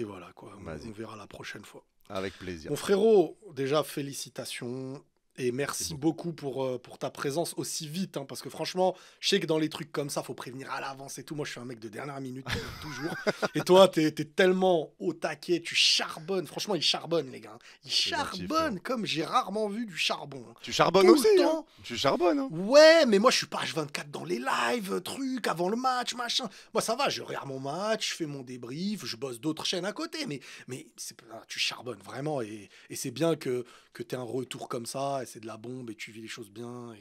voilà quoi, Vas-y. on verra la prochaine fois. Avec plaisir. Mon frérot, déjà félicitations. Et Merci merci beaucoup. beaucoup pour ta présence aussi vite, hein, parce que franchement, je sais que dans les trucs comme ça, faut prévenir à l'avance et tout. Moi, je suis un mec de dernière minute, toujours. Et toi, t'es tellement au taquet, tu charbonnes. Franchement, ils charbonnent, les gars. Ils C'est gentil, frérot. charbonnent comme j'ai rarement vu du charbon, hein. Tu charbonnes Tout le aussi, hein? temps. Tu charbonnes, hein? Ouais, mais moi, je suis pas H24 dans les lives, trucs, avant le match, machin. Moi, ça va, je regarde mon match, je fais mon débrief, je bosse d'autres chaînes à côté, mais tu charbonnes vraiment, et c'est bien que tu aies un retour comme ça, et c'est de la bombe, et tu vis les choses bien,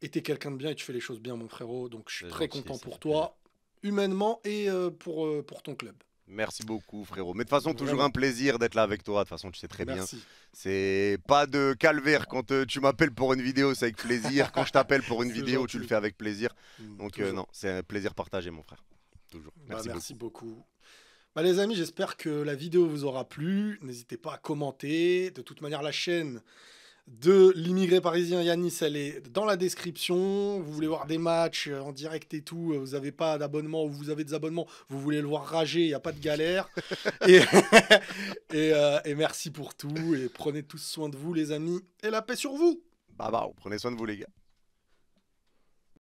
et tu es quelqu'un de bien, et tu fais les choses bien, mon frérot. Donc, je suis C'est très gentil, content ça pour fait plaisir. toi, humainement, et pour ton club. Merci beaucoup, frérot. Mais de toute façon, toujours un Vraiment. plaisir d'être là avec toi. De toute façon, tu sais très bien. Merci. C'est pas de calvaire quand tu m'appelles pour une vidéo, c'est avec plaisir. Quand je t'appelle pour une C'est vidéo, tu le gentil. fais avec plaisir. Donc, Toujours. non, c'est un plaisir partagé, mon frère. Toujours. Bah, Merci merci beaucoup. beaucoup. Bah, les amis, j'espère que la vidéo vous aura plu. N'hésitez pas à commenter. De toute manière, la chaîne de l'immigré parisien Yanis, elle est dans la description. Vous voulez voir des matchs en direct et tout, vous n'avez pas d'abonnement ou vous avez des abonnements, vous voulez le voir rager, il n'y a pas de galère. Et, et merci pour tout. Et prenez tous soin de vous, les amis. Et la paix sur vous. Bah, bah, prenez soin de vous, les gars.